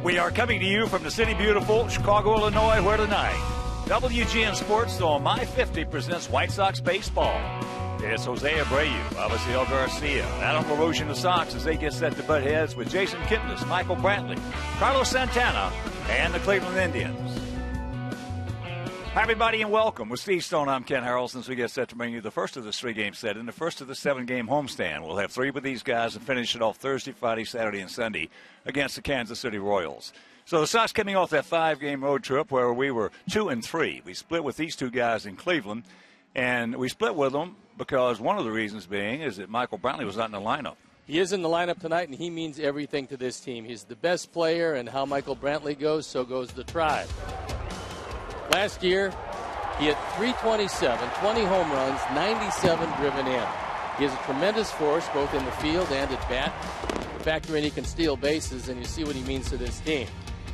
We are coming to you from the city beautiful Chicago, Illinois, where tonight WGN Sports on My 50 presents White Sox baseball. It's Jose Abreu, Avisail Garcia, Adam LaRoche and the Sox as they get set to butt heads with Jason Kipnis, Michael Brantley, Carlos Santana, and the Cleveland Indians. Hi, everybody, and welcome. With Steve Stone, I'm Ken Harrelson. Since we get set to bring you the first of this three-game set and the first of the seven-game homestand. We'll have three with these guys and finish it off Thursday, Friday, Saturday, and Sunday against the Kansas City Royals. So the Sox coming off that five-game road trip where we were 2-3. We split with these two guys in Cleveland, and we split with them because one of the reasons being is that Michael Brantley was not in the lineup. He is in the lineup tonight, and he means everything to this team. He's the best player, and how Michael Brantley goes, so goes the Tribe. Last year, he hit .327, 20 home runs, 97 driven in. He has a tremendous force both in the field and at bat. Factor in he can steal bases, and you see what he means to this team.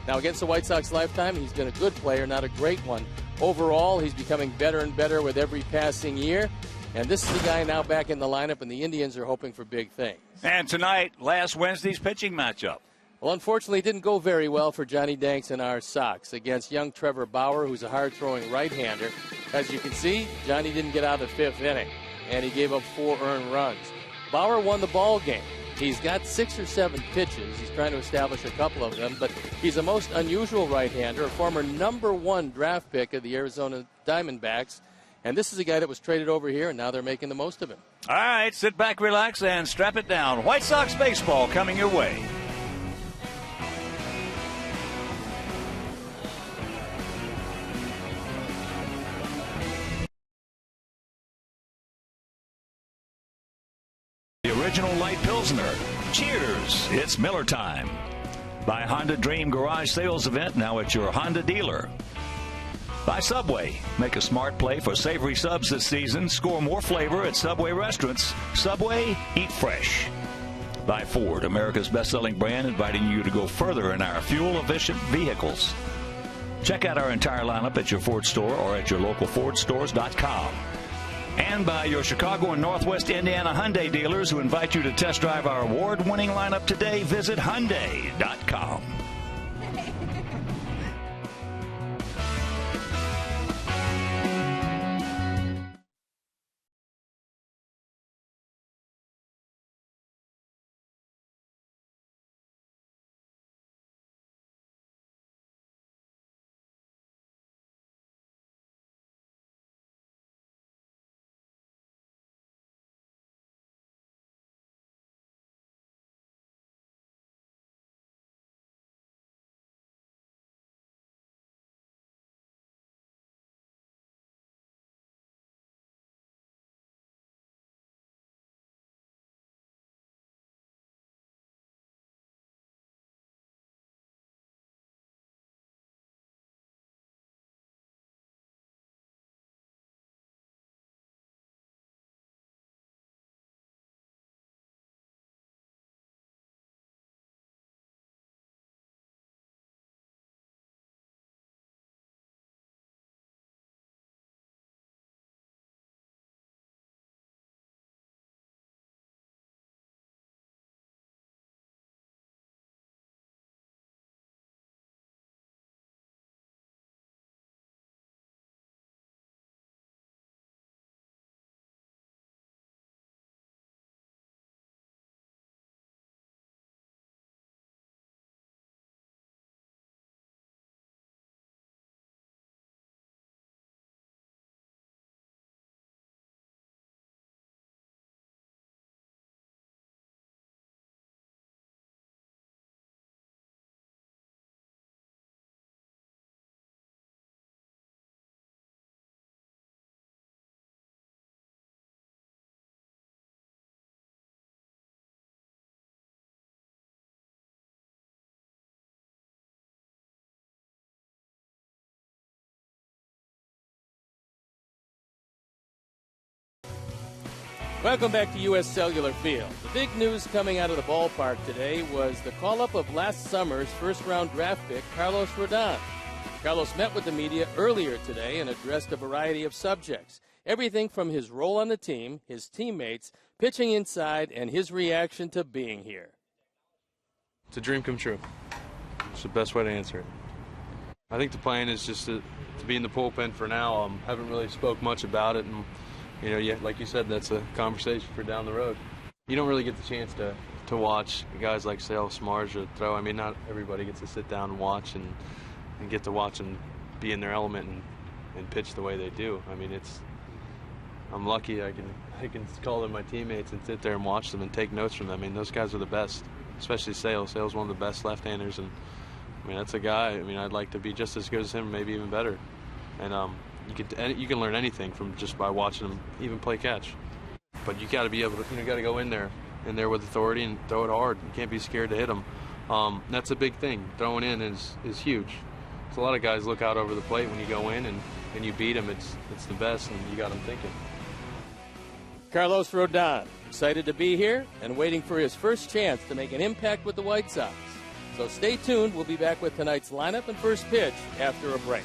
Now, against the White Sox lifetime, he's been a good player, not a great one. Overall, he's becoming better and better with every passing year. And this is the guy now back in the lineup, and the Indians are hoping for big things. And tonight, last Wednesday's pitching matchup. Well, unfortunately, it didn't go very well for Johnny Danks and our Sox against young Trevor Bauer, who's a hard-throwing right-hander. As you can see, Johnny didn't get out of the fifth inning, and he gave up 4 earned runs. Bauer won the ball game. He's got 6 or 7 pitches. He's trying to establish a couple of them, but he's a most unusual right-hander, a former #1 draft pick of the Arizona Diamondbacks. And this is a guy that was traded over here, and now they're making the most of him. All right, sit back, relax, and strap it down. White Sox baseball coming your way. The original light Pilsner. Cheers, it's Miller time. By Honda Dream Garage Sales Event, now at your Honda dealer. By Subway. Make a smart play for savory subs this season. Score more flavor at Subway restaurants. Subway, eat fresh. By Ford, America's best-selling brand, inviting you to go further in our fuel-efficient vehicles. Check out our entire lineup at your Ford store or at your local FordStores.com. And by your Chicago and Northwest Indiana Hyundai dealers who invite you to test drive our award-winning lineup today. Visit Hyundai.com. Welcome back to U.S. Cellular Field. The big news coming out of the ballpark today was the call-up of last summer's first-round draft pick, Carlos Rodon. Carlos met with the media earlier today and addressed a variety of subjects. Everything from his role on the team, his teammates, pitching inside, and his reaction to being here. It's a dream come true. the best way to answer it. I think the plan is just to be in the bullpen for now. Haven't really spoke much about it, and like you said, that's a conversation for down the road. You don't really get the chance to watch guys like Sale, Samardzija throw. I mean, not everybody gets to sit down and watch and get to watch them be in their element and pitch the way they do. I mean, I'm lucky I can call them my teammates and sit there and watch them and take notes from them. I mean, those guys are the best, especially Sale. Sale's one of the best left-handers, and I mean, that's a guy. I mean, I'd like to be just as good as him, maybe even better. And you can learn anything from just by watching him even play catch. But you got to be able to, got to go in there with authority and throw it hard. You can't be scared to hit him. That's a big thing. Throwing in is huge. So a lot of guys look out over the plate when you go in and you beat them. It's the best, and you got them thinking. Carlos Rodon, excited to be here and waiting for his first chance to make an impact with the White Sox. So stay tuned. We'll be back with tonight's lineup and first pitch after a break.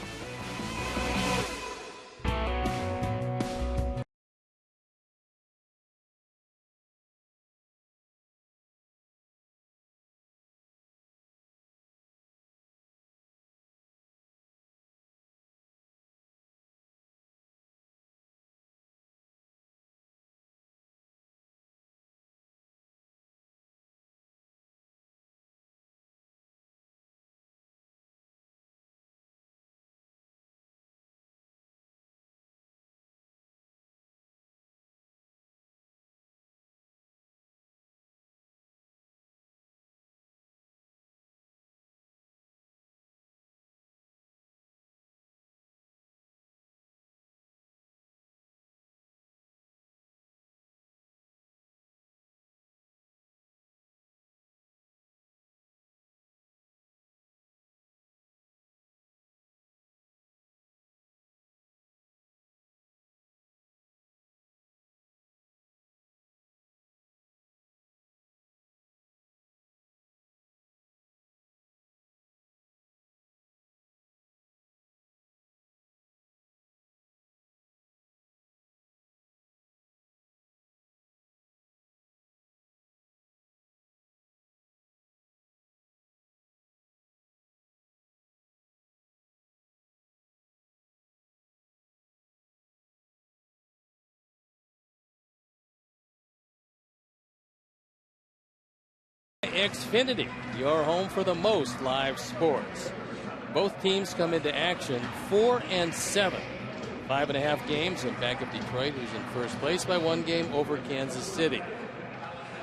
Xfinity, your home for the most live sports. Both teams come into action 4-7. 5.5 games in back of Detroit, who's in first place by 1 game over Kansas City.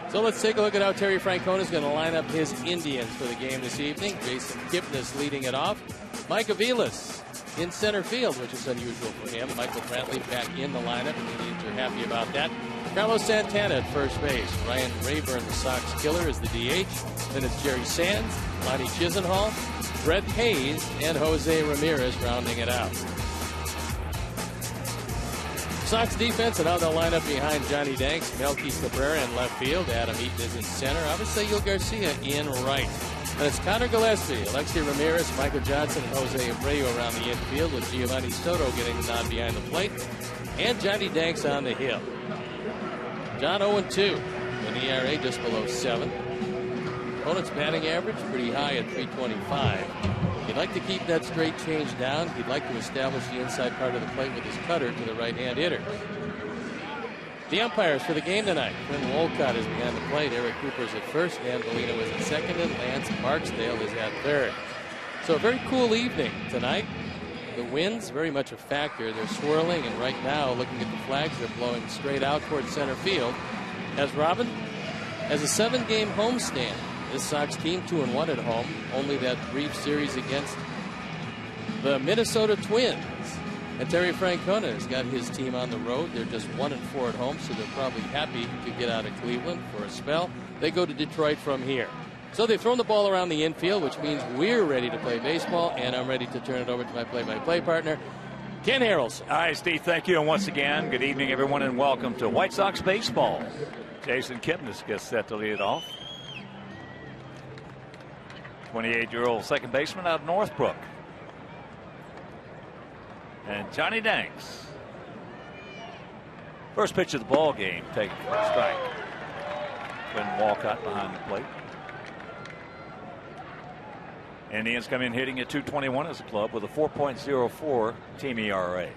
So let's take a look at how Terry Francona is going to line up his Indians for the game this evening. Jason Kipnis leading it off. Mike Aviles in center field, which is unusual for him. Michael Brantley back in the lineup, and the Indians are happy about that. Carlos Santana at first base. Ryan Rayburn, the Sox killer, is the DH. Then it's Jerry Sands, Lonnie Chisenhall, Brett Hayes, and Jose Ramirez rounding it out. Sox defense and how they'll line up behind Johnny Danks, Melky Cabrera in left field. Adam Eaton is in center. Avisaíl Garcia in right. And it's Connor Gillespie, Alexi Ramirez, Michael Johnson, and Jose Abreu around the infield, with Giovanni Soto getting the nod behind the plate, and Johnny Danks on the hill. John 0-2, an ERA just below 7. Opponent's batting average pretty high at 325. He'd like to keep that straight change down. He'd like to establish the inside part of the plate with his cutter to the right-hand hitter. The umpires for the game tonight: Quinn Wolcott is behind the plate, Eric Cooper's at first, Dan Bellino is at second, and Lance Barksdale is at third. So a very cool evening tonight. The wind's very much a factor. They're swirling, and right now, looking at the flags, they're blowing straight out towards center field. As Robin has a 7-game homestand. This Sox team 2-1 at home. Only that brief series against the Minnesota Twins. And Terry Francona has got his team on the road. They're just 1-4 at home, so they're probably happy to get out of Cleveland for a spell. They go to Detroit from here. So they've thrown the ball around the infield, which means we're ready to play baseball, and I'm ready to turn it over to my play-by-play partner, Ken Harrelson. All right, Steve, thank you. And once again, good evening, everyone, and welcome to White Sox baseball. Jason Kipnis gets set to lead it off. 28-year-old second baseman out of Northbrook. And Johnny Danks. First pitch of the ball game taken for a strike. Quinn Wolcott behind the plate. Indians come in hitting at .221 as a club with a 4.04 team ERA.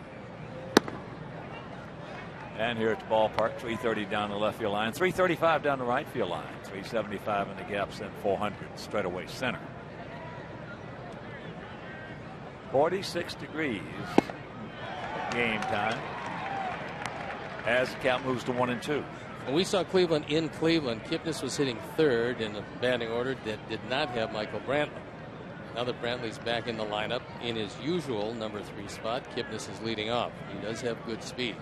And here at the ballpark, 330 down the left field line, 335 down the right field line, 375 in the gaps, and 400 straightaway center. 46 degrees game time as the count moves to 1-2. And we saw Cleveland in Cleveland. Kipnis was hitting third in the batting order that did not have Michael Brantley. Now that Brantley's back in the lineup in his usual number 3 spot, Kipnis is leading off. He does have good speed.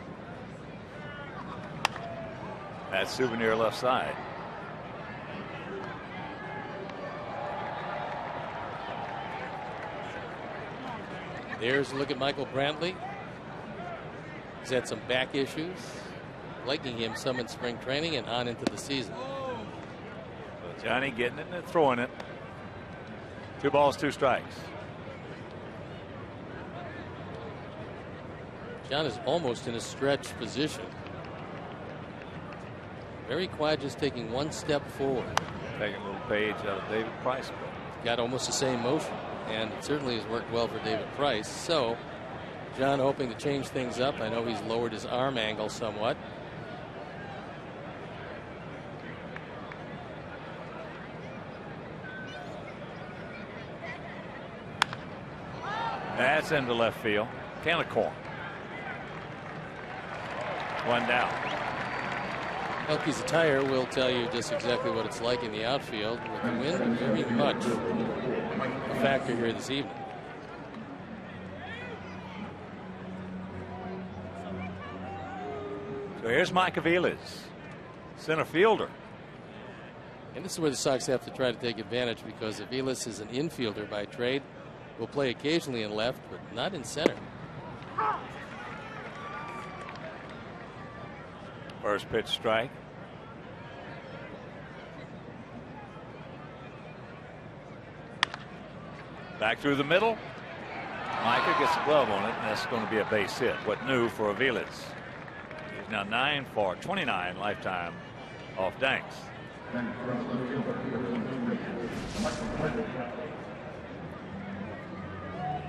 That souvenir left side. There's a look at Michael Brantley. He's had some back issues, liking him some in spring training and on into the season. Well, Johnny getting it and throwing it. 2 balls, 2 strikes. John is almost in a stretch position. Very quiet, just taking 1 step forward. Taking a little page out of David Price. Got almost the same motion, and it certainly has worked well for David Price. So John hoping to change things up. I know he's lowered his arm angle somewhat. That's into left field. Can of corn. 1 down. Elke's attire will tell you just exactly what it's like in the outfield, with the wind very much a factor here this evening. So here's Mike Aviles, center fielder. And this is where the Sox have to try to take advantage, because Aviles is an infielder by trade. Will play occasionally in left, but not in center. First pitch strike. Back through the middle. Micah gets a glove on it, and that's going to be a base hit. What new for Aviles? He's now 9 for 29 lifetime off Danks.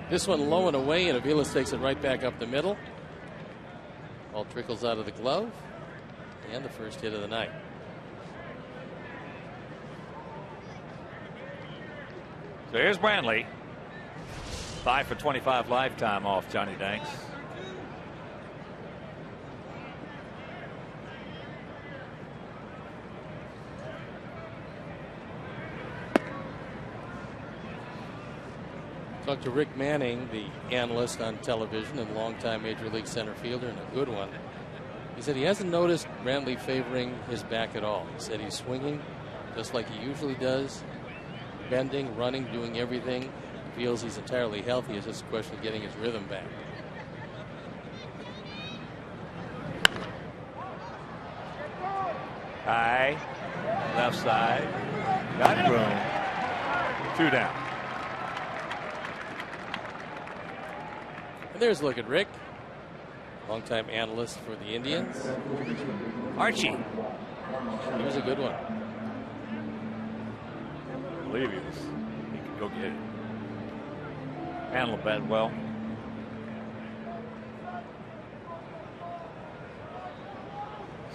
This one low and away, and Aviles takes it right back up the middle. Ball trickles out of the glove, and the first hit of the night. So here's Brantley, 5 for 25 lifetime off Johnny Danks. Talked to Rick Manning, the analyst on television and longtime Major League center fielder, and a good one. He said he hasn't noticed Brantley favoring his back at all. He said he's swinging just like he usually does, bending, running, doing everything. He feels he's entirely healthy. It's just a question of getting his rhythm back. High, left side, got room, 2 down. And there's a look at Rick, longtime analyst for the Indians. Archie. He was a good one. I believe he could go get it. Handle the bat well.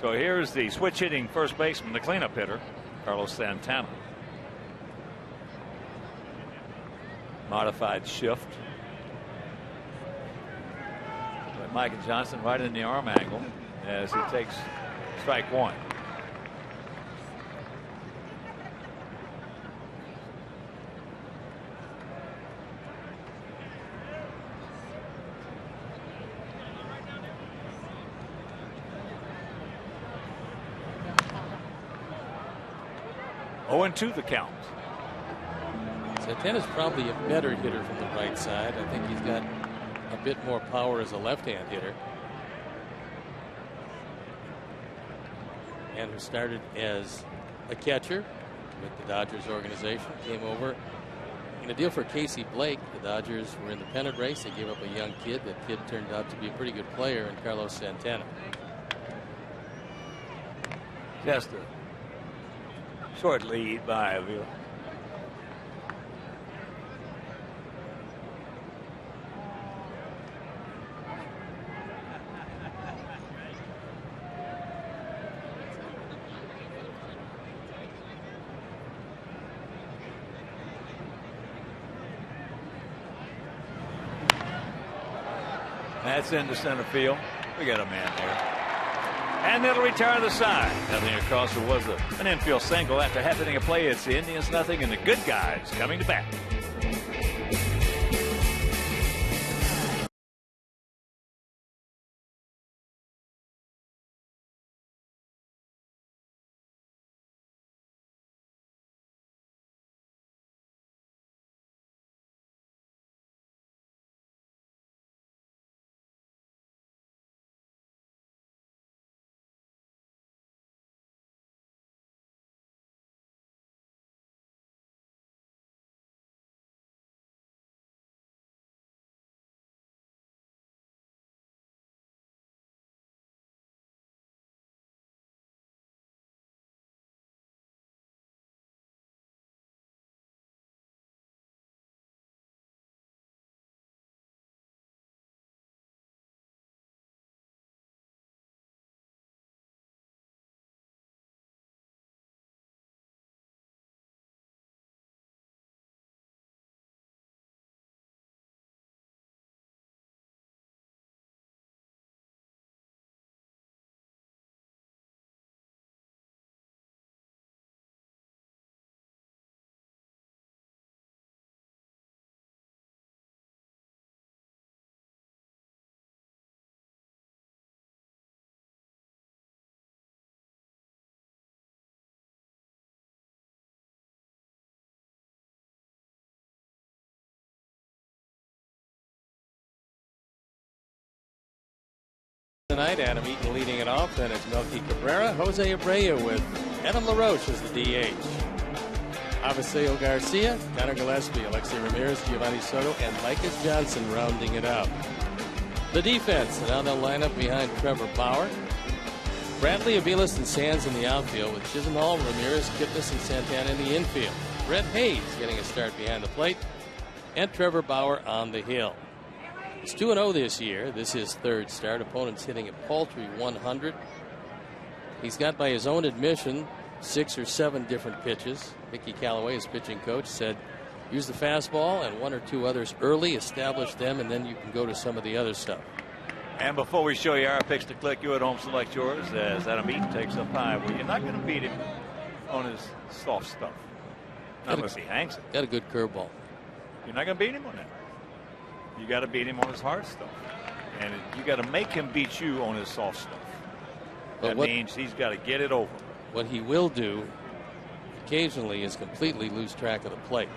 So here's the switch hitting first baseman, the cleanup hitter, Carlos Santana. Modified shift. But Micah Johnson right in the arm angle as he takes strike 1. Oh, 2 the count. Santana's probably a better hitter from the right side. I think he's got a bit more power as a left-hand hitter. And who started as a catcher with the Dodgers organization, came over in a deal for Casey Blake. The Dodgers were in the pennant race. They gave up a young kid. That kid turned out to be a pretty good player in Carlos Santana. Just a short lead by Avila. That's into center field. We got a man there. And that'll retire the side. Nothing across. It was an infield single after half inning of play. It's the Indians nothing and the good guys coming to bat. Tonight, Adam Eaton leading it off. Then it's Melky Cabrera, Jose Abreu with Adam LaRoche as the DH. Aviseo Garcia, Connor Gillespie, Alexei Ramirez, Giovanni Soto, and Micah Johnson rounding it out. The defense, now they'll line up behind Trevor Bauer. Bradley, Aviles, and Sands in the outfield with Chisenhall, Ramirez, Kipnis, and Santana in the infield. Brett Hayes getting a start behind the plate, and Trevor Bauer on the hill. He's 2-0 this year. This is his third start. Opponents hitting a paltry 100. He's got, by his own admission, 6 or 7 different pitches. Mickey Callaway, his pitching coach, said use the fastball and 1 or 2 others early, establish them, and then you can go to some of the other stuff. And before we show you our picks to click, you at home select yours as Adam Eaton takes up high. Well, you're not going to beat him on his soft stuff. Not unless he hangs it. Got a good curveball. You're not going to beat him on that. You got to beat him on his hard stuff. And you got to make him beat you on his soft stuff. That means he's got to get it over. What he will do occasionally is completely lose track of the plate.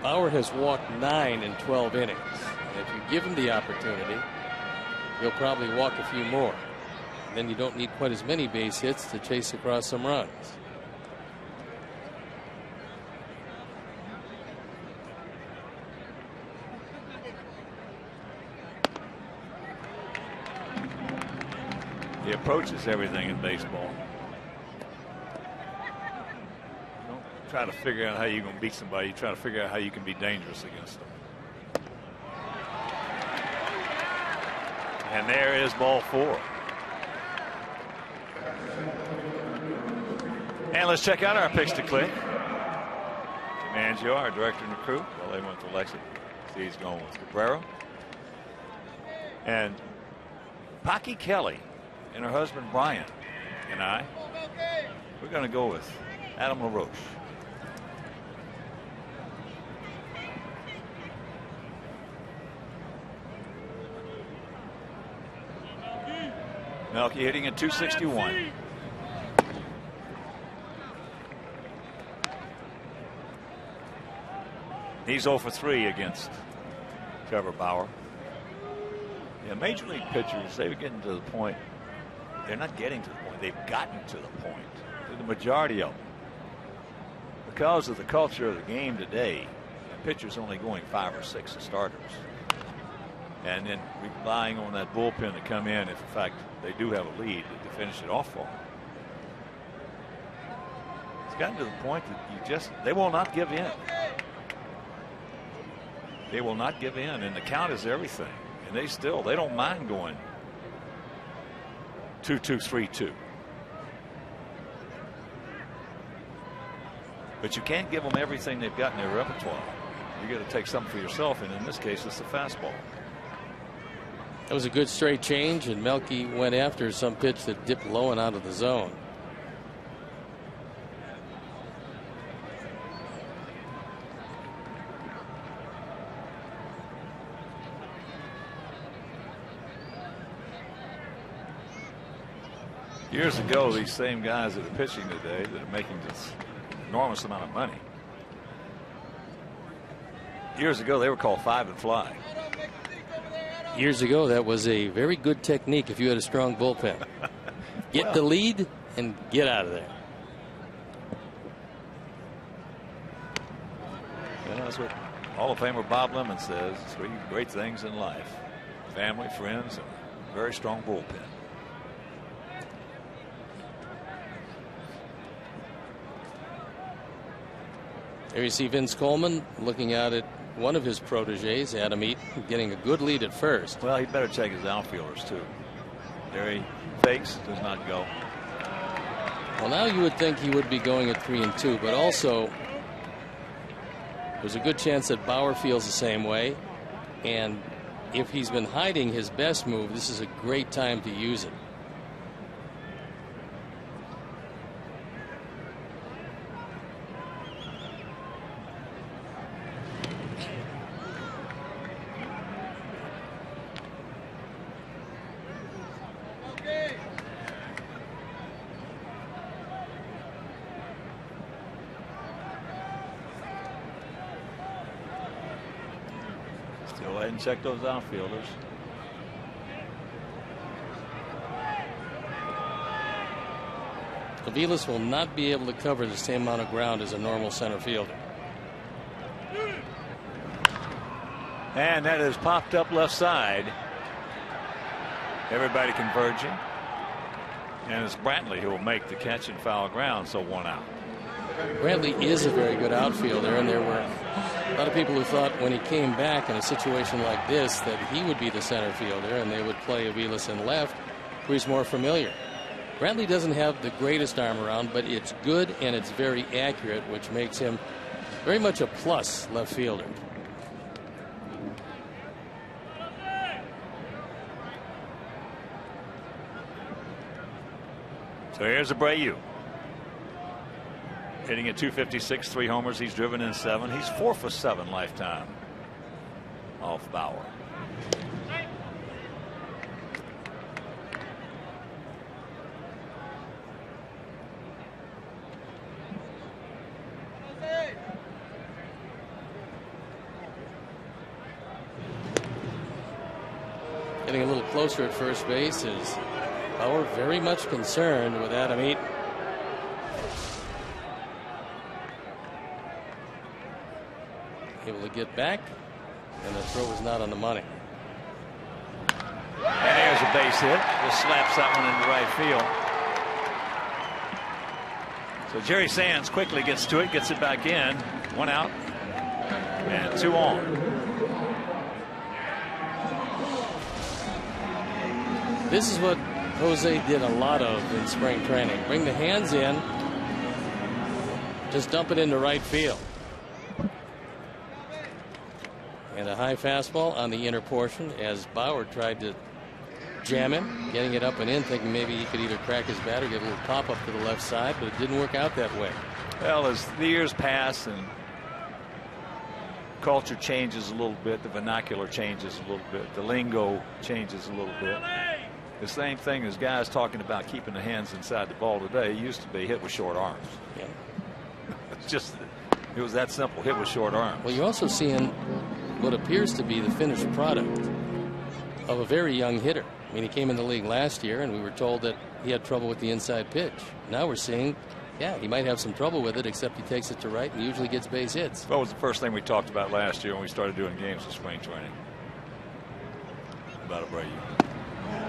Bauer has walked 9 in 12 innings. And if you give him the opportunity, he'll probably walk a few more. And then you don't need quite as many base hits to chase across some runs. The approach is everything in baseball. Don't try to figure out how you're going to beat somebody. You try to figure out how you can be dangerous against them. And there is ball 4. And let's check out our picks to click. Mangio, our director and recruit. Well, they went to Lexi. See, he's going with Cabrera. And Pocky Kelly and her husband Brian and I, we're going to go with Adam LaRoche. Melky hitting at 261. He's 0 for 3 against Trevor Bauer. Yeah, major league pitchers, they're getting to the point. They're not getting to the point. They've gotten to the point. The majority of them. Because of the culture of the game today, pitchers only going 5 or 6 as starters. And then relying on that bullpen to come in if, in fact, they do have a lead to finish it off for them. It's gotten to the point that they will not give in. They will not give in, and the count is everything. And they don't mind going 2-2, 3-2. But you can't give them everything they've got in their repertoire. You got to take something for yourself, and in this case, it's the fastball. That was a good straight change, and Melky went after some pitch that dipped low and out of the zone. Years ago, these same guys that are pitching today that are making this enormous amount of money, years ago they were called 5 and fly. Years ago, that was a very good technique if you had a strong bullpen. Get the lead and get out of there. You know, that's what Hall of Famer Bob Lemon says. 3 great things in life: family, friends, and a very strong bullpen. There you see Vince Coleman looking out at one of his proteges, Adam Eaton, getting a good lead at first. Well, he better check his outfielders too. There he fakes, does not go. Well, now you would think he would be going at 3-2, but also there's a good chance that Bauer feels the same way. And if he's been hiding his best move, this is a great time to use it. Go ahead and check those outfielders. Aviles will not be able to cover the same amount of ground as a normal center fielder. And that has popped up left side. Everybody converging. And it's Brantley who will make the catch and foul ground, so 1 out. Brantley is a very good outfielder, and there were a lot of people who thought when he came back in a situation like this that he would be the center fielder and they would play Aviles in left, who he's more familiar. Brantley doesn't have the greatest arm around, but it's good and it's very accurate, which makes him very much a plus left fielder. So here's Abreu. Hitting at .256, 3 homers. He's driven in 7. He's 4 for 7 lifetime off Bauer. Getting a little closer at first base is Bauer very much concerned with Adam Eaton. Able to get back, and the throw was not on the money. And there's a base hit. Just slaps that one into right field. So Jerry Sands quickly gets to it, gets it back in. 1 out and 2 on. This is what Jose did a lot of in spring training. Bring the hands in, just dump it into right field. And a high fastball on the inner portion as Bauer tried to jam him, getting it up and in, thinking maybe he could either crack his bat or get a little pop up to the left side, but it didn't work out that way. Well, as the years pass and culture changes a little bit, the vernacular changes a little bit, the lingo changes a little bit. The same thing as guys talking about keeping the hands inside the ball today. It used to be hit with short arms. Yeah. It's just, it was that simple, hit with short arms. Well, you're also seeing what appears to be the finished product of a very young hitter. I mean, he came in the league last year and we were told that he had trouble with the inside pitch. Now we're seeing, yeah, he might have some trouble with it, except he takes it to right and usually gets base hits. What was the first thing we talked about last year when we started doing games in spring training? About Abreu.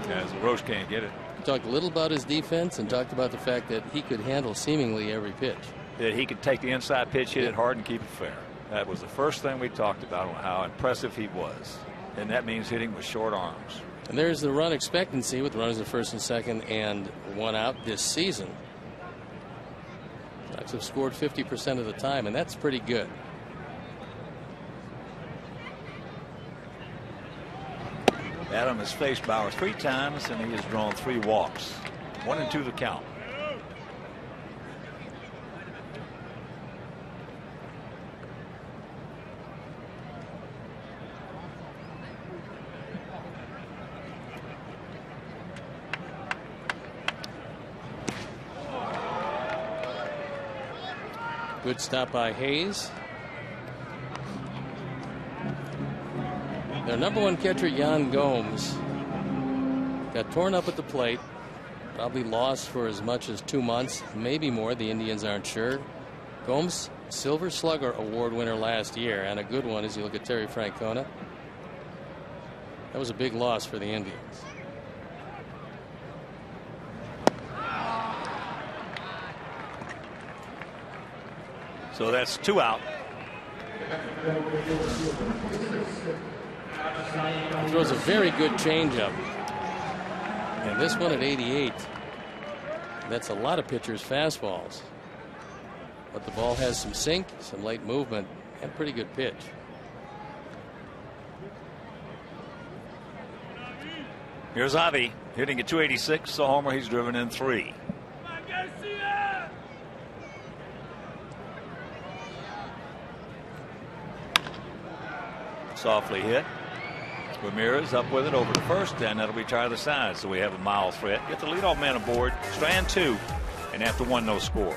Yeah, so Roche can't get it. We talked a little about his defense and talked about the fact that he could handle seemingly every pitch. That he could take the inside pitch, hit it hard, and keep it fair. That was the first thing we talked about on how impressive he was. And that means hitting with short arms. And there's the run expectancy with runners at first and second and 1 out this season. Diamondbacks have scored 50% of the time, and that's pretty good. Adam has faced Bauer 3 times, and he has drawn 3 walks. 1-2 the count. Good stop by Hayes. Their number 1 catcher, Yan Gomes, got torn up at the plate. Probably lost for as much as 2 months, maybe more. The Indians aren't sure. Gomes, Silver Slugger Award winner last year, and a good one as you look at Terry Francona. That was a big loss for the Indians. So that's 2 out. He throws a very good changeup. And this one at 88. That's a lot of pitchers' fastballs. But the ball has some sink, some light movement, and pretty good pitch. Here's Avi hitting at 286. A homer. He's driven in 3. Softly hit. Ramirez up with it over to first, and that'll retire the side. So we have a mild threat. Get the leadoff man aboard. Strand 2, and after 1, no score.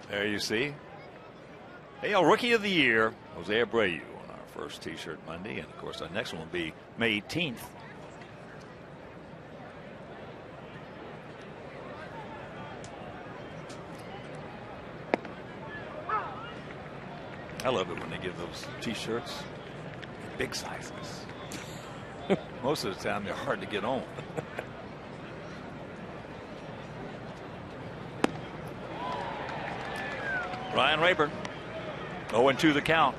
There you see. AL Rookie of the Year, Jose Abreu, on our first T-shirt Monday. And, of course, our next one will be May 18th. I love it when they give those T-shirts in big sizes. Most of the time, they're hard to get on. Ryan Rayburn, 0-2 the count.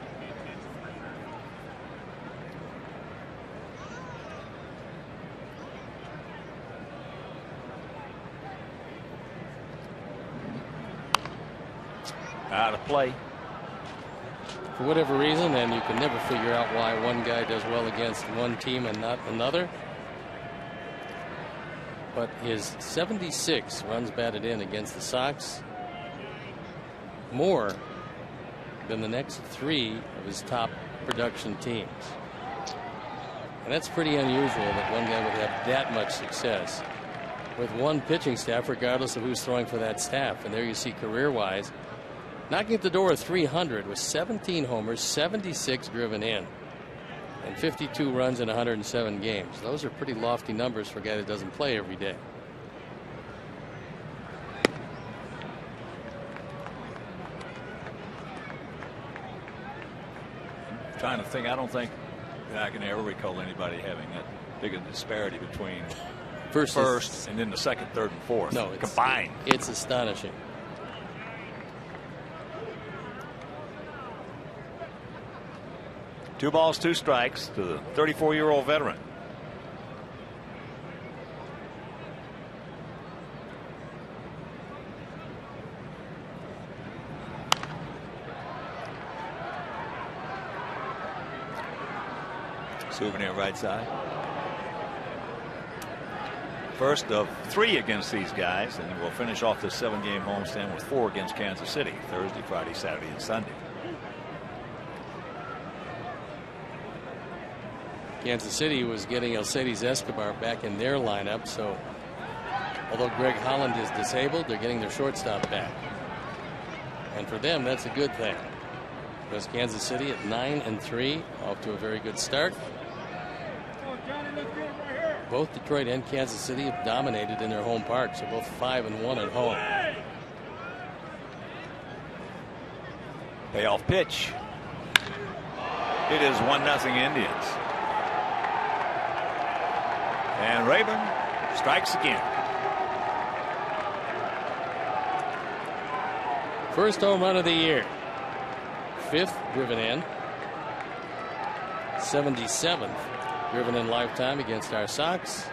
Out of play. For whatever reason, and you can never figure out why one guy does well against one team and not another. But his 76 runs batted in against the Sox, more than the next 3 of his top production teams. And that's pretty unusual that one guy would have that much success with one pitching staff, regardless of who's throwing for that staff. And there you see, career-wise, knocking at the door of 300 with 17 homers, 76 driven in, and 52 runs in 107 games. Those are pretty lofty numbers for a guy that doesn't play every day. Trying to think, I don't think I can ever recall anybody having that big a disparity between first and then the second, third, and fourth. No, combined. It's astonishing. Two balls, two strikes to the 34-year-old veteran. Souvenir right side. First of 3 against these guys, and we'll finish off this 7-game homestand with 4 against Kansas City Thursday, Friday, Saturday, and Sunday. Kansas City was getting Alcides Escobar back in their lineup, so although Greg Holland is disabled, they're getting their shortstop back. And for them, that's a good thing, because Kansas City at 9-3, off to a very good start. Both Detroit and Kansas City have dominated in their home parks. They're both 5-1 at home. Payoff pitch. It is 1-0 Indians. And Rayburn strikes again. First home run of the year. 5th driven in. 77th driven in lifetime against our Sox.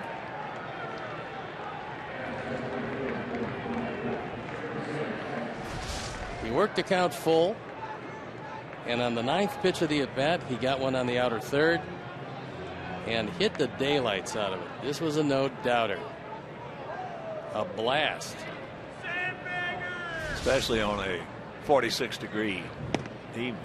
He worked the count full, and on the 9th pitch of the at bat, he got one on the outer third and hit the daylights out of it. This was a no doubter. A blast. Especially on a 46-degree evening.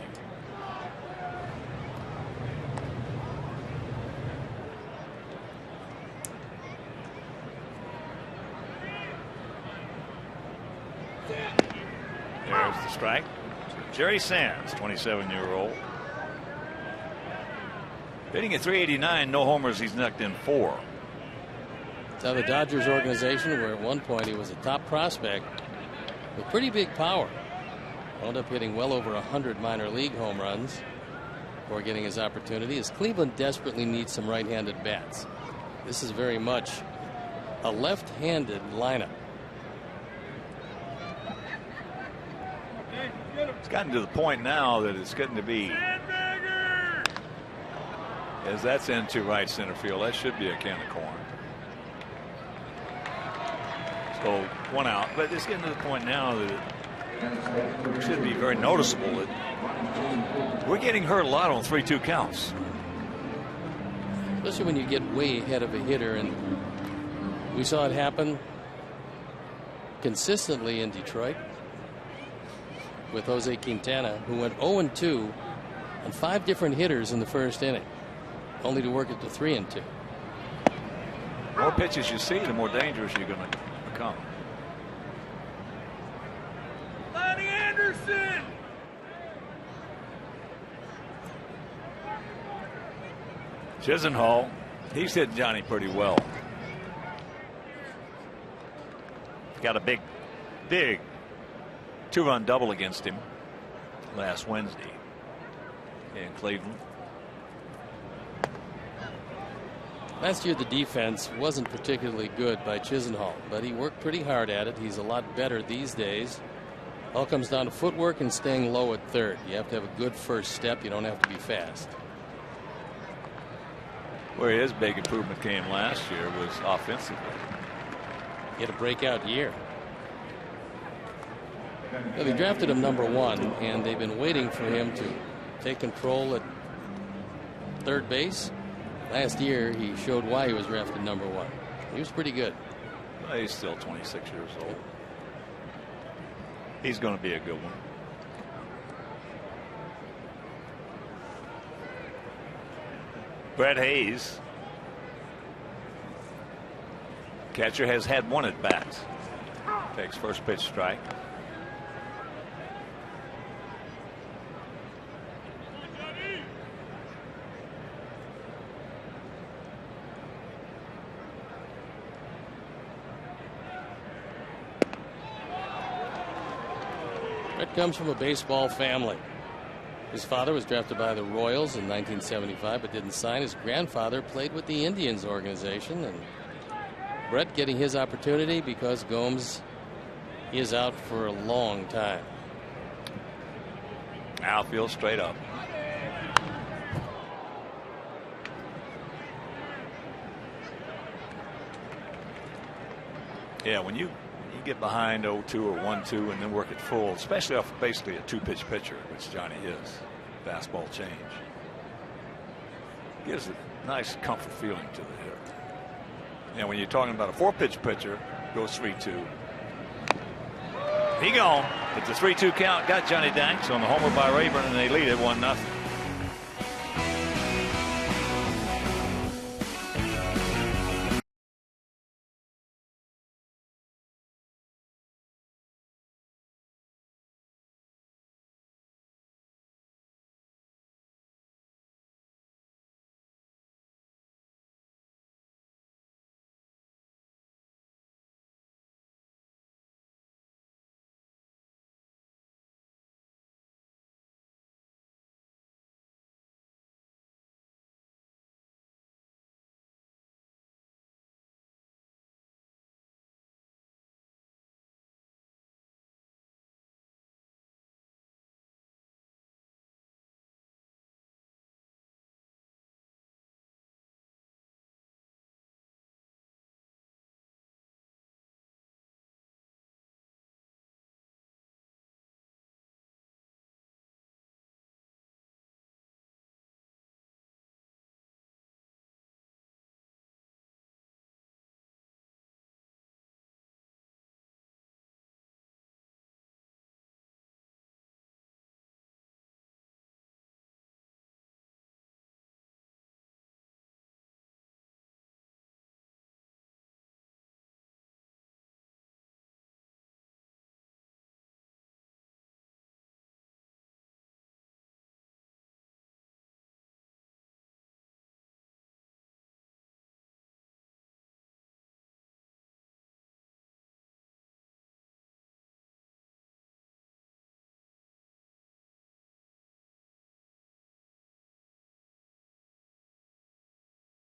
There's the strike. Jerry Sands, 27-year-old. Hitting at .389, no homers. He's knocked in 4. Now the Dodgers organization, where at one point he was a top prospect with pretty big power, wound up hitting well over 100 minor league home runs before getting his opportunity, as Cleveland desperately needs some right-handed bats. This is very much a left-handed lineup. It's gotten to the point now that it's getting to be, as that's into right center field, that should be a can of corn. So 1 out, but it's getting to the point now that it should be very noticeable that we're getting hurt a lot on 3-2 counts. Especially when you get way ahead of a hitter, and we saw it happen consistently in Detroit with Jose Quintana, who went 0-2 on 5 different hitters in the first inning, only to work it to 3-2. The more pitches you see, the more dangerous you're going to become. Lonnie Anderson. Chisenhall, he's hit Johnny pretty well. Got a big 2-run double against him last Wednesday in Cleveland. Last year the defense wasn't particularly good by Chisenhall, but he worked pretty hard at it. He's a lot better these days. All comes down to footwork and staying low at third. You have to have a good first step. You don't have to be fast. Where his big improvement came last year was offensively. He had a breakout year. Well, they drafted him #1, and they've been waiting for him to take control at third base. Last year, he showed why he was drafted #1. He was pretty good. Well, he's still 26 years old. He's going to be a good one. Brett Hayes, catcher, has had 1 at bat. Takes first pitch strike. Brett comes from a baseball family. His father was drafted by the Royals in 1975 but didn't sign. His grandfather played with the Indians organization, and Brett getting his opportunity because Gomes is out for a long time. Outfield straight up. Yeah, when you get behind 0-2 or 1-2 and then work it full, especially off basically a two-pitch pitcher, which Johnny is, fastball change, gives a nice comfort feeling to the hitter. And when you're talking about a four-pitch pitcher, goes 3-2. He gone. But the 3-2 count got Johnny Danks on the homer by Rayburn, and they lead it 1-0.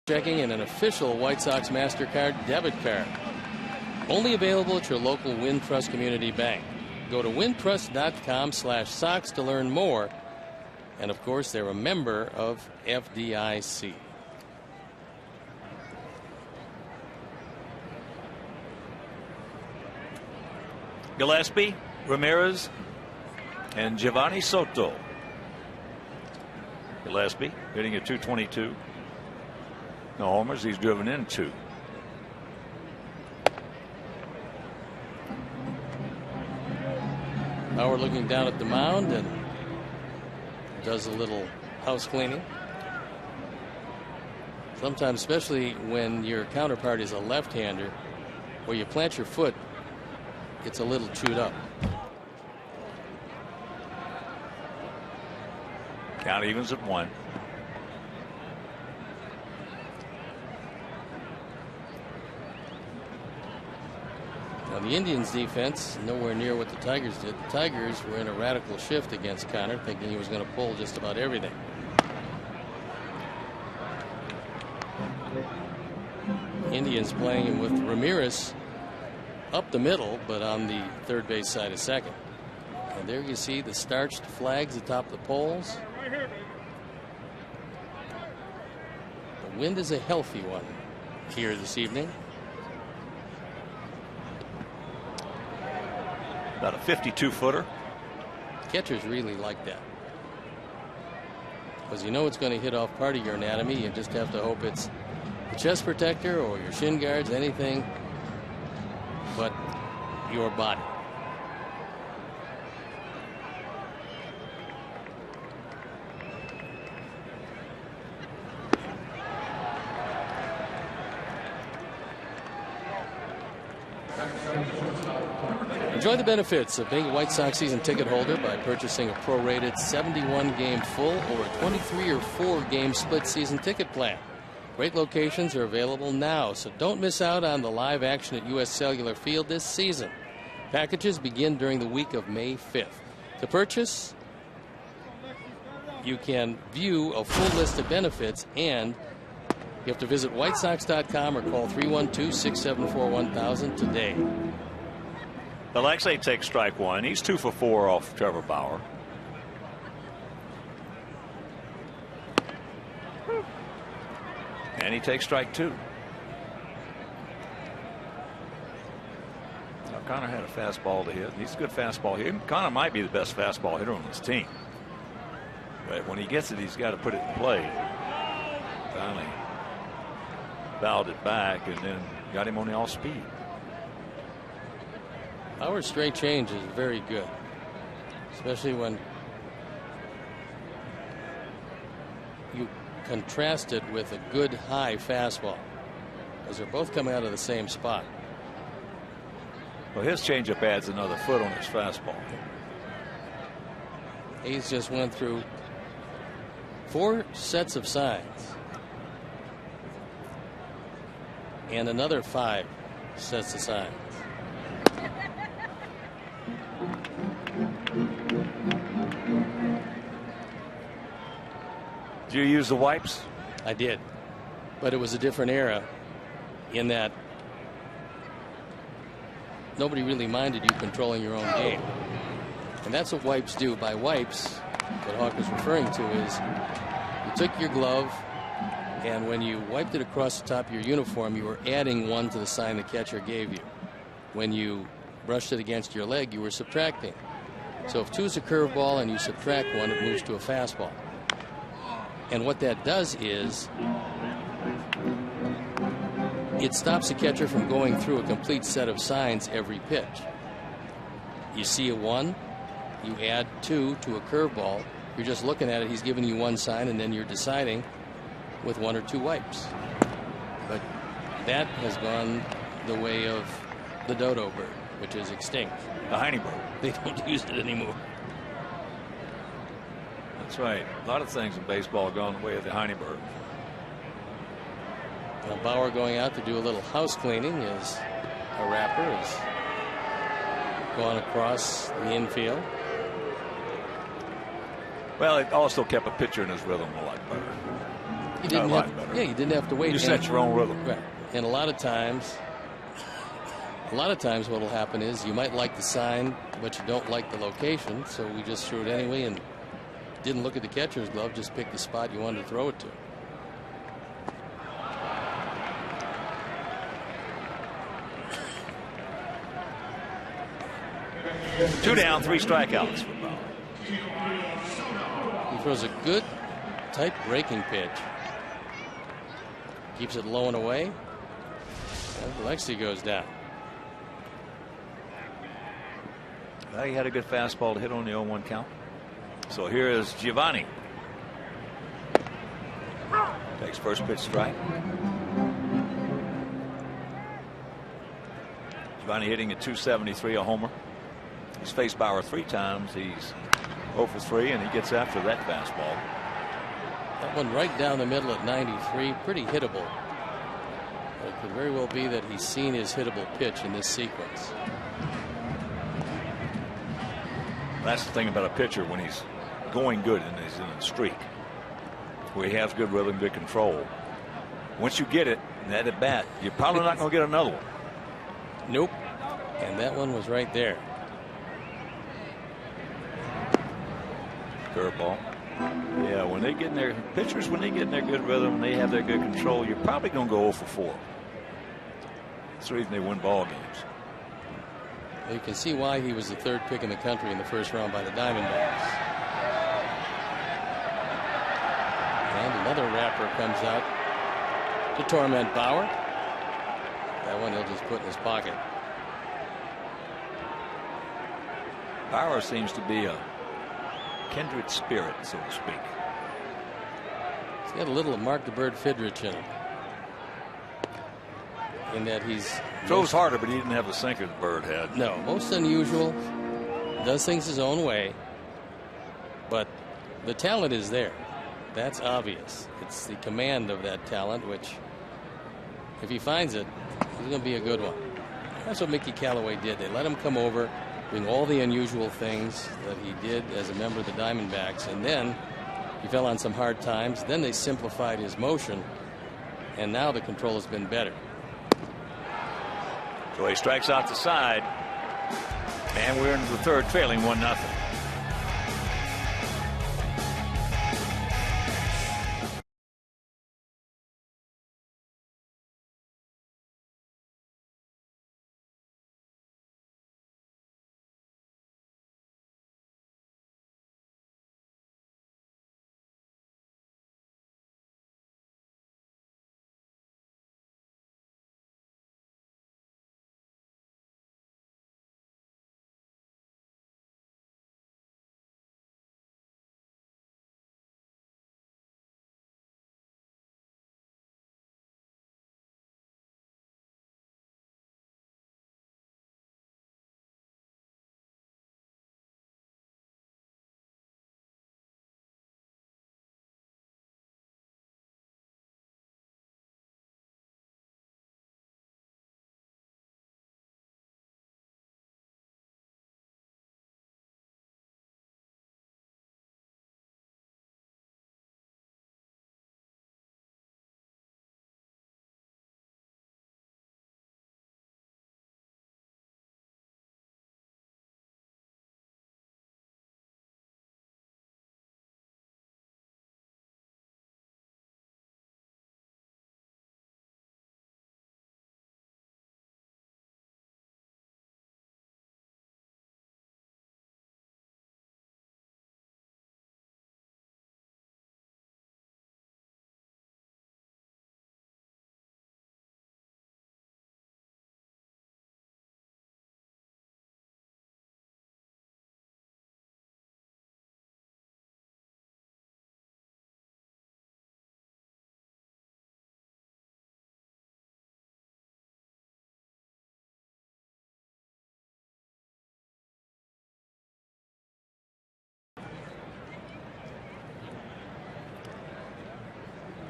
Checking in an official White Sox MasterCard debit card. Only available at your local Wintrust Community Bank. Go to wintrust.com/Sox to learn more. And of course, they're a member of FDIC. Gillespie, Ramirez, and Giovanni Soto. Gillespie hitting at .222. No homers. He's driven in 2. Howard looking down at the mound and does a little house cleaning. Sometimes, especially when your counterpart is a left-hander, where you plant your foot, it's a little chewed up. Count evens at 1. Now, the Indians' defense nowhere near what the Tigers did. The Tigers were in a radical shift against Connor, thinking he was going to pull just about everything. Indians playing him with Ramirez up the middle, but on the third base side of second. And there you see the starched flags atop the poles. The wind is a healthy one here this evening. About a 52-footer. Catchers really like that, because you know it's going to hit off part of your anatomy. You just have to hope it's the chest protector or your shin guards, anything but your body. Enjoy the benefits of being a White Sox season ticket holder by purchasing a prorated 71-game full or a 23 or 4-game split season ticket plan. Great locations are available now, so don't miss out on the live action at U.S. Cellular Field this season. Packages begin during the week of May 5th. To purchase, you can view a full list of benefits, and you have to visit whitesox.com or call 312-674-1000 today. Alexei takes strike one. He's 2 for 4 off Trevor Bauer. And he takes strike 2. Now Connor had a fastball to hit. He's a good fastball hitter. Connor might be the best fastball hitter on this team. But when he gets it, he's got to put it in play. Finally fouled it back and then got him on the off speed. Our straight change is very good, especially when you contrast it with a good high fastball, because they're both coming out of the same spot. Well, his changeup adds another foot on his fastball. Hayes just went through 4 sets of signs and another 5 sets of signs. Did you use the wipes? I did, but it was a different era in that nobody really minded you controlling your own game. And that's what wipes do. By wipes, what Hawk was referring to is you took your glove, and when you wiped it across the top of your uniform, you were adding 1 to the sign the catcher gave you. When you brushed it against your leg, you were subtracting. So if 2 is a curveball and you subtract 1, it moves to a fastball. And what that does is it stops the catcher from going through a complete set of signs every pitch. You see a 1, you add 2 to a curveball. You're just looking at it. He's giving you 1 sign, and then you're deciding with 1 or 2 wipes. But that has gone the way of the dodo bird, which is extinct. The Heine bird. They don't use it anymore. That's right. A lot of things in baseball have gone the way of the Heine bird. Now Bauer going out to do a little house cleaning as a rapper has gone across the infield. Well, it also kept a pitcher in his rhythm a lot better. You didn't have, yeah, you didn't have to wait. You set your own rhythm. Right. And a lot of times what will happen is you might like the sign, but you don't like the location, so we just threw it anyway and didn't look at the catcher's glove, just picked the spot you wanted to throw it to. Two down, 3 strikeouts for Bauer. He throws a good, tight breaking pitch. Keeps it low and away. And Alexei goes down. Well, he had a good fastball to hit on the 0-1 count. So here is Giovanni. Takes first pitch strike. Giovanni hitting at .273, a homer. He's faced Bauer 3 times. He's 0 for 3, and he gets after that fastball. That one right down the middle at 93, pretty hittable. But it could very well be that he's seen his hittable pitch in this sequence. That's the thing about a pitcher when he's going good and he's in a streak, where he has good rhythm, good control. Once you get it, that at bat, you're probably not going to get another one. Nope. And that one was right there. Curveball. Yeah, when they get in their pitchers, when they get in their good rhythm, and they have their good control, you're probably going to go 0 for 4. That's the reason they win ball games. You can see why he was the 3rd pick in the country in the first round by the Diamondbacks. And another rapper comes out to torment Bauer. That one he'll just put in his pocket. Bauer seems to be a kindred spirit, so to speak. He's got a little of Mark the Bird Fidrich in him. In that he's throws harder, but he didn't have the sinker the Bird had. No, most unusual. Does things his own way. But the talent is there. That's obvious. It's the command of that talent, which, if he finds it, he's going to be a good one. That's what Mickey Callaway did. They let him come over, doing all the unusual things that he did as a member of the Diamondbacks, and then he fell on some hard times. Then they simplified his motion, and now the control has been better. So he strikes out the side, and we're into the third, trailing 1-0.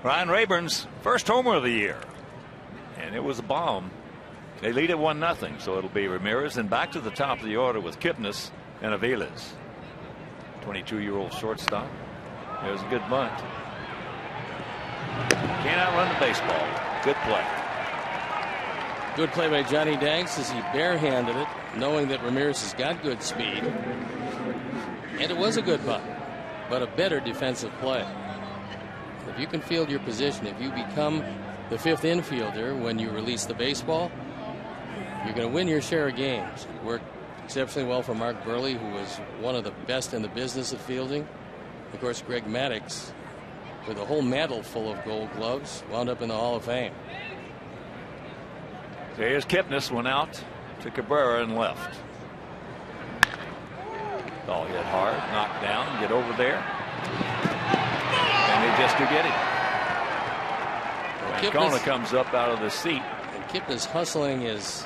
Ryan Rayburn's first homer of the year, and it was a bomb. They lead at 1-0, so it'll be Ramirez, and back to the top of the order with Kipnis and Aviles. 22-year-old shortstop. There's a good bunt. Can't outrun the baseball. Good play. Good play by Johnny Danks as he barehanded it, knowing that Ramirez has got good speed. And it was a good bunt, but a better defensive play. If you can field your position, if you become the fifth infielder when you release the baseball, you're going to win your share of games. It worked exceptionally well for Mark Burley, who was one of the best in the business of fielding. Of course, Greg Maddux, with a whole mantle full of Gold Gloves, wound up in the Hall of Fame. So here's Kipnis, went out to Cabrera and left. Oh, hit hard, knocked down, get over there. And they just do get him. Kona comes up out of the seat. And Kipnis hustling as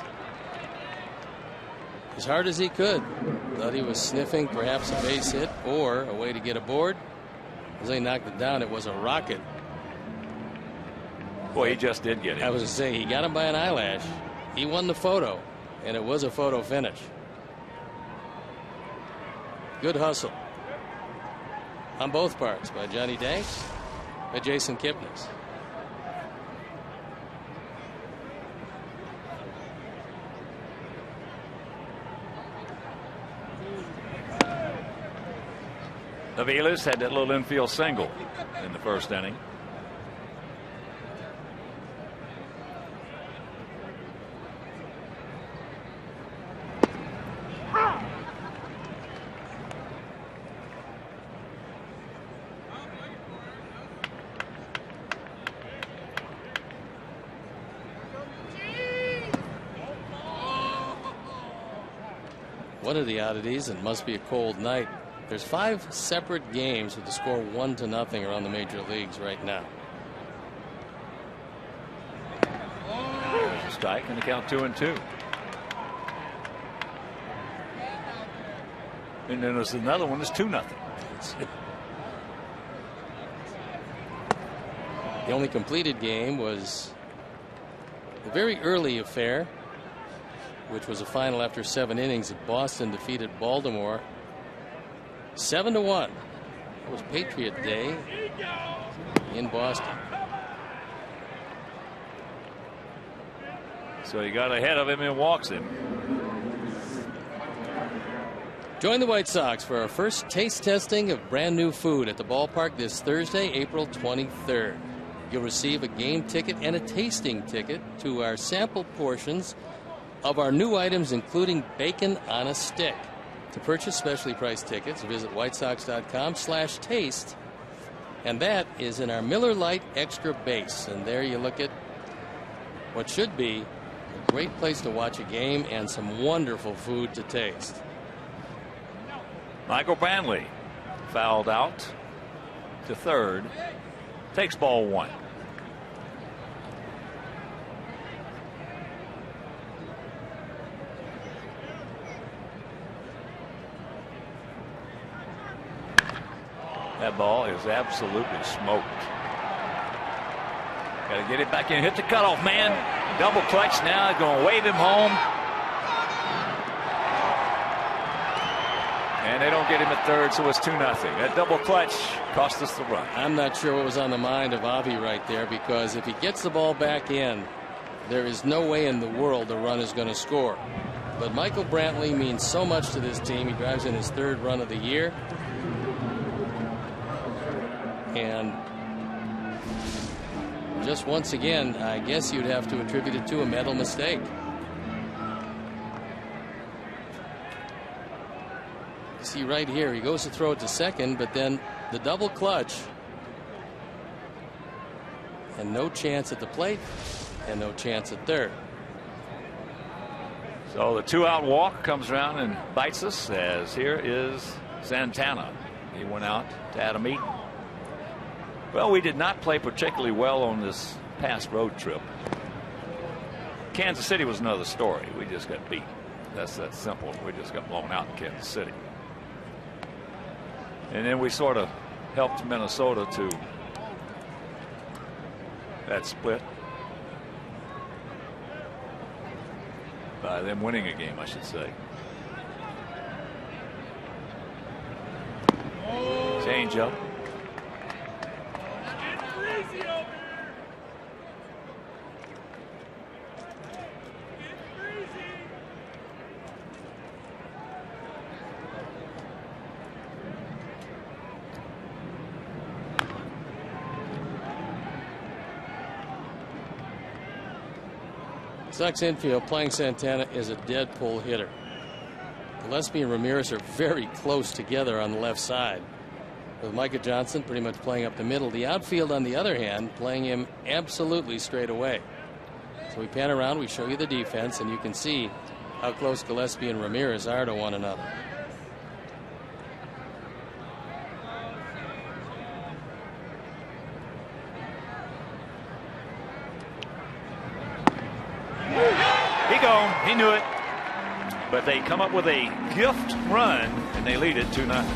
hard as he could. Thought he was sniffing perhaps a base hit or a way to get aboard. As they knocked it down, it was a rocket. Boy, he just did get him. I was going to say, he got him by an eyelash. He won the photo, and it was a photo finish. Good hustle on both parts by Johnny Danks, by Jason Kipnis. Aviles had that little infield single in the first inning. One of the oddities, and must be a cold night, there's 5 separate games with the score 1-0 around the major leagues right now. There's a strike and the count 2-2. And then there's another one that's 2-0. The only completed game was a very early affair which was a final after 7 innings. Boston defeated Baltimore 7-1. It was Patriot Day in Boston. So he got ahead of him and walks him. Join the White Sox for our first taste testing of brand new food at the ballpark this Thursday, April 23rd. You'll receive a game ticket and a tasting ticket to our sample portions of our new items, including bacon on a stick. To purchase specially priced tickets, visit whitesox.com/taste. And that is in our Miller Lite Extra Base. And there you look at what should be a great place to watch a game and some wonderful food to taste. Michael Brantley fouled out to third. Takes ball 1. That ball is absolutely smoked. Got to get it back in. Hit the cutoff man. Double clutch now. Going to wave him home. And they don't get him at third, so it's 2-0. That double clutch cost us the run. I'm not sure what was on the mind of Avi right there, because if he gets the ball back in, there is no way in the world the run is going to score. But Michael Brantley means so much to this team. He drives in his 3rd run of the year. And just once again, I guess you'd have to attribute it to a mental mistake. See right here, he goes to throw it to second, but then the double clutch, and no chance at the plate, and no chance at third. So the 2-out walk comes around and bites us, as here is Santana. He went out to Adam Eaton. Well, we did not play particularly well on this past road trip. Kansas City was another story. We just got beat. That's that simple. We just got blown out in Kansas City. And then we sort of helped Minnesota to that split by them winning a game, I should say. Change up. Sox infield playing Santana is a dead pull hitter. Gillespie and Ramirez are very close together on the left side, with Micah Johnson pretty much playing up the middle. The outfield, on the other hand, playing him absolutely straight away. So we pan around, we show you the defense, and you can see how close Gillespie and Ramirez are to one another. He knew it, but they come up with a gift run and they lead it 2-0.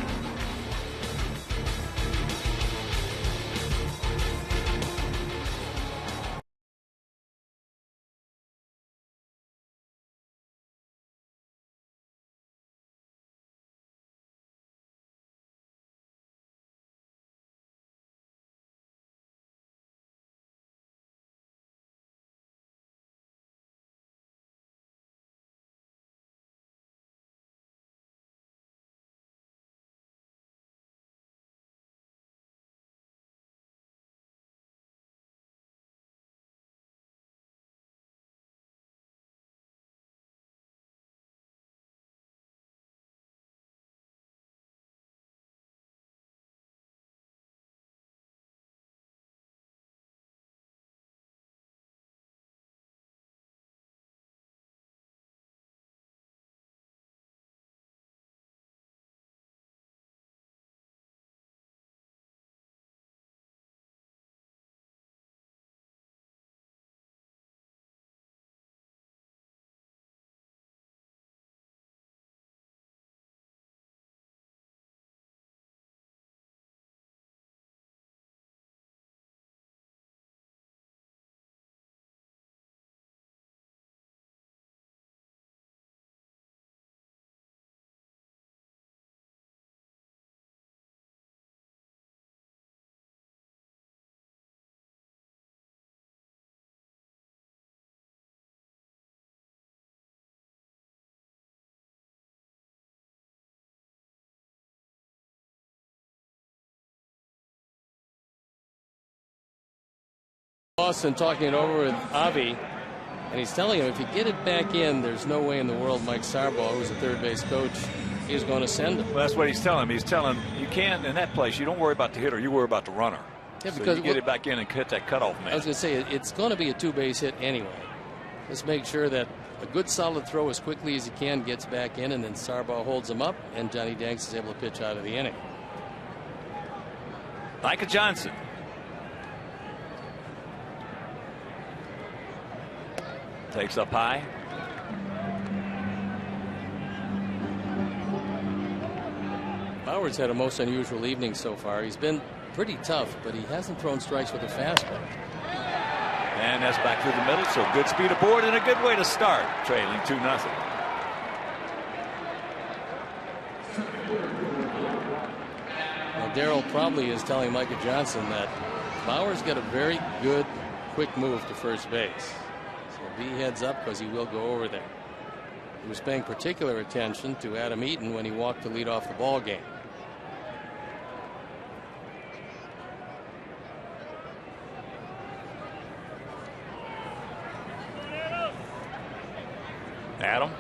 Boston talking it over with Avi, and he's telling him if you get it back in, there's no way in the world Mike Sarbaugh, who's a third base coach, is going to send him. Well, that's what he's telling him. He's telling him you can't, in that place, you don't worry about the hitter, you worry about the runner. Yeah, so because you get it back in and hit that cutoff man. I was going to say, it's going to be a two-base hit anyway. Let's make sure that a good solid throw as quickly as he can gets back in, and then Sarbaugh holds him up, and Johnny Danks is able to pitch out of the inning. Micah Johnson. Takes up high. Bauer's had a most unusual evening so far. He's been pretty tough, but he hasn't thrown strikes with a fastball. And that's back through the middle, so good speed aboard and a good way to start, trailing 2-0. Well, Darrell probably is telling Micah Johnson that Bauer's got a very good quick move to first base. So be heads up, because he will go over there. He was paying particular attention to Adam Eaton when he walked to lead off the ball game. Adam.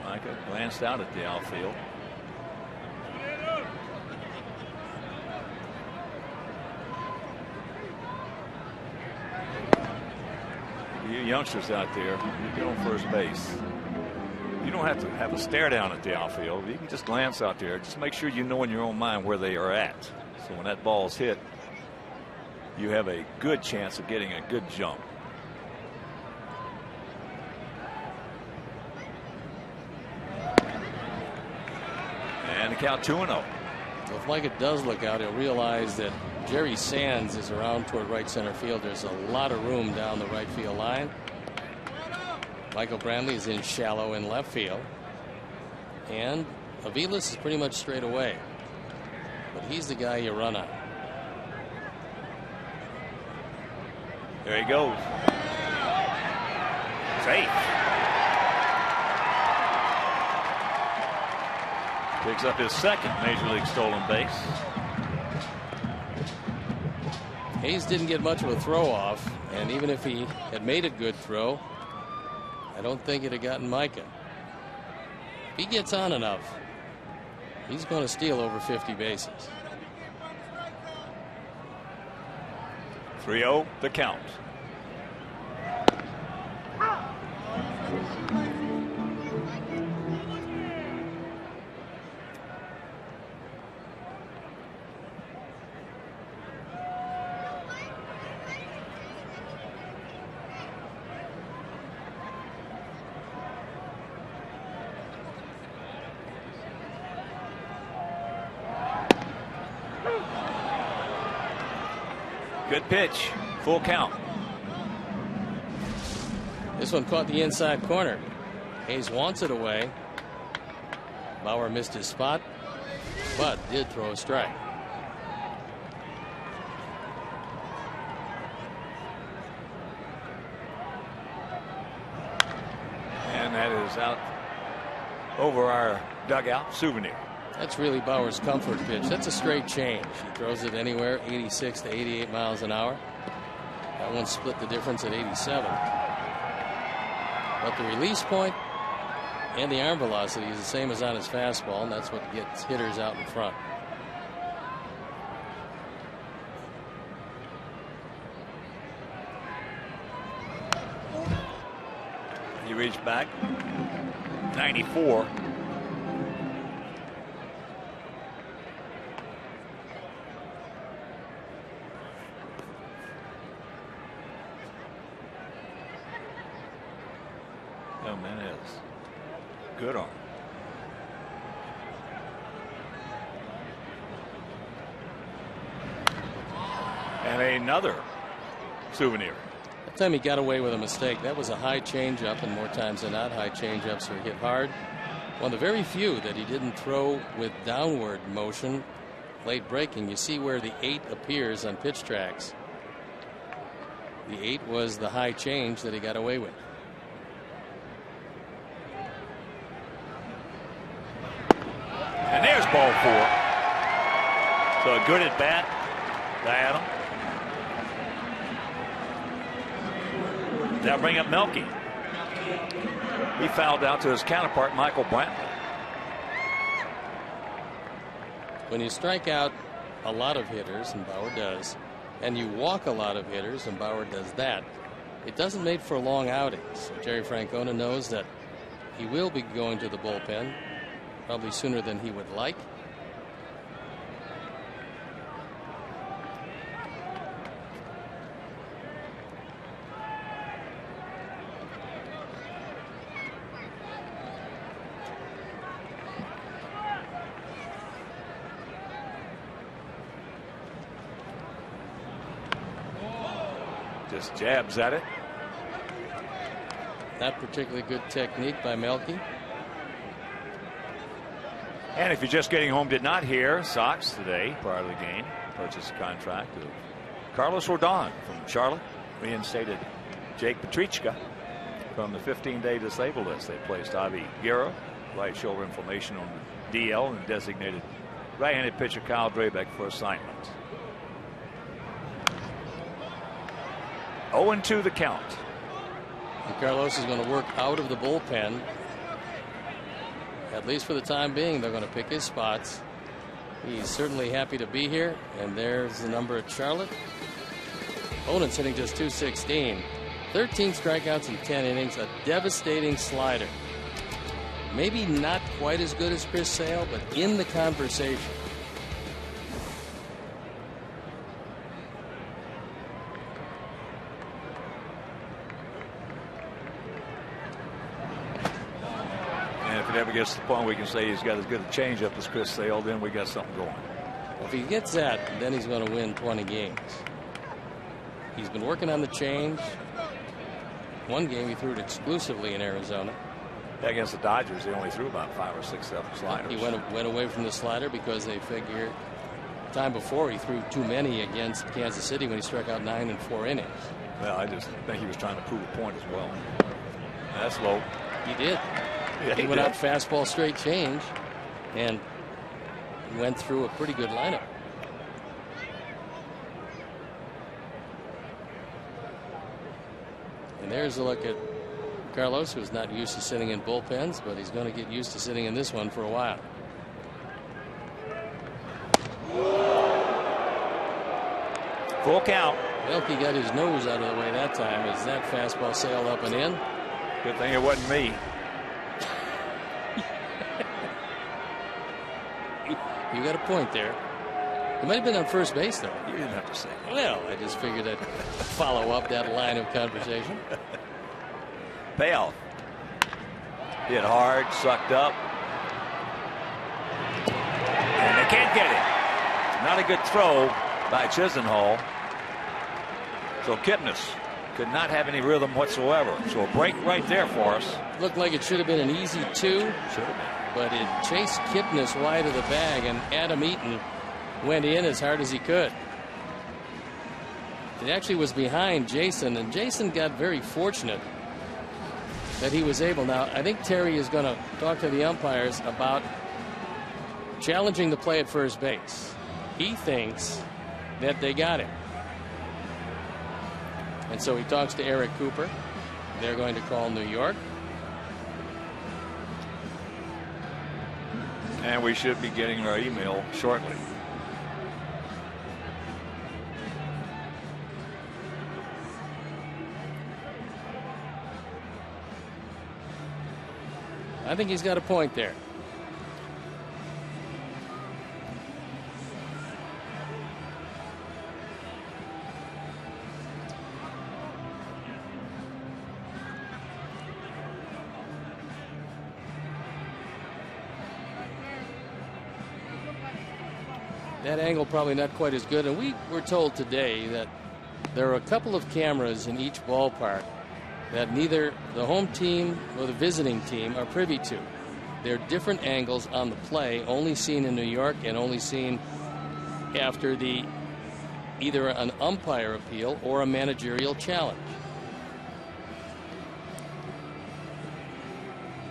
Micah glanced out at the outfield. You youngsters out there, you get on first base. You don't have to have a stare down at the outfield. You can just glance out there. Just make sure you know in your own mind where they are at. So when that ball's hit, you have a good chance of getting a good jump. And the count 2-0. Well, if Micah does look out, he'll realize that Jerry Sands is around toward right center field. There's a lot of room down the right field line. Michael Brantley is in shallow in left field, and Aviles is pretty much straight away, but he's the guy you run on. There he goes. Safe. Picks up his second Major League stolen base. Hayes didn't get much of a throw off, and even if he had made a good throw, I don't think it had gotten Micah. If he gets on enough, he's going to steal over 50 bases. 3-0 the count. Good pitch. Full count. This one caught the inside corner. Hayes wants it away. Bauer missed his spot, but did throw a strike. And that is out over our dugout. Souvenir. That's really Bauer's comfort pitch. That's a straight change. He throws it anywhere 86 to 88 miles an hour. That one split the difference at 87. But the release point and the arm velocity is the same as on his fastball, and that's what gets hitters out in front. He reached back. 94. Good arm. And another Souvenir. That time he got away with a mistake. That was a high changeup, and more times than not, high changeups are hit hard. One of the very few that he didn't throw with downward motion, late breaking. You see where the 8 appears on pitch tracks. The 8 was the high change that he got away with. ball 4. So a good at bat by Adam. Now bring up Melky. He fouled out to his counterpart, Michael Brantley. When you strike out a lot of hitters, and Bauer does, and you walk a lot of hitters, and Bauer does that, it doesn't make for long outings. Jerry Francona knows that he will be going to the bullpen probably sooner than he would like. Just jabs at it. Not particularly good technique by Melky. And if you're just getting home, did not hear, Sox today, prior to the game, purchased a contract of Carlos Rodon from Charlotte. Reinstated Jake Petrichka from the 15-day disabled list. They placed Avi Guerra, right shoulder inflammation, on the DL, and designated right-handed pitcher Kyle Drabek for assignment. 0-2 the count. And Carlos is going to work out of the bullpen. At least for the time being, they're going to pick his spots. He's certainly happy to be here. And there's the number at Charlotte. Opponent's hitting just .216. 13 strikeouts in 10 innings. A devastating slider. Maybe not quite as good as Chris Sale, but in the conversation. Ever gets to the point we can say he's got as good a changeup as Chris Sale, then we got something going. If he gets that, then he's going to win 20 games. He's been working on the change. One game he threw it exclusively in Arizona. Against the Dodgers, they only threw about 5 or 6 sliders. He went away from the slider because they figured the time before he threw too many against Kansas City when he struck out 9 in 4 innings. Well, I just think he was trying to prove a point as well. That's low. He did. Yeah, he went out fastball straight change and went through a pretty good lineup. And there's a look at Carlos, who's not used to sitting in bullpens, but he's going to get used to sitting in this one for a while. Full count. Melky got his nose out of the way that time as that fastball sailed up and in. Good thing it wasn't me. You got a point there. He might have been on first base, though. You didn't have to say that. Well, I just figured I'd follow up that line of conversation. Payoff. Hit hard, sucked up. And they can't get it. Not a good throw by Chisenhall. So Kipnis could not have any rhythm whatsoever. So a break right there for us. Looked like it should have been an easy 2. Should have been. But it chased Kipnis wide of the bag, and Adam Eaton went in as hard as he could. It actually was behind Jason, and Jason got very fortunate that he was able. Now, I think Terry is going to talk to the umpires about challenging the play at first base. He thinks that they got him. And so he talks to Eric Cooper. They're going to call New York. And we should be getting our email shortly. I think he's got a point there. That angle probably not quite as good, and we were told today that there are a couple of cameras in each ballpark that neither the home team or the visiting team are privy to. They're different angles on the play, only seen in New York and only seen after either an umpire appeal or a managerial challenge.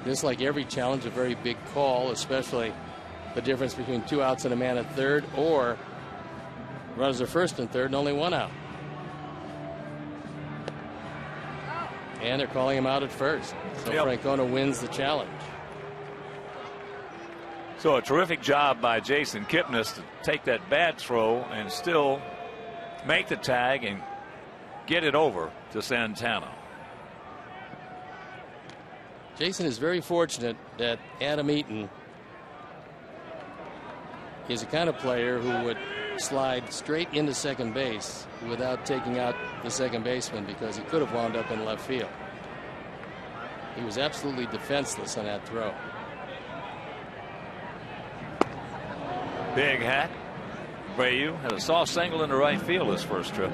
This, like every challenge, a very big call, especially the difference between 2 outs and a man at third, or runners are first and third and only 1 out. And they're calling him out at first. So Francona wins the challenge. So a terrific job by Jason Kipnis to take that bad throw and still make the tag and get it over to Santana. Jason is very fortunate that Adam Eaton is the kind of player who would slide straight into second base without taking out the second baseman, because he could have wound up in left field. He was absolutely defenseless on that throw. Big hat. Abreu had a soft single into right field his first trip.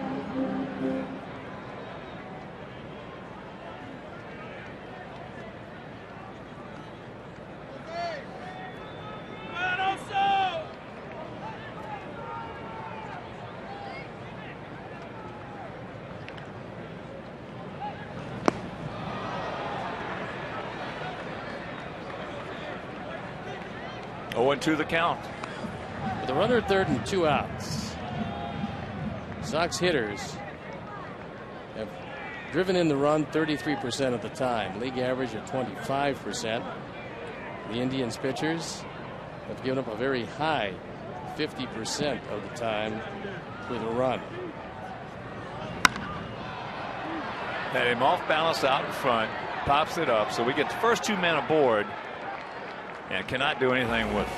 To the count. With a runner at third and 2 outs, Sox hitters have driven in the run 33% of the time. League average at 25%. The Indians pitchers have given up a very high 50% of the time with a run. Had him off balance out in front, pops it up, so we get the first 2 men aboard and cannot do anything with it.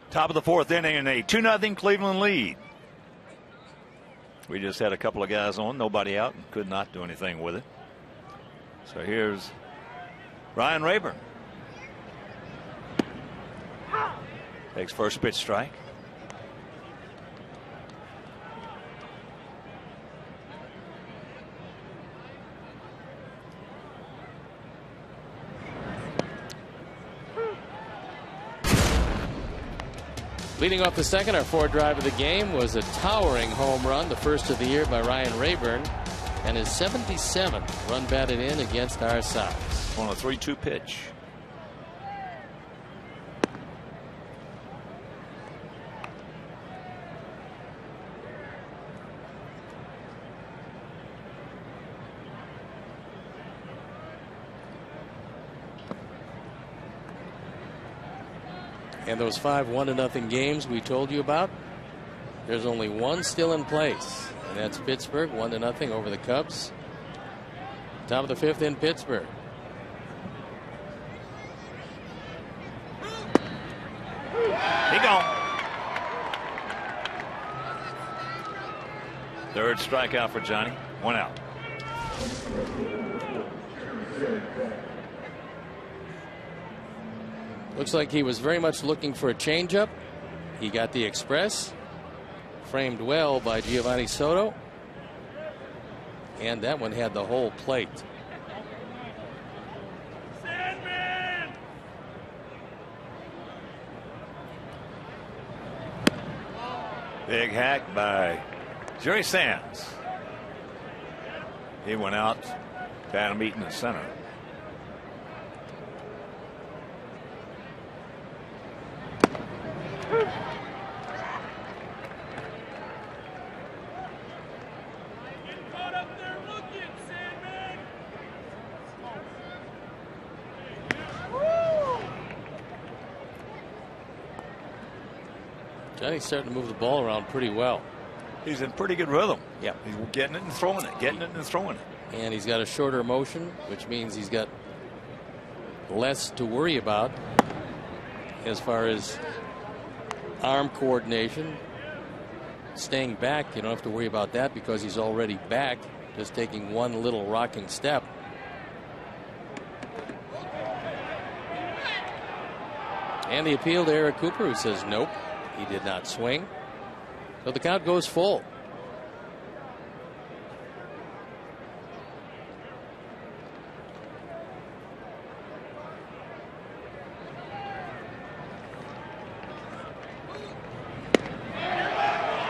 Top of the 4th inning and a 2-0 Cleveland lead. We just had a couple of guys on, nobody out, and could not do anything with it. So here's Ryan Rayburn. Takes first pitch strike. Leading off the second, our 4th drive of the game was a towering home run, the first of the year by Ryan Rayburn, and his 77th run batted in against our Sox. On a 3-2 pitch. And those 5 1-0 games we told you about, there's only one still in place, and that's Pittsburgh 1-0 over the Cubs. Top of the 5th in Pittsburgh. He gone. Third strikeout for Johnny. 1 out. Looks like he was very much looking for a changeup. He got the express. Framed well by Giovanni Soto. And that one had the whole plate. Sandman! Big hack by Jerry Sands. He went out to Adam Eaton in center. Get caught up there looking, Sandman! Johnny's starting to move the ball around pretty well. He's in pretty good rhythm. Yeah. He's getting it and throwing it, getting it and throwing it. And he's got a shorter motion, which means he's got less to worry about as far as arm coordination. Staying back, you don't have to worry about that because he's already back, just taking one little rocking step. And the appeal to Eric Cooper, who says nope, he did not swing. So the count goes full.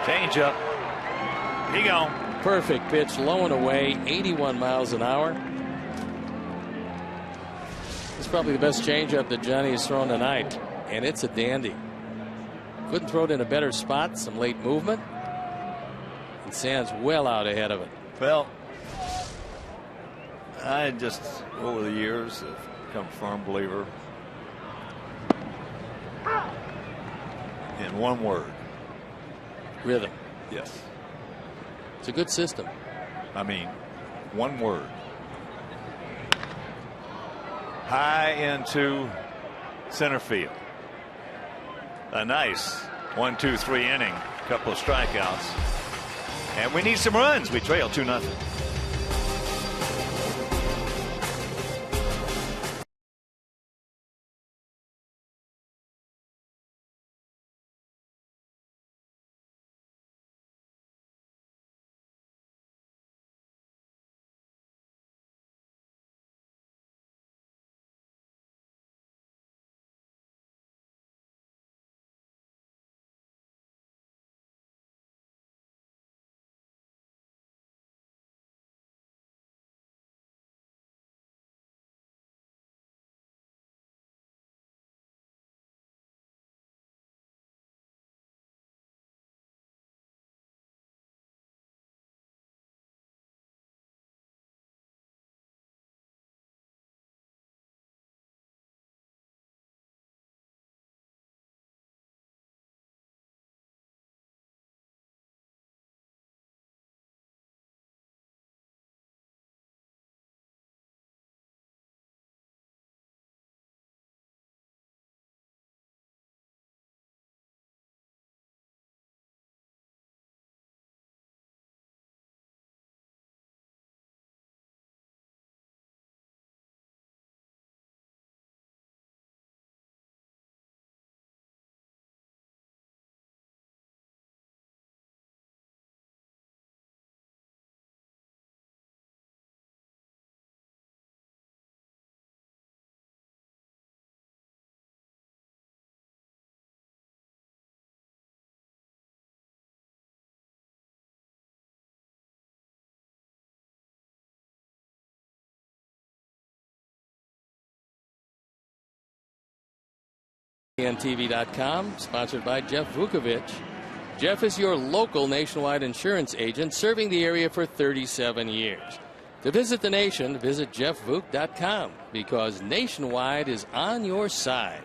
Change up. He gone. Perfect pitch, low and away, 81 miles an hour. It's probably the best changeup that Johnny has thrown tonight, and it's a dandy. Couldn't throw it in a better spot, some late movement, and Sands well out ahead of it. Well, I just, over the years, have become a firm believer in one word. Rhythm. Yes. It's a good system. I mean, one word. High into center field. A nice 1-2-3 inning. Couple of strikeouts. And we need some runs. We trail 2-0. TV.com, sponsored by Jeff Vukovich. Jeff is your local nationwide insurance agent serving the area for 37 years. To visit the nation, visit jeffvuk.com because Nationwide is on your side.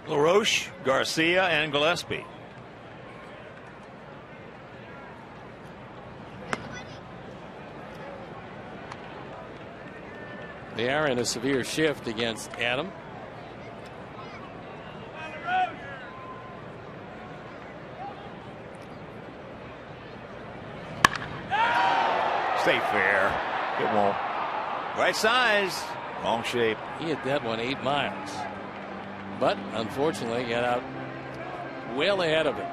LaRoche, Garcia, and Gillespie. They are in a severe shift against Adam. Stay fair. It won't. Right size. Wrong shape. He hit that one 8 miles. But unfortunately got out well ahead of it.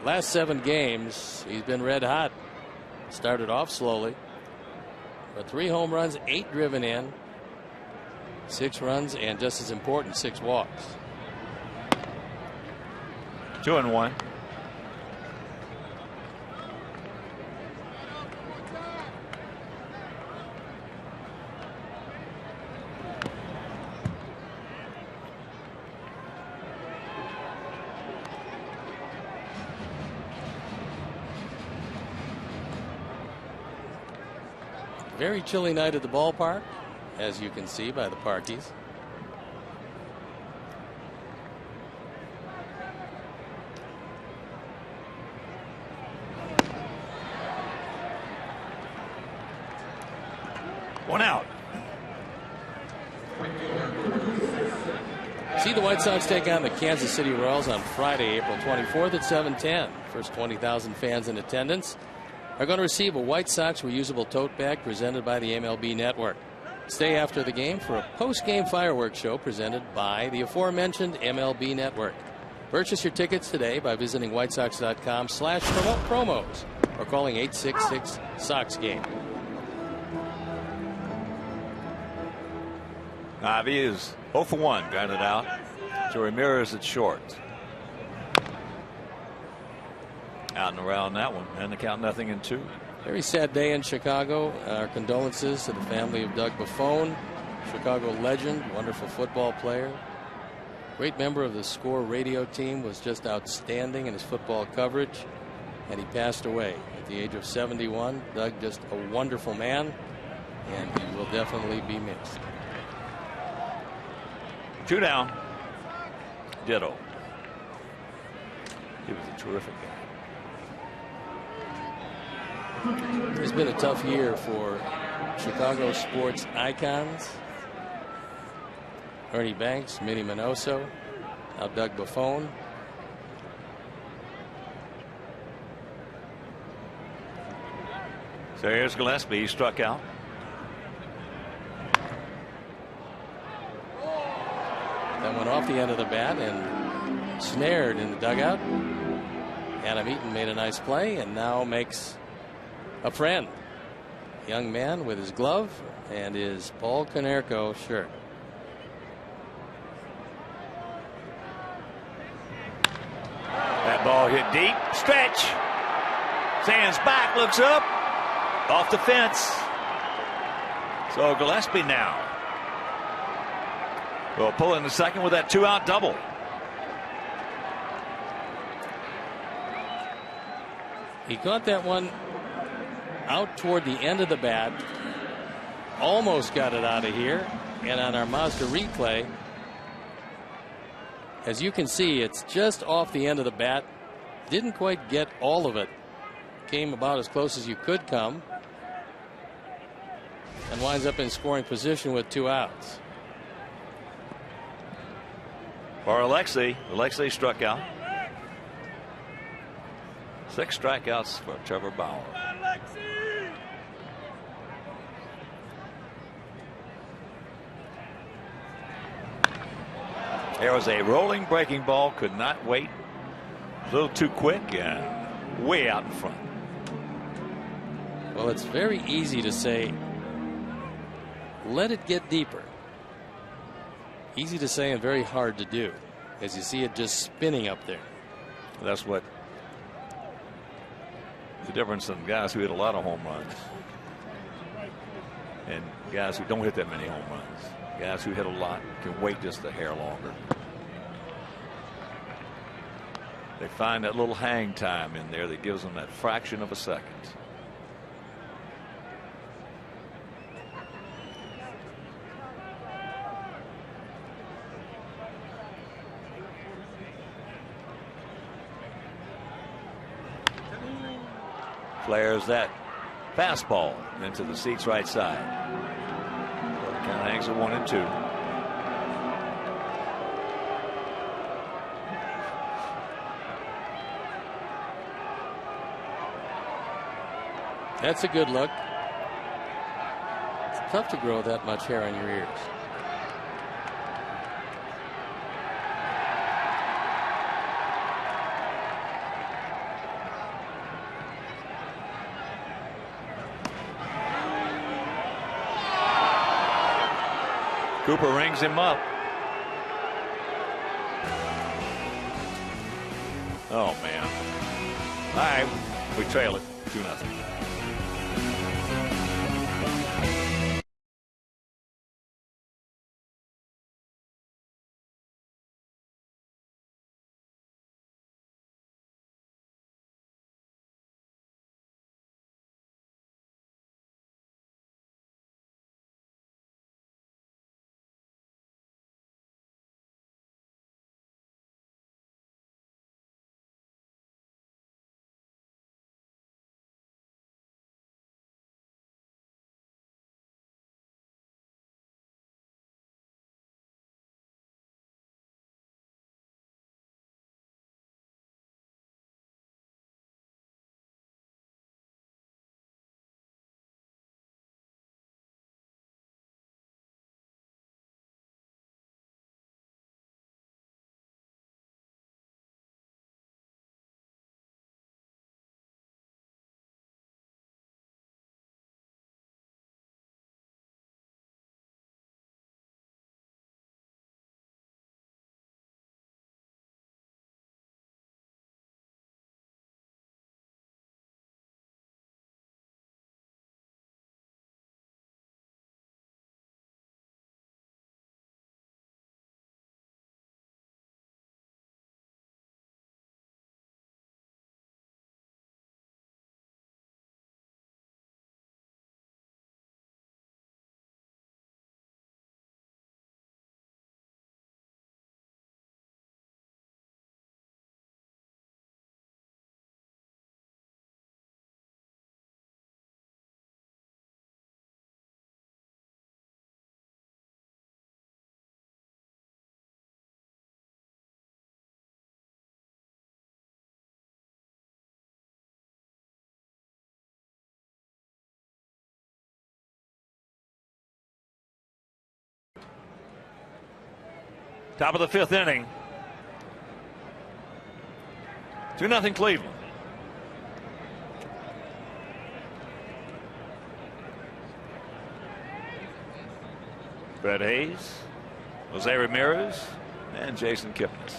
Last 7 games, he's been red hot. Started off slowly. But 3 home runs, 8 driven in, 6 runs, and just as important, 6 walks. 2-1. Very chilly night at the ballpark, as you can see by the parkies. One out. See the White Sox take on the Kansas City Royals on Friday, April 24th at 7:10. First 20,000 fans in attendance are going to receive a White Sox reusable tote bag presented by the MLB Network. Stay after the game for a post-game fireworks show presented by the aforementioned MLB Network. Purchase your tickets today by visiting whitesox.com/promos or calling 866-SOX-GAME. Ivy is 0 for 1, grounded out. So Ramirez at short. Out and around that one, and the count 0-2. Very sad day in Chicago. Our condolences to the family of Doug Buffone, Chicago legend, wonderful football player. Great member of the Score radio team, was just outstanding in his football coverage, and he passed away at the age of 71. Doug, just a wonderful man, and he will definitely be missed. 2 down. Ditto. He was a terrific guy. It's been a tough year for Chicago sports icons. Ernie Banks, Minnie Minoso, now Doug Buffone. So here's Gillespie. He struck out. That went off the end of the bat and snared in the dugout. Adam Eaton made a nice play and now makes a friend. Young man with his glove and his Paul Konerko shirt. That ball hit deep. Stretch. Stands back, looks up. Off the fence. So Gillespie now will pull in the second with that 2-out double. He caught that one out toward the end of the bat. Almost got it out of here. And on our Mazda replay, as you can see, it's just off the end of the bat. Didn't quite get all of it. Came about as close as you could come. And winds up in scoring position with 2 outs. For Alexei. Alexei struck out. 6 strikeouts for Trevor Bauer. There was a rolling breaking ball, could not wait. A little too quick and way out in front. Well, it's very easy to say, let it get deeper. Easy to say and very hard to do, as you see it just spinning up there. That's what the difference in guys who hit a lot of home runs and guys who don't hit that many home runs. Guys who hit a lot can wait just a hair longer. They find that little hang time in there that gives them that fraction of a second. Flares that Fastball into the seats right side. So the count hangs at 1-2. That's a good look. It's tough to grow that much hair on your ears. Cooper rings him up. Oh, man. All right, we trail it 2-0. Top of the 5th inning. 2-0 Cleveland. Brett Hayes, Jose Ramirez, and Jason Kipnis.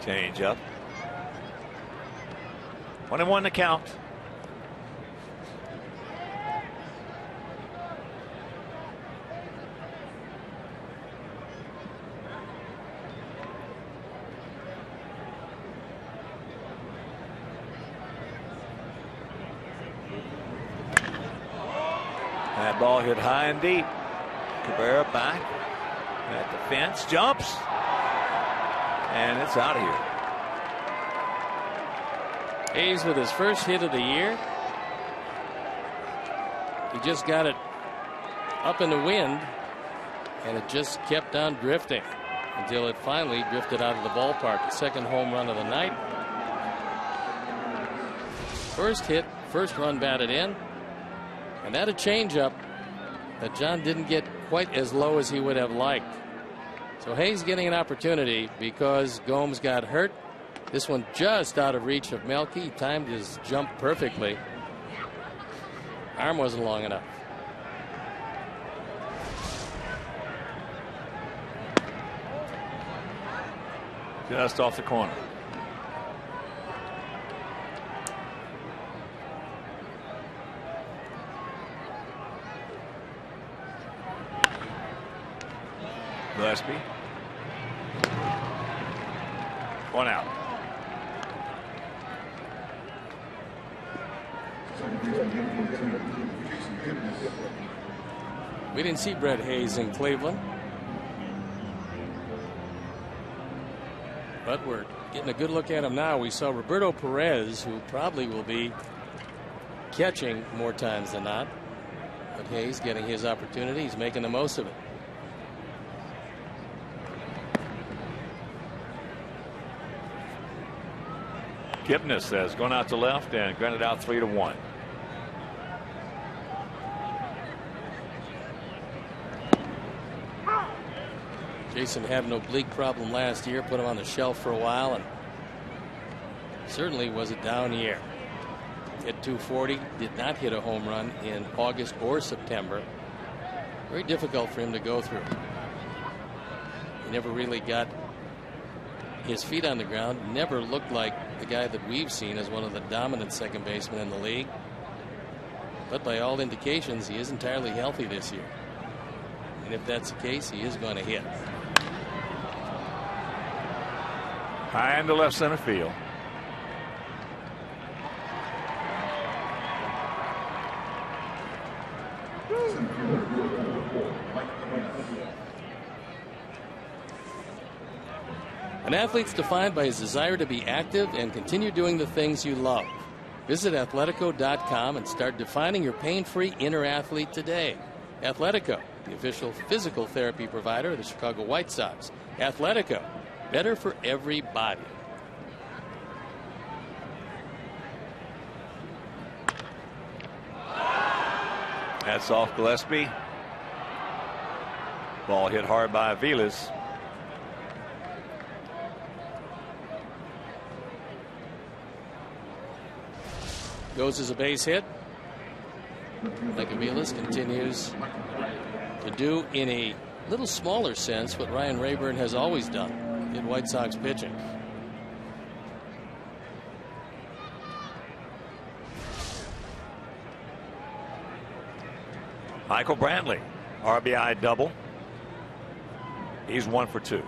Change up. 1-1 to count. That ball hit high and deep. Cabrera back at the fence, jumps. And it's out of here. Hayes with his first hit of the year. He just got it up in the wind, and it just kept on drifting until it finally drifted out of the ballpark. The second home run of the night. First hit, first run batted in, and that a changeup that John didn't get quite as low as he would have liked. So Hayes getting an opportunity because Gomes got hurt. This one just out of reach of Melky. He timed his jump perfectly. Arm wasn't long enough. Just off the corner. Gillespie. 1 out. We didn't see Brett Hayes in Cleveland, but we're getting a good look at him now. We saw Roberto Perez, who probably will be catching more times than not, but Hayes getting his opportunity. He's making the most of it. Kipnis has gone out to left and grounded out 3-1. Jason had an oblique problem last year, put him on the shelf for a while, and certainly was a down year. Hit 240, did not hit a home run in August or September. Very difficult for him to go through. He never really got his feet on the ground. Never looked like the guy that we've seen as one of the dominant second basemen in the league. But by all indications, he is entirely healthy this year. And if that's the case, he is going to hit. High into left center field. An athlete's defined by his desire to be active and continue doing the things you love. Visit Athletico.com and start defining your pain-free inner athlete today. Athletico, the official physical therapy provider of the Chicago White Sox. Athletico, better for everybody. That's off Gillespie. Ball hit hard by Aviles. Goes as a base hit. Like Aviles continues to do in a little smaller sense what Ryan Rayburn has always done in White Sox pitching. Michael Brantley, RBI double. He's 1 for 2.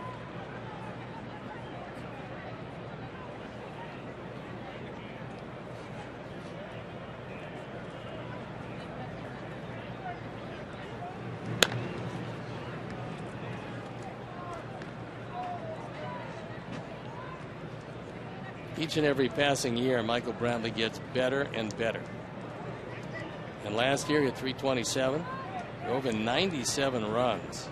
Each and every passing year, Michael Brantley gets better and better. And last year, he had 327, drove in 97 runs.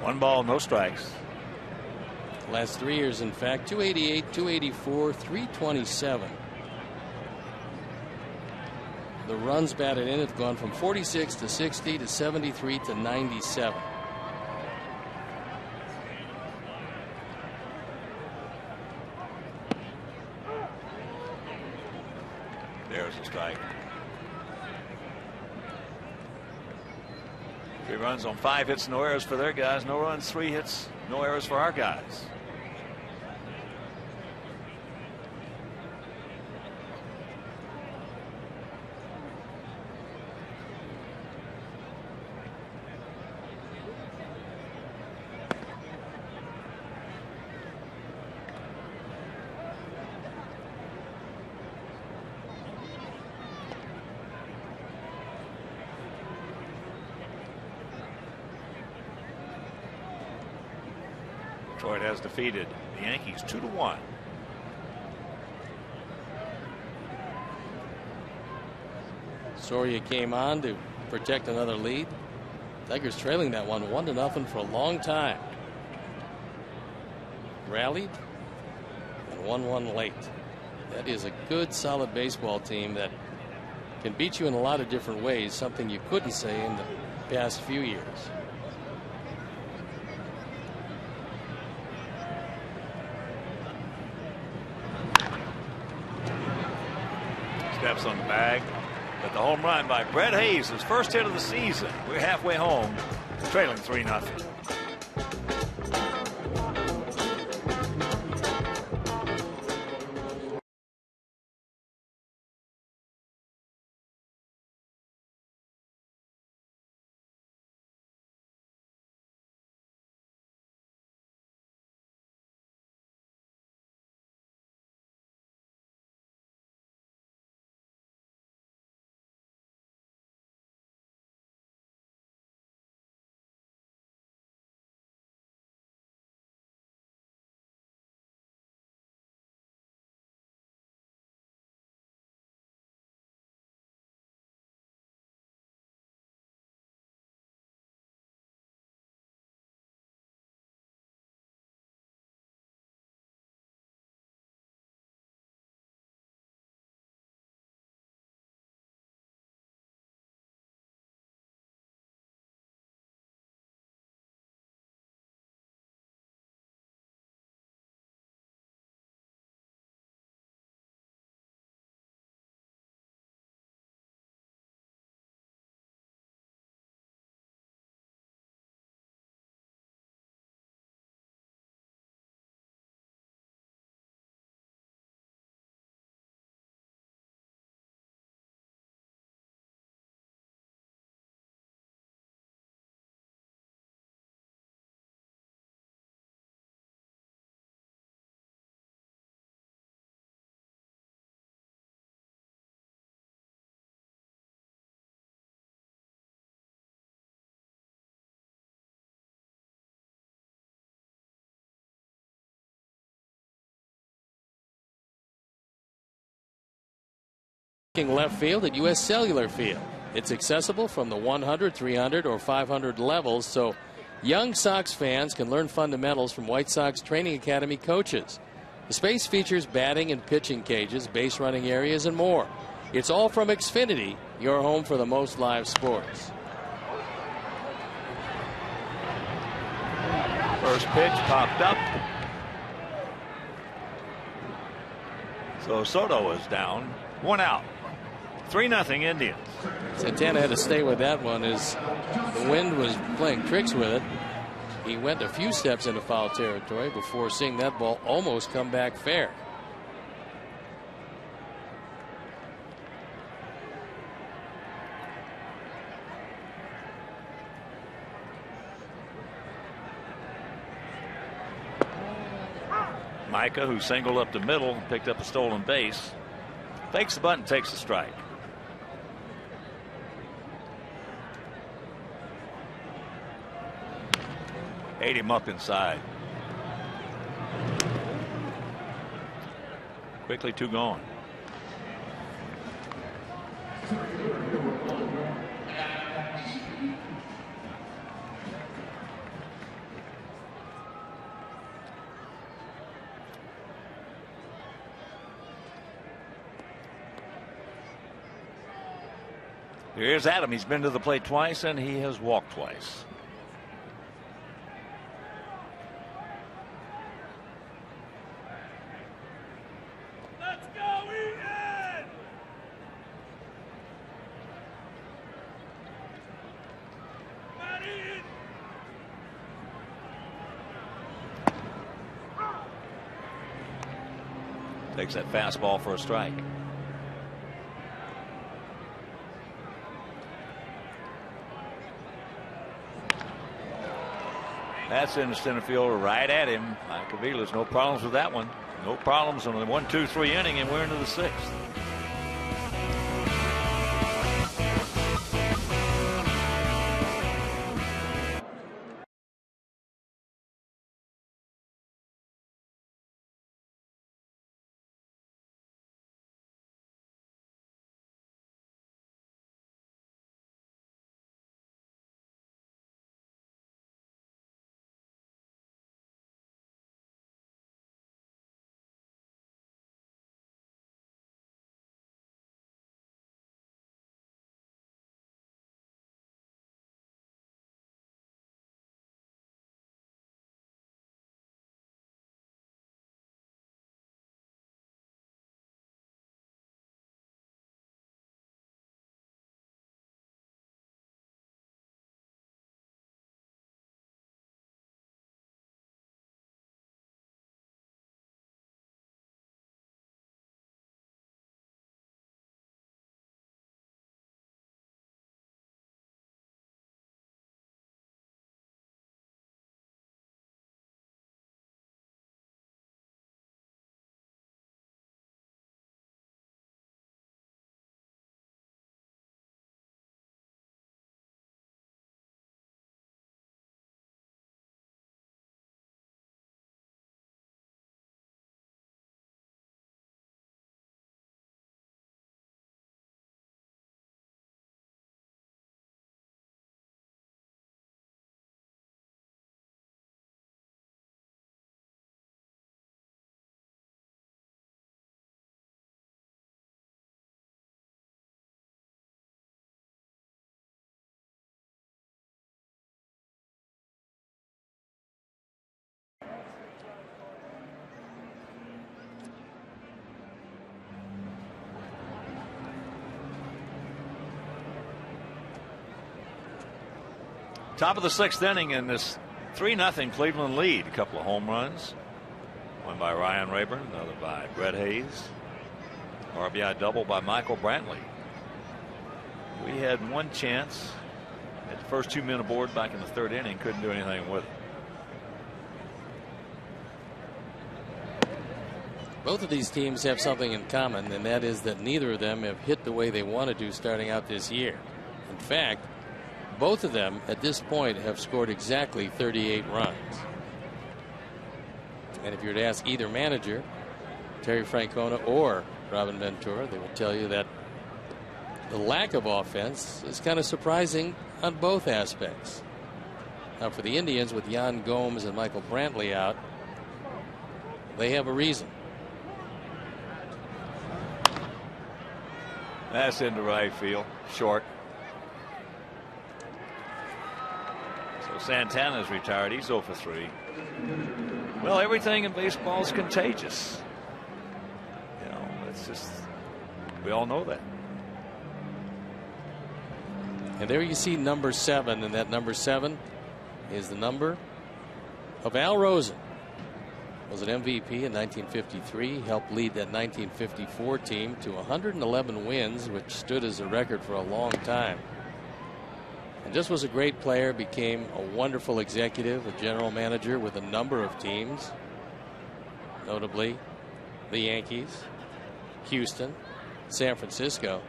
One ball, no strikes. Last 3 years, in fact, 288, 284, 327. The runs batted in have gone from 46 to 60 to 73 to 97. There's a strike. 3 runs on 5 hits, no errors for their guys. No runs, 3 hits, no errors for our guys. Detroit has defeated the Yankees 2-1. Soria came on to protect another lead. Tigers trailing that one 1-0 for a long time. Rallied and 1-1 late. That is a good, solid baseball team that can beat you in a lot of different ways, something you couldn't say in the past few years. Steps on the bag, but the home run by Brett Hayes, his first hit of the season. We're halfway home, trailing 3-0. Left field at U.S. Cellular Field. It's accessible from the 100, 300, or 500 levels, so young Sox fans can learn fundamentals from White Sox Training Academy coaches. The space features batting and pitching cages, base running areas, and more. It's all from Xfinity, your home for the most live sports. First pitch popped up. So Soto is down. 1 out. 3-0 Indians. Santana had to stay with that one as the wind was playing tricks with it. He went a few steps into foul territory before seeing that ball almost come back fair. Micah, who singled up the middle, picked up a stolen base. Fakes the bunt, takes the strike. Ate him up inside. Quickly 2 gone. Here's Adam. He's been to the plate twice and he has walked twice. Let's go, Ian! Matt Ian! Takes that fastball for a strike. That's in the center field right at him. Mike Avila's no problems with that one. No problems on the 1-2-3 inning, and we're into the 6th. Top of the 6th inning in this 3-0 Cleveland lead. A couple of home runs. One by Ryan Rayburn, another by Brett Hayes. RBI double by Michael Brantley. We had one chance at the first 2 men aboard back in the 3rd inning. Couldn't do anything with it. Both of these teams have something in common, and that is that neither of them have hit the way they wanted to starting out this year. In fact, both of them at this point have scored exactly 38 runs. And if you were to ask either manager, Terry Francona or Robin Ventura, they will tell you that the lack of offense is kind of surprising on both aspects. Now, for the Indians, with Yan Gomes and Michael Brantley out, they have a reason. That's into right field. Short. So Santana's retired. He's 0 for 3. Well, everything in baseball is contagious. You know, it's just, we all know that. And there you see number 7, and that number 7 is the number of Al Rosen. Was an MVP in 1953, helped lead that 1954 team to 111 wins, which stood as a record for a long time. And just was a great player, became a wonderful executive, a general manager with a number of teams, notably the Yankees, Houston, San Francisco.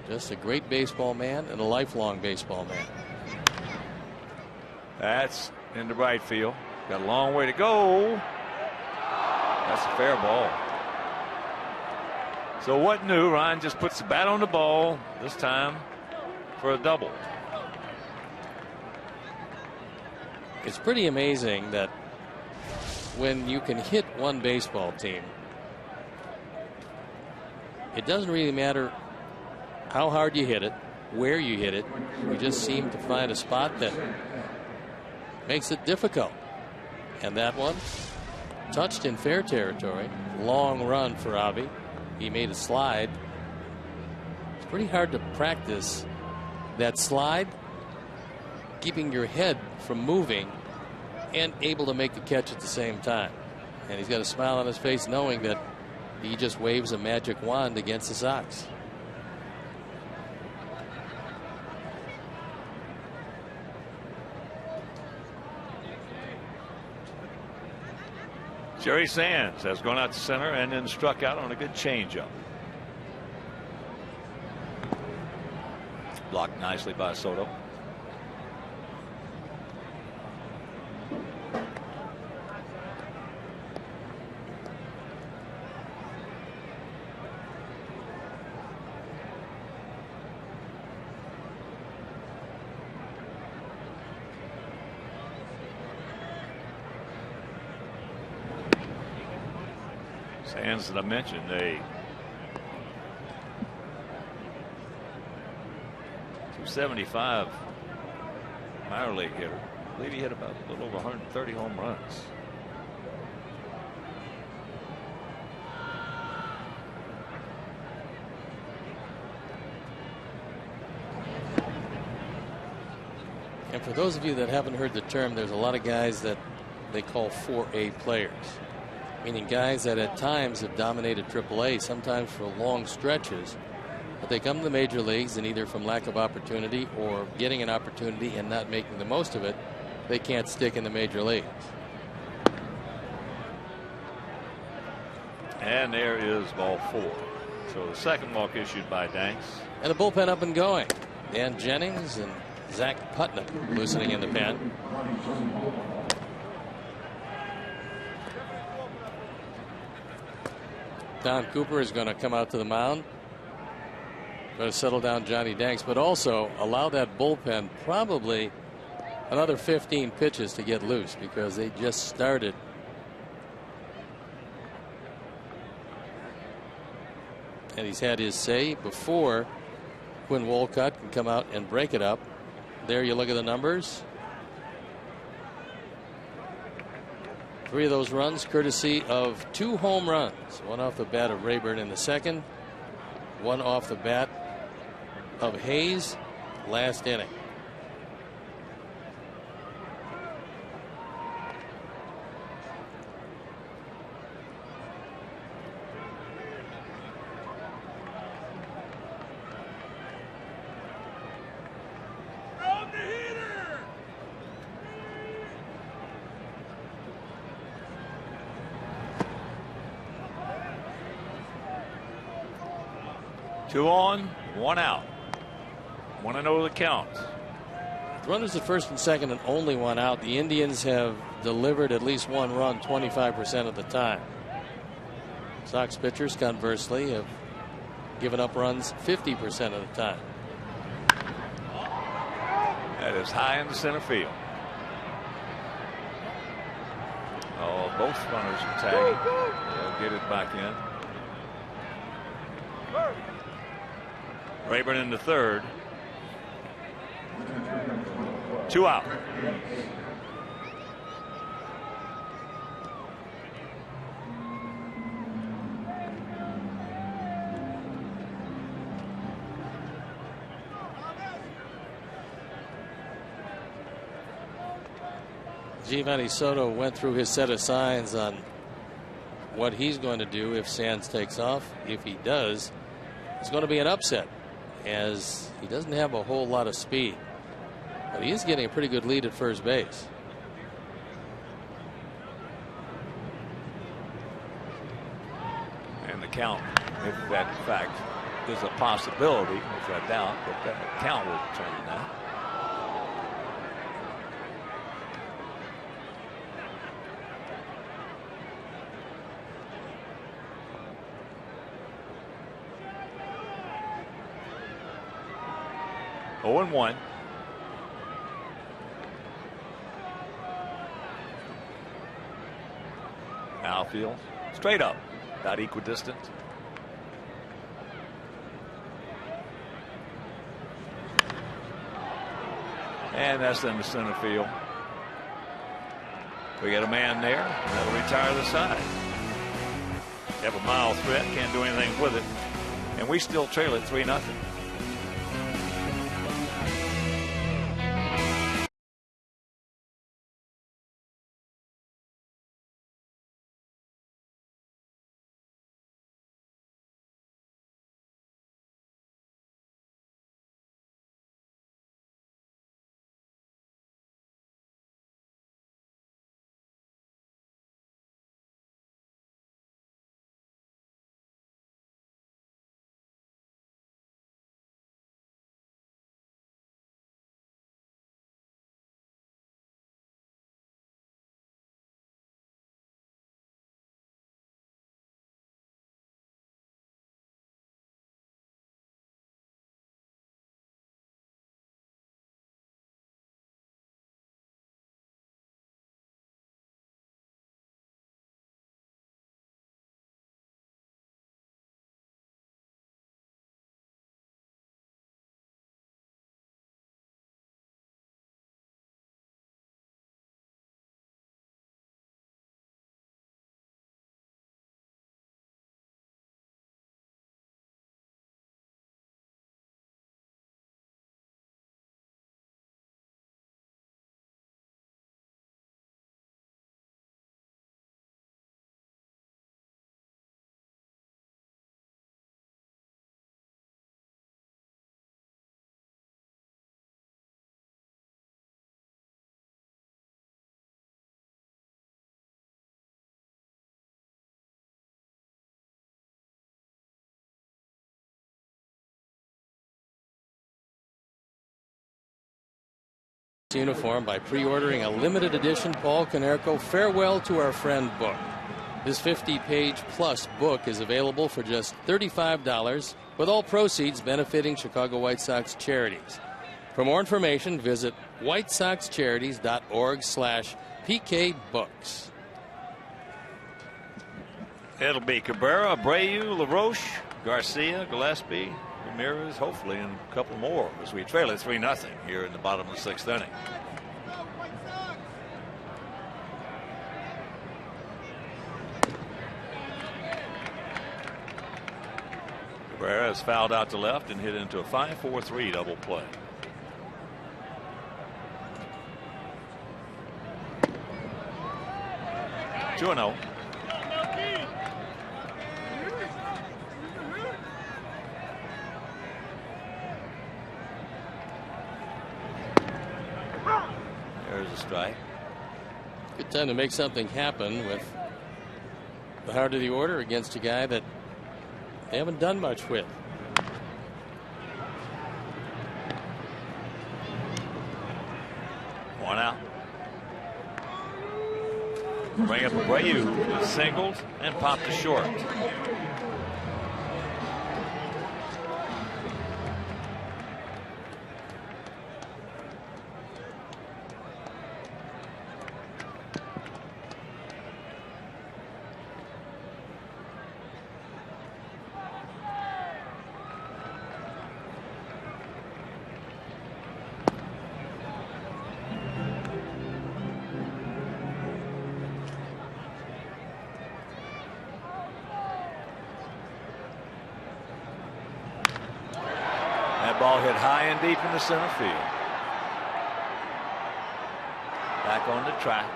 Just a great baseball man and a lifelong baseball man. That's into right field. Got a long way to go. That's a fair ball. So what new? Ryan just puts the bat on the ball, this time for a double. It's pretty amazing that when you can hit one baseball team, it doesn't really matter how hard you hit it, where you hit it. You just seem to find a spot that makes it difficult. And that one touched in fair territory. Long run for Avi. He made a slide. It's pretty hard to practice that slide, keeping your head from moving and able to make the catch at the same time. And he's got a smile on his face knowing that he just waves a magic wand against the Sox. Jerry Sands has gone out to center and then struck out on a good changeup. Blocked nicely by Soto. Sands, that I mentioned, a 275 minor league hitter. I believe he hit about a little over 130 home runs. And for those of you that haven't heard the term, there's a lot of guys that they call 4A players, meaning guys that at times have dominated AAA, sometimes for long stretches, but they come to the major leagues and either from lack of opportunity or getting an opportunity and not making the most of it, they can't stick in the major leagues. And there is ball 4. So the second walk issued by Danks. And the bullpen up and going. Dan Jennings and Zach Putnam loosening in the pen. Don Cooper is going to come out to the mound, try to settle down Johnny Danks, but also allow that bullpen probably another 15 pitches to get loose because they just started. And he's had his say before Quinn Wolcott can come out and break it up. There you look at the numbers. 3 of those runs courtesy of 2 home runs. One off the bat of Rayburn in the second. One off the bat of Hayes last inning. Round the heater! 2 on, 1 out. 1-0 the count. Runners at first and second and only 1 out. The Indians have delivered at least 1 run 25% of the time. Sox pitchers, conversely, have giving up runs 50% of the time. That is high in the center field. Oh, both runners are tagging. They'll get it back in. Rayburn in the third. 2 out. Giovanni Soto went through his set of signs on what he's going to do if Sands takes off. If he does, it's going to be an upset, as he doesn't have a whole lot of speed, but he is getting a pretty good lead at first base. And the count, if that in fact is a possibility, which I doubt, but that count will determine that. Oh, and 1. Outfield straight up, about equidistant. And that's in the center field. We got a man there, and that'll retire the side. Have a mild threat, can't do anything with it, and we still trail it 3-0. Uniform by pre-ordering a limited edition Paul Konerko Farewell to Our Friend book. This 50-page plus book is available for just $35, with all proceeds benefiting Chicago White Sox charities. For more information, visit whitesoxcharities.org/PKBooks. It'll be Cabrera, Abreu, LaRoche, Garcia, Gillespie, Ramirez, hopefully, and a couple more as we trail it 3-0 here in the bottom of the 6th inning. Cabrera is fouled out to left and hit into a 5-4-3 double play. Two 2-0. There's a strike. Good time to make something happen with the heart of the order against a guy that they haven't done much with. One out. Bring up Abreu, singled and popped to short. ball hit high and deep into center field. Back on the track.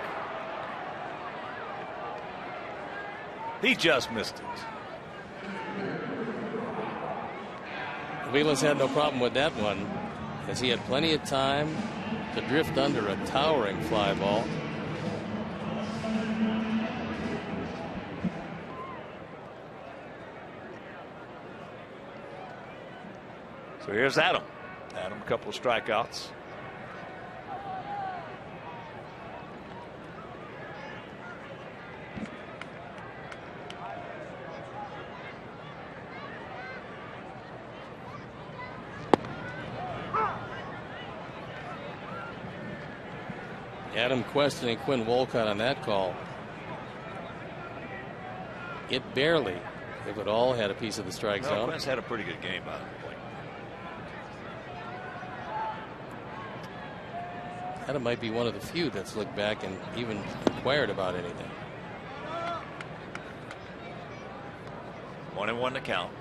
He just missed it. Whelan's had no problem with that one, as he had plenty of time to drift under a towering fly ball. So here's Adam. Adam, a couple of strikeouts. Adam questioning Quinn Wolcott on that call. It barely, if at all, had a piece of the strike zone. Quinn's had a pretty good game out of the plate. Adam might be one of the few that's looked back and even inquired about anything. 1-1 to count.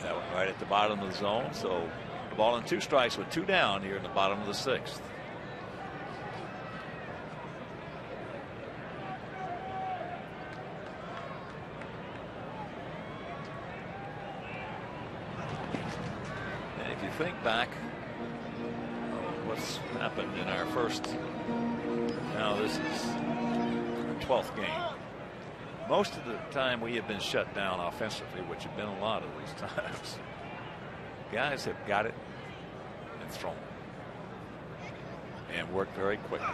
That one right at the bottom of the zone. So the ball in 2 strikes with 2 down here in the bottom of the 6th. Think back what's happened in our first, now this is our 12th game. Most of the time we have been shut down offensively, which have been a lot of these times. Guys have got it and thrown and worked very quickly.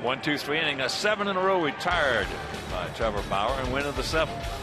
1, 2, 3 inning, a 7 in a row retired by Trevor Bauer and win of the 7th.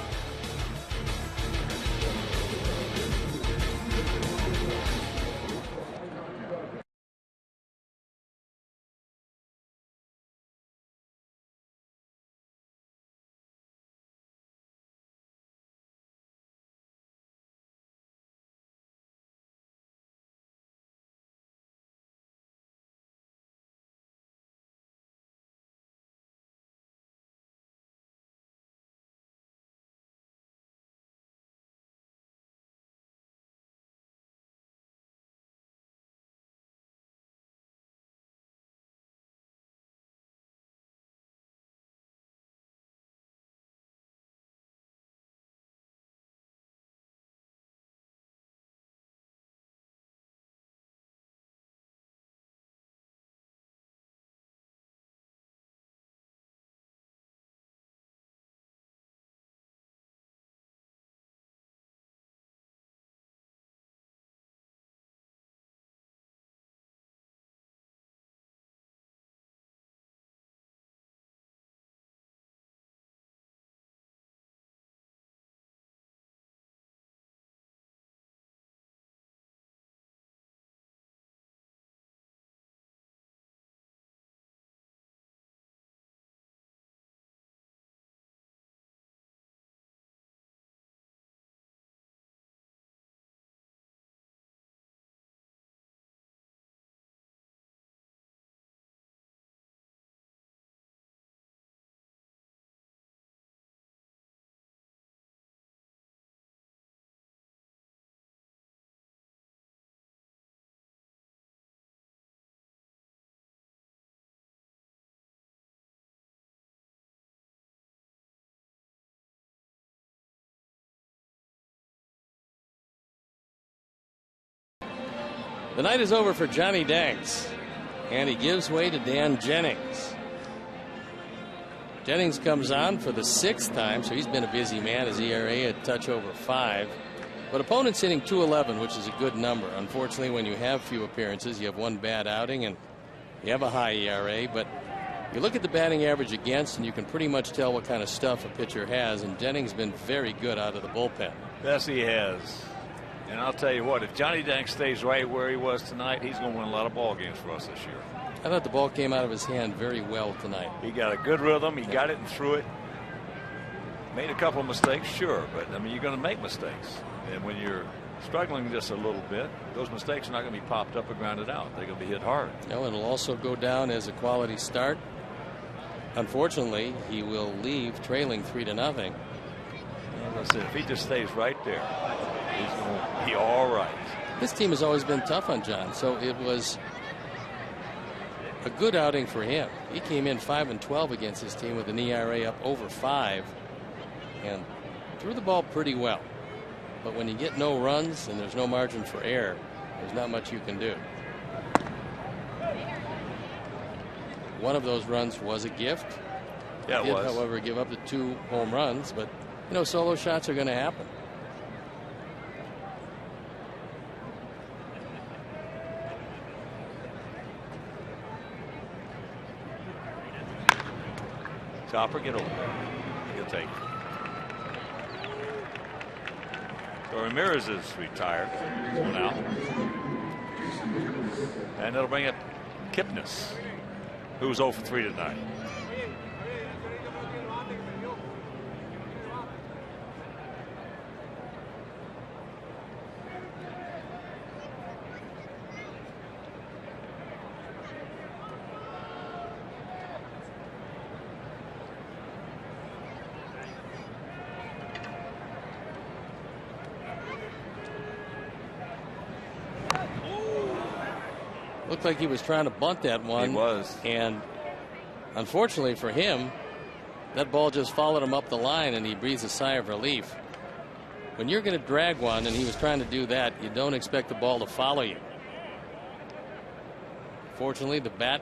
The night is over for Johnny Danks, and he gives way to Dan Jennings. Jennings comes on for the 6th time, so he's been a busy man. His ERA a touch over 5. But opponents hitting .211, which is a good number. Unfortunately, when you have few appearances, you have 1 bad outing and you have a high ERA. But you look at the batting average against, and you can pretty much tell what kind of stuff a pitcher has. And Jennings been very good out of the bullpen. Yes, he has. And I'll tell you what, if Johnny Danks stays right where he was tonight, he's going to win a lot of ball games for us this year. I thought the ball came out of his hand very well tonight. He got a good rhythm. He got it and threw it. Made a couple of mistakes, sure, but I mean, you're going to make mistakes. And when you're struggling just a little bit. Those mistakes are not going to be popped up or grounded out. They're going to be hit hard. No, it'll also go down as a quality start. Unfortunately, he will leave trailing 3-0. Listen, if he just stays right there, he's going to be all right. This team has always been tough on John, so it was a good outing for him. He came in 5-12 against his team with an ERA up over 5 and threw the ball pretty well. But when you get no runs and there's no margin for error, there's not much you can do. One of those runs was a gift. Yeah, it did, was. however, give up the 2 home runs, but you know, solo shots are going to happen. Chopper, get over there. He'll take it. So Ramirez is retired. One out. And it'll bring up Kipnis, who's 0 for 3 tonight. Looked like he was trying to bunt that one. He was. And unfortunately for him, that ball just followed him up the line and he breathes a sigh of relief. When you're going to drag one, and he was trying to do that, you don't expect the ball to follow you. Fortunately, the bat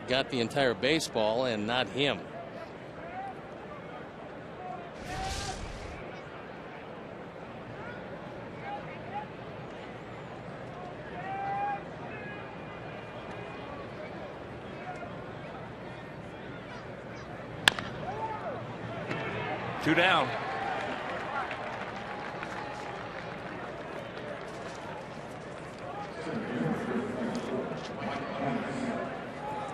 got the entire baseball and not him. Two down.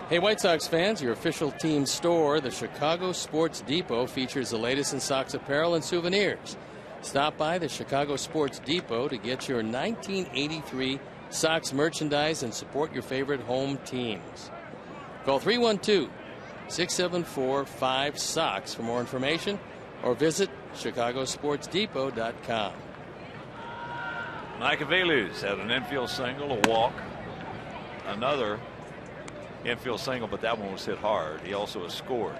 Hey, White Sox fans, your official team store, the Chicago Sports Depot, features the latest in Sox apparel and souvenirs. Stop by the Chicago Sports Depot to get your 1983 Sox merchandise and support your favorite home teams. Call 312-674-5SOX for more information, or visit chicagosportsdepot.com. Mike Aviles had an infield single, a walk, another infield single, but that one was hit hard. He also has scored.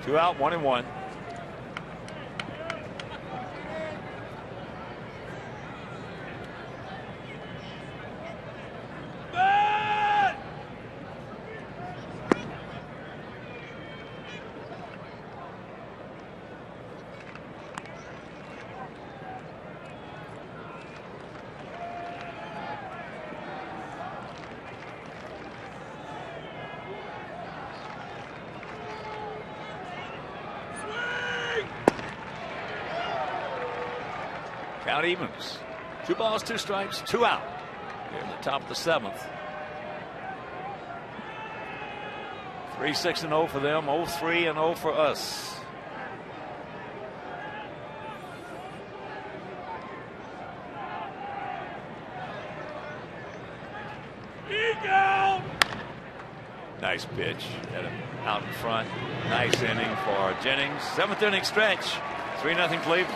Two out, 1-1. Count evens. 2 balls, 2 strikes, 2 out. Here in the top of the 7th. 3-6-0 for them, 0-3-0 for us. Eagle! Nice pitch. Had him out in front. Nice inning for Jennings. 7th inning stretch. 3-0 Cleveland.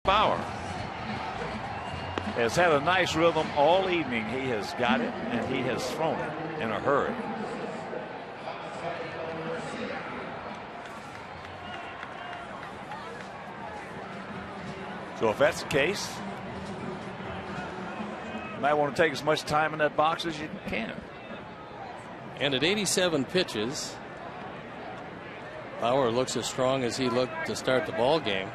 Bauer has had a nice rhythm all evening. He has got it, and he has thrown it in a hurry. So if that's the case, you might want to take as much time in that box as you can. And at 87 pitches, Bauer looks as strong as he looked to start the ball game.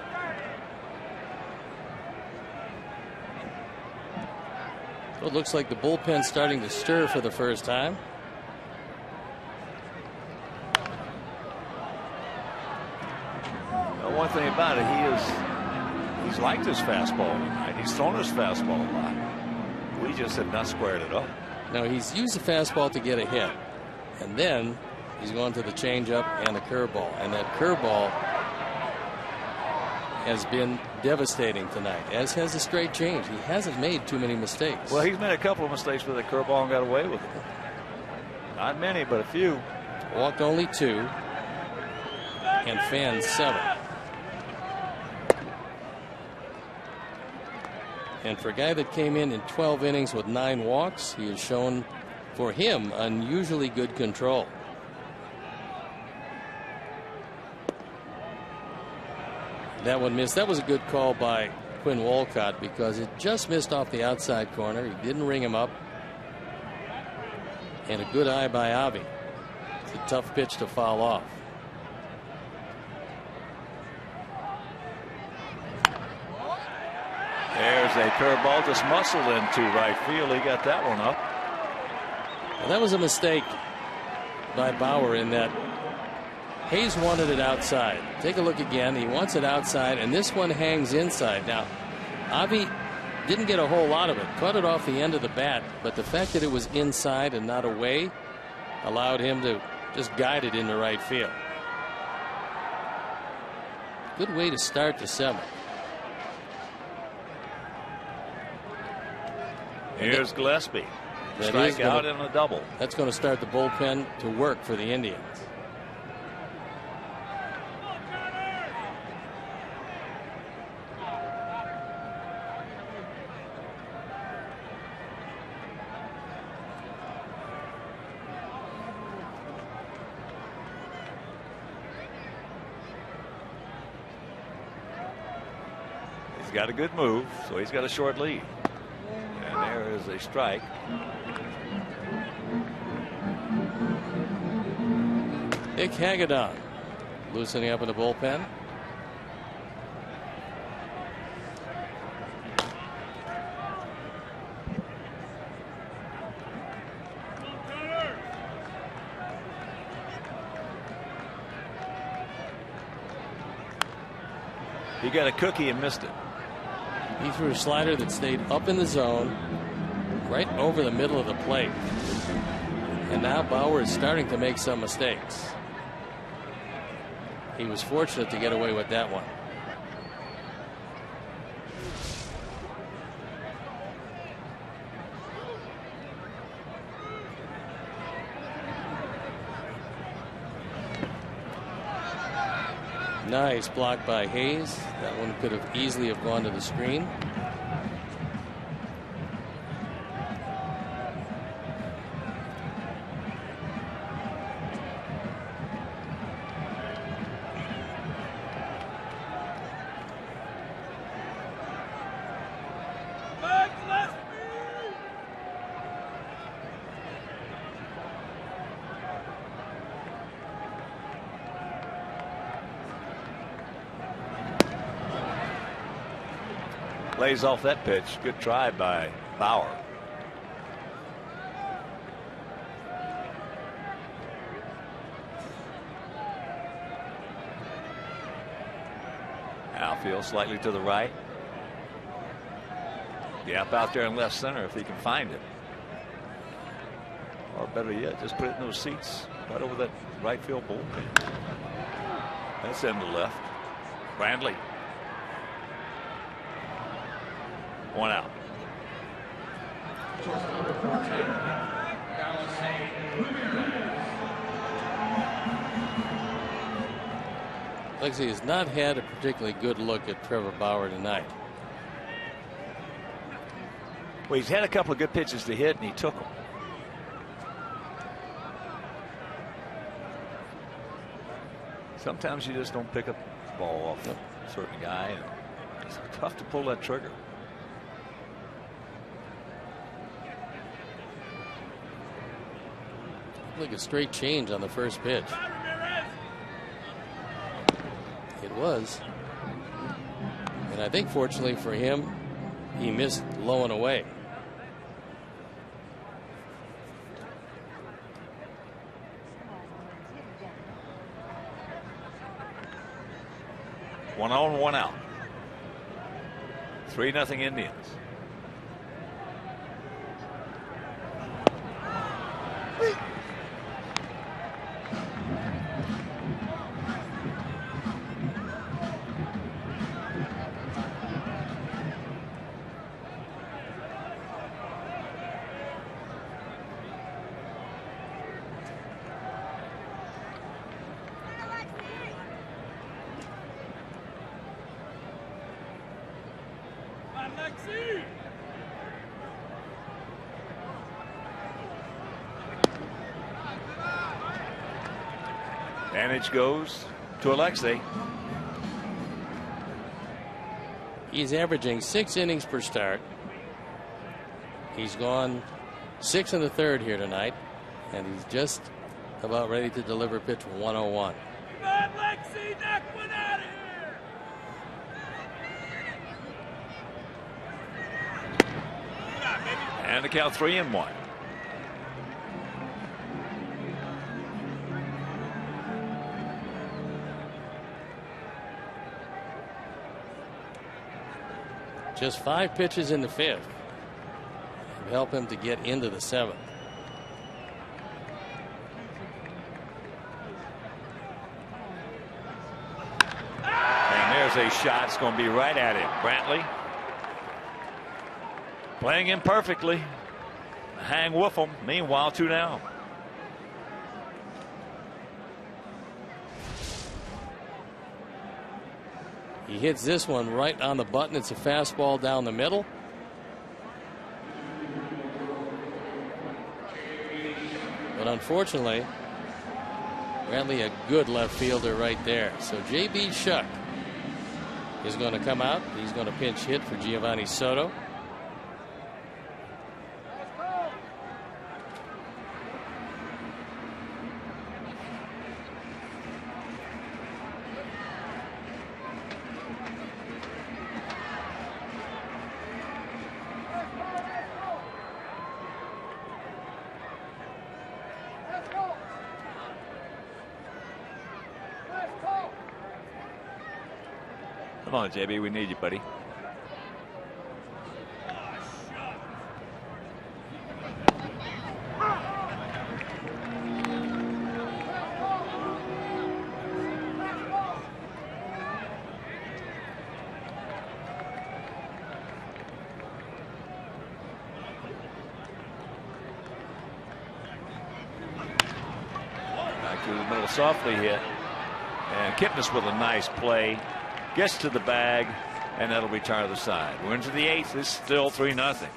So it looks like the bullpen's starting to stir for the first time. Well, one thing about it, he's liked his fastball tonight. He's thrown his fastball a lot. We just have not squared it up. Now he's used the fastball to get a hit, and then he's gone to the changeup and the curveball, and that curveball has been devastating tonight, as has the straight change. He hasn't made too many mistakes. Well, he's made a couple of mistakes with the curveball and got away with it. Not many, but a few. Walked only 2 and fanned 7. And for a guy that came in 12 innings with 9 walks, he has shown, for him, unusually good control. That one missed. That was a good call by Quinn Wolcott because it just missed off the outside corner. He didn't ring him up. And a good eye by Avi. It's a tough pitch to foul off. There's a curveball just muscled into right field. He got that one up. Well, that was a mistake by Bauer in that Hayes wanted it outside. Take a look again. He wants it outside, and this one hangs inside. Now, Avi didn't get a whole lot of it. Caught it off the end of the bat, but the fact that it was inside and not away allowed him to just guide it into right field. Good way to start the 7th. Here's Gillespie. Strike out and a double. That's going to start the bullpen to work for the Indians. He's got a good move, so he's got a short lead. And there is a strike. Nick Hagedorn loosening up in the bullpen. He got a cookie and missed it. He threw a slider that stayed up in the zone, right over the middle of the plate. And now Bauer is starting to make some mistakes. He was fortunate to get away with that one. Nice block by Hayes. That one could have easily have gone to the screen. Lays off that pitch. Good try by Bauer. Outfield slightly to the right. Gap out there in left center if he can find it. Or better yet, just put it in those seats right over that right field bullpen. That's in the left. Brandley. One out. Lexi has not had a particularly good look at Trevor Bauer tonight. Well, he's had a couple of good pitches to hit, and he took them. Sometimes you just don't pick up the ball off a certain guy, and it's tough to pull that trigger. Like a straight change on the first pitch. It was. And I think fortunately for him, he missed low and away. One on, one out. 3-0 Indians. Advantage goes to Alexei. He's averaging 6 innings per start. He's gone 6 1/3 here tonight, and he's just about ready to deliver pitch 101. Come on, Lexi, knock one out of here. And the count 3-1. Just 5 pitches in the 5th to help him to get into the 7th. And there's a shot. It's going to be right at him. Brantley playing him perfectly. Hang with him. Meanwhile, 2 down. He hits this one right on the button. It's a fastball down the middle. But unfortunately, Brantley a good left fielder right there. So J.B. Shuck is going to come out. He's going to pinch hit for Giovanni Soto. Come on, JB, we need you, buddy. Back to the middle softly here. And Kipnis with a nice play. Gets to the bag, and that'll be turn to the side. We're into the 8th. It's still 3-0.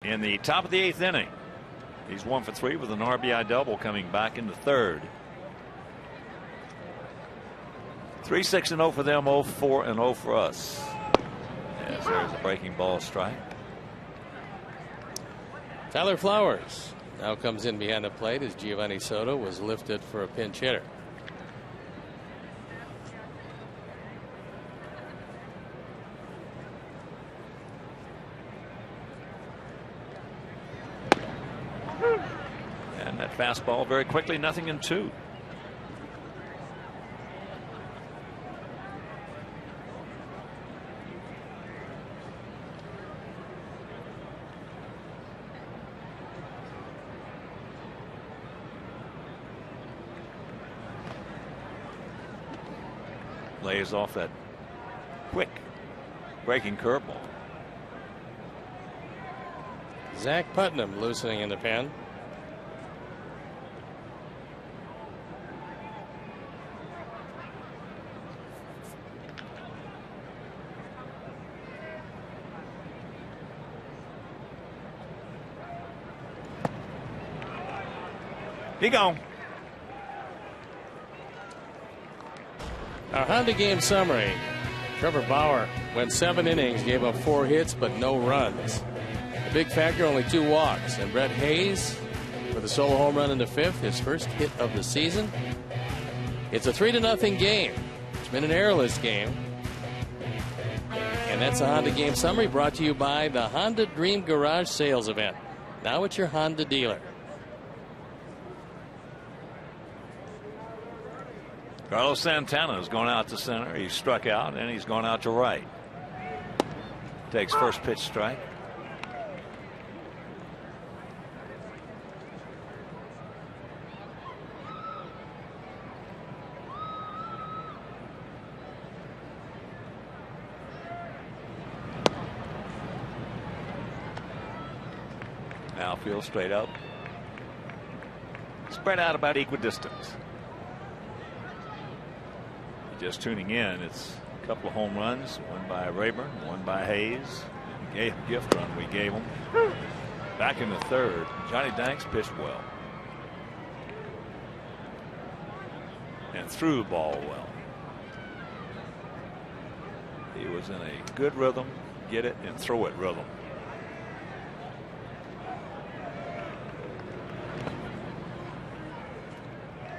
in the top of the 8th inning. He's 1 for 3 with an RBI double coming back in the 3rd. 3-6-0 for them, 0-4-0 for us. Yes, there's a breaking ball strike. Tyler Flowers now comes in behind the plate as Giovanni Soto was lifted for a pinch hitter. And that fastball very quickly, 0-2. Lays off that quick breaking curveball. Zach Putnam loosening in the pen. He gone. Our Honda game summary. Trevor Bauer went 7 innings, gave up 4 hits, but no runs. The big factor, only 2 walks. And Brett Hayes for the solo home run in the 5th, his first hit of the season. It's a 3-0 game. It's been an errorless game. And that's a Honda game summary brought to you by the Honda Dream Garage Sales Event. Now at your Honda dealer. Carlos Santana has gone out to center. He's struck out and he's gone out to right. Takes first pitch strike. Now field straight up. Spread out about equidistance. Just tuning in, it's a couple of home runs, one by Rayburn, one by Hayes. A gift run we gave him. Back in the 3rd, Johnny Danks pitched well and threw the ball well. He was in a good rhythm, get it and throw it rhythm.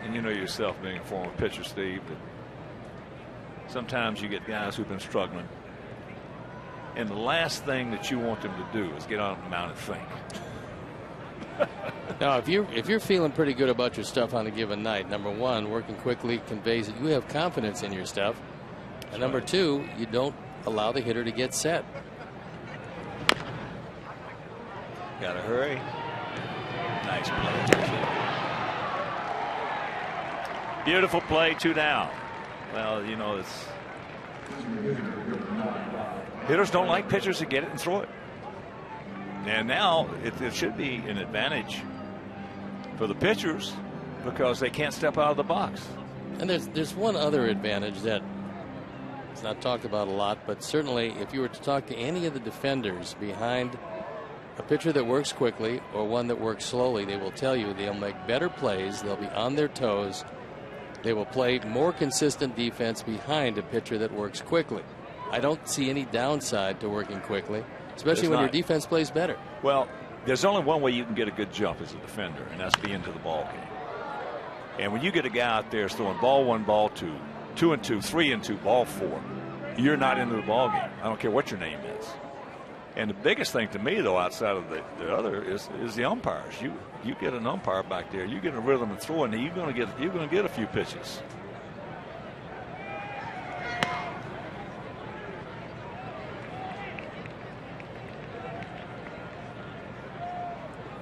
And you know yourself, being a former pitcher, Steve, that sometimes you get guys who've been struggling, and the last thing that you want them to do is get on the mound and think. Now, if you're feeling pretty good about your stuff on a given night, number one, working quickly conveys that you have confidence in your stuff, and number two, you don't allow the hitter to get set. Got to hurry. Nice play. Beautiful play, 2 down. Well, you know, it's hitters don't like pitchers to get it and throw it. And now it should be an advantage for the pitchers because they can't step out of the box. And there's one other advantage that it's not talked about a lot, but certainly if you were to talk to any of the defenders behind a pitcher that works quickly or one that works slowly, they will tell you they'll make better plays, they'll be on their toes. They will play more consistent defense behind a pitcher that works quickly. I don't see any downside to working quickly, especially when your defense plays better. Well, there's only one way you can get a good jump as a defender, and that's be into the ball game. And when you get a guy out there throwing ball 1, ball 2, 2 and 2, 3 and 2, ball 4, you're not into the ball game. I don't care what your name is. And the biggest thing to me, though, outside of the other, is the umpires. You get an umpire back there, you get a rhythm and throwing, you're going to get a few pitches.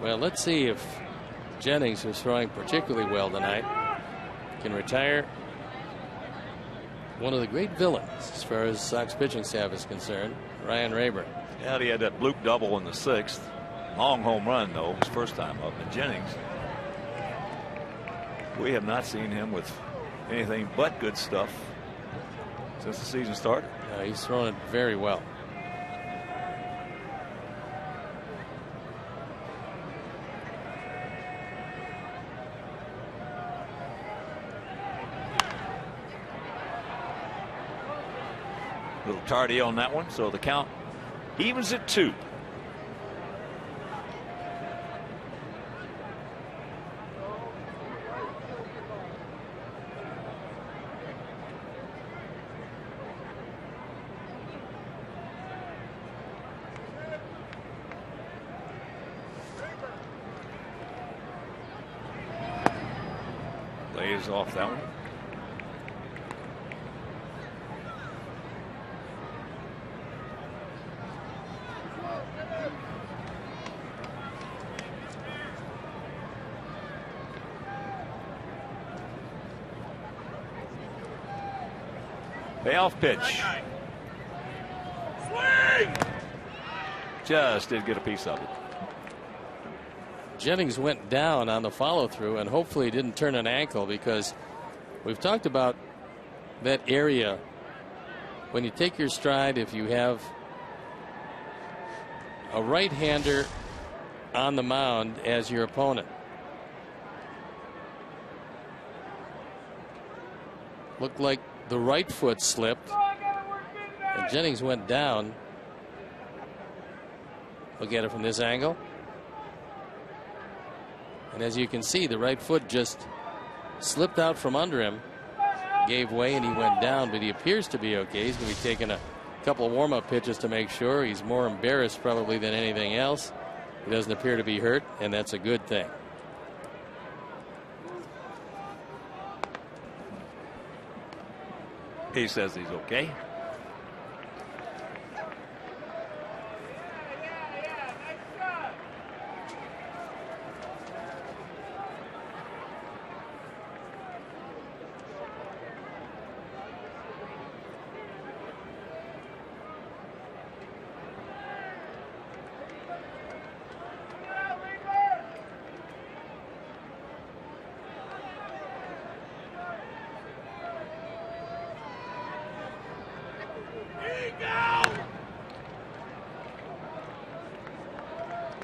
Well, let's see if Jennings, who's throwing particularly well tonight, can retire one of the great villains as far as Sox pitching staff is concerned, Ryan Rayburn. Yeah, he had that bloop double in the 6th. Long home run, though, his first time up. And Jennings, we have not seen him with anything but good stuff since the season started. He's thrown it very well. little tardy on that one, so the count evens at 2. Lays off that one. Payoff pitch. Swing! Just did get a piece of it. Jennings went down on the follow through, and hopefully he didn't turn an ankle, because we've talked about that area. When you take your stride, if you have a right-hander on the mound as your opponent, looked like the right foot slipped and Jennings went down. Look at it from this angle. And as you can see, the right foot just slipped out from under him, gave way, and he went down, but he appears to be okay. He's going to be taking a couple of warm-up pitches to make sure. He's more embarrassed probably than anything else. He doesn't appear to be hurt, and that's a good thing. He says he's okay.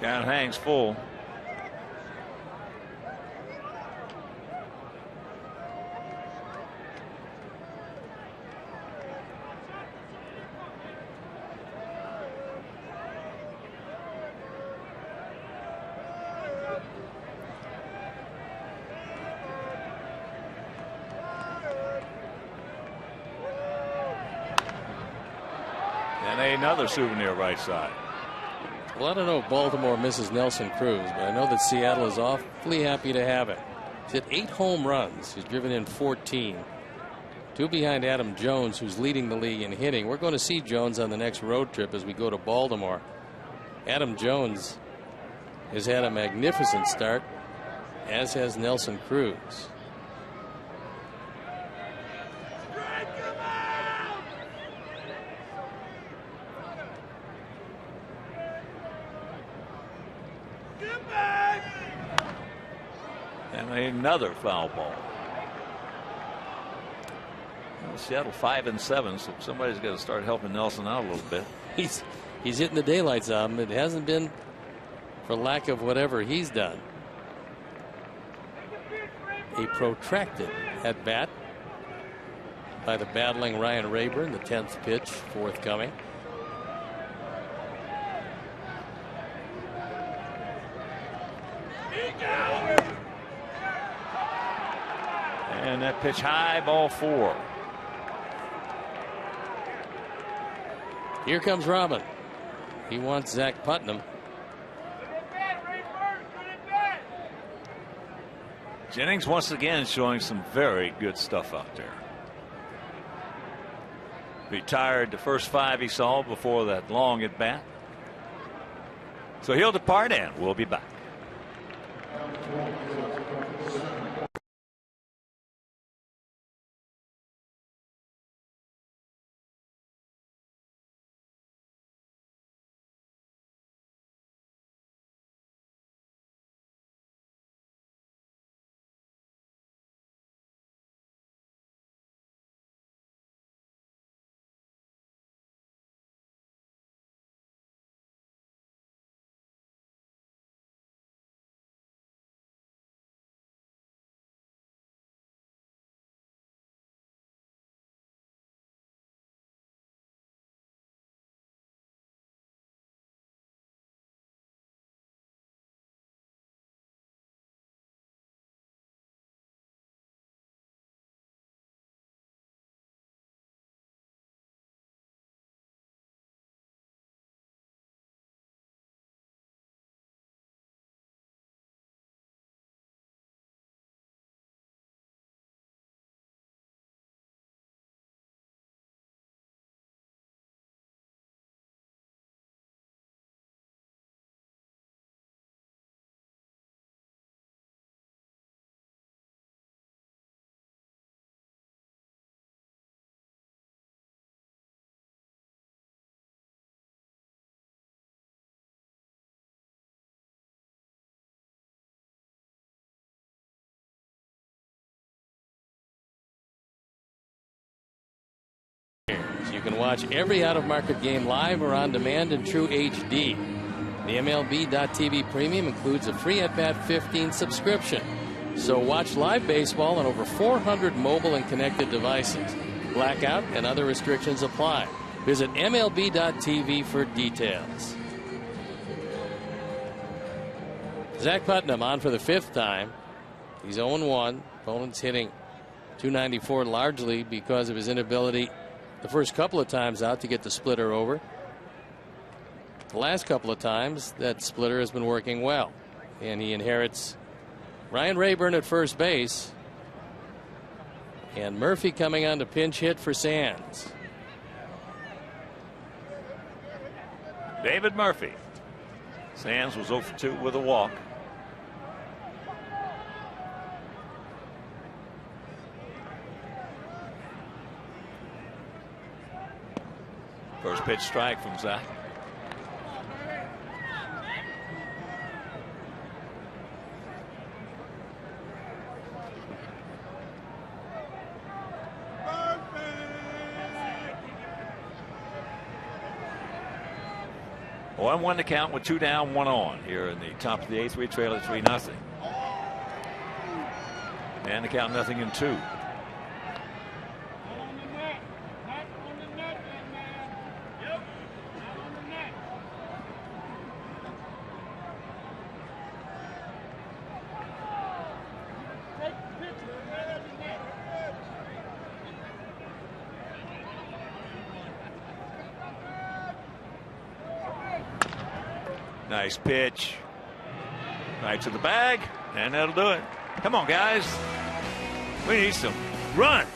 Count hangs full. And another souvenir right side. Well, I don't know if Baltimore misses Nelson Cruz, but I know that Seattle is awfully happy to have it. He's hit 8 home runs. He's driven in 14. 2 behind Adam Jones, who's leading the league in hitting. We're going to see Jones on the next road trip as we go to Baltimore. Adam Jones has had a magnificent start, as has Nelson Cruz. Another foul ball. Well, Seattle 5-7, so somebody's got to start helping Nelson out a little bit. He's hitting the daylights out of him. It hasn't been for lack of whatever he's done. A protracted at bat by the battling Ryan Rayburn. The 10th pitch forthcoming. And that pitch high, ball 4. Here comes Robin. He wants Zach Putnam. Jennings once again showing some very good stuff out there. Retired the first 5 he saw before that long at bat. So he'll depart, and we'll be back. You can watch every out-of-market game live or on demand in true HD. The MLB.TV Premium includes a free at-bat 15 subscription. So watch live baseball on over 400 mobile and connected devices. Blackout and other restrictions apply. Visit MLB.TV for details. Zach Putnam on for the 5th time. He's 0-1. Opponent's hitting .294 largely because of his inability the first couple of times out to get the splitter over. The last couple of times that splitter has been working well. And he inherits Ryan Rayburn at first base. And Murphy coming on to pinch hit for Sands. David Murphy. Sands was 0 for 2 with a walk. First pitch strike from Zach. Well, 1-1 to count with 2 down, 1 on here in the top of the 8th. We trail at 3-0. And the count 0-2. Nice pitch. Right to the bag, and that'll do it. Come on, guys. We need some runs.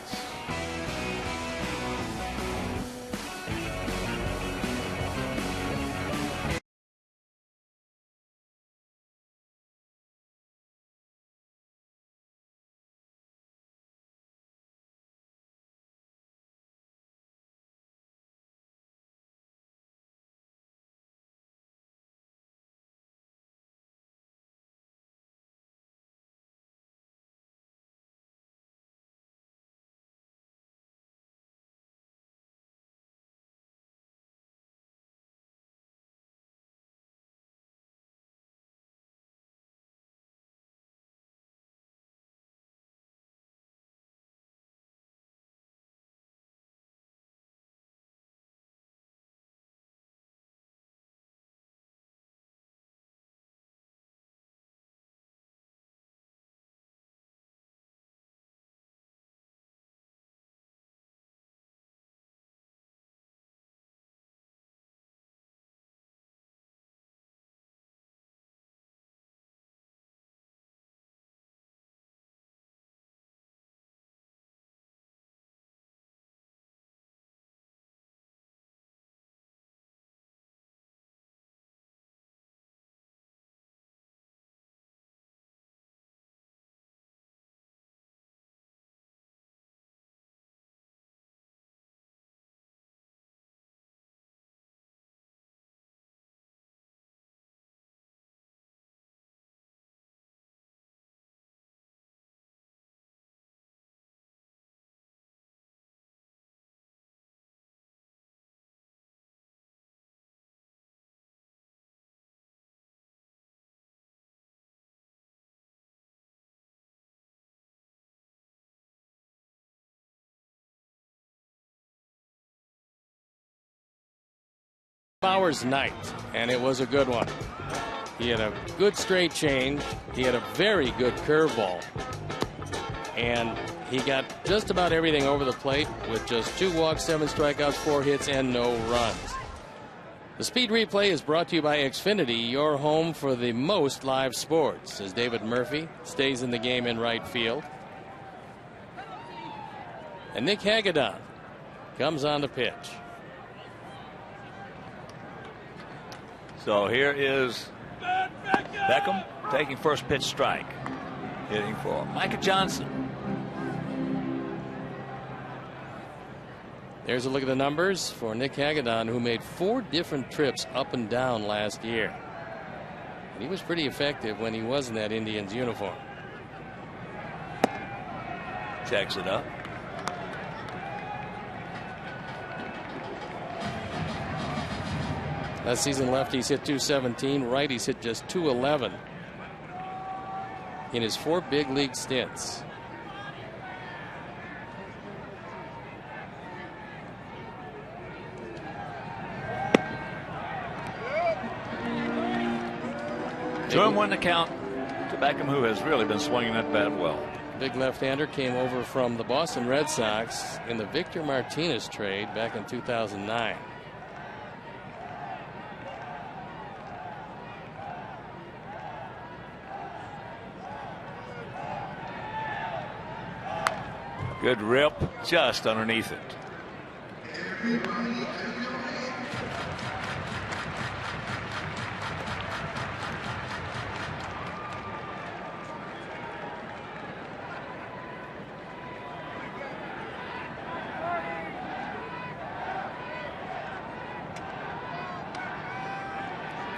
Bauer's night, and it was a good one. He had a good straight change. He had a very good curveball. And he got just about everything over the plate with just 2 walks, 7 strikeouts, 4 hits, and no runs. The Speed Replay is brought to you by Xfinity, your home for the most live sports, as David Murphy stays in the game in right field. And Nick Hagedorn comes on to pitch. So here is Beckham taking first pitch strike. Hitting for Micah Johnson. There's a look at the numbers for Nick Hagedorn, who made 4 different trips up and down last year. And he was pretty effective when he was in that Indians uniform. Checks it up. Last season, lefties hit .217. Righties hit just .211 in his 4 big league stints. Two and one to count to Beckham, who has really been swinging that bat well. Big left-hander came over from the Boston Red Sox in the Victor Martinez trade back in 2009. Good rip just underneath it.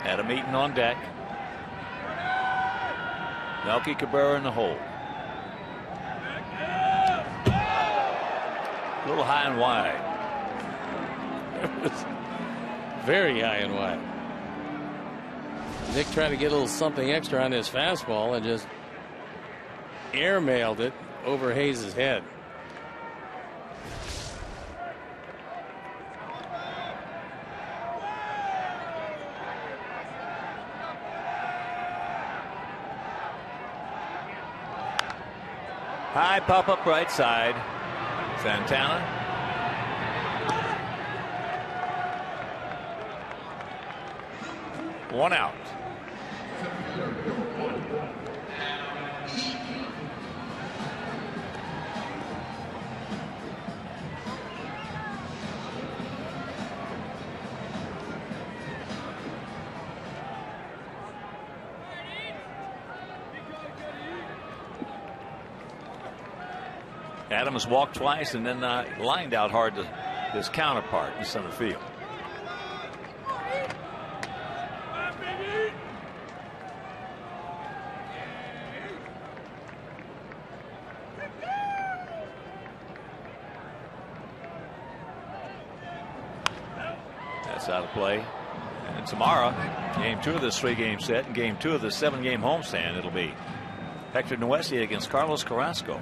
Adam Eaton on deck. Melky Cabrera in the hole. A little high and wide. Very high and wide. Nick tried to get a little something extra on his fastball and just airmailed it over Hayes' head. High pop up right side. Santana. One out. Adams walked twice and then lined out hard to his counterpart in center field. That's out of play. And tomorrow, game 2 of this 3-game set and game 2 of the 7-game homestand, it'll be Hector Noesi against Carlos Carrasco.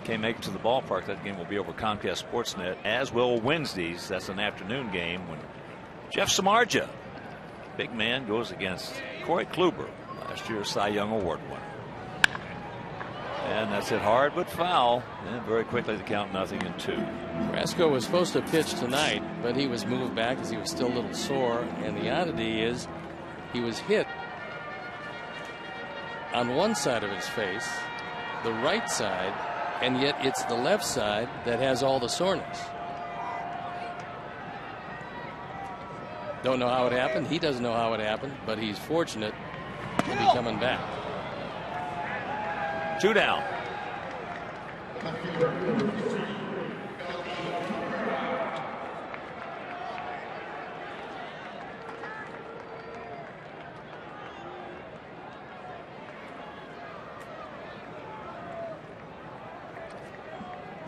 Can't make it to the ballpark. That game will be over Comcast Sportsnet, as will Wednesdays. That's an afternoon game when Jeff Samardzija, big man, goes against Corey Kluber, last year's Cy Young Award winner. And that's hit hard but foul. And very quickly the count 0-2. Carrasco was supposed to pitch tonight, but he was moved back because he was still a little sore. And the oddity is he was hit on one side of his face, the right side, and yet it's the left side that has all the soreness. Don't know how it happened. He doesn't know how it happened, but he's fortunate to be coming back. 2 down.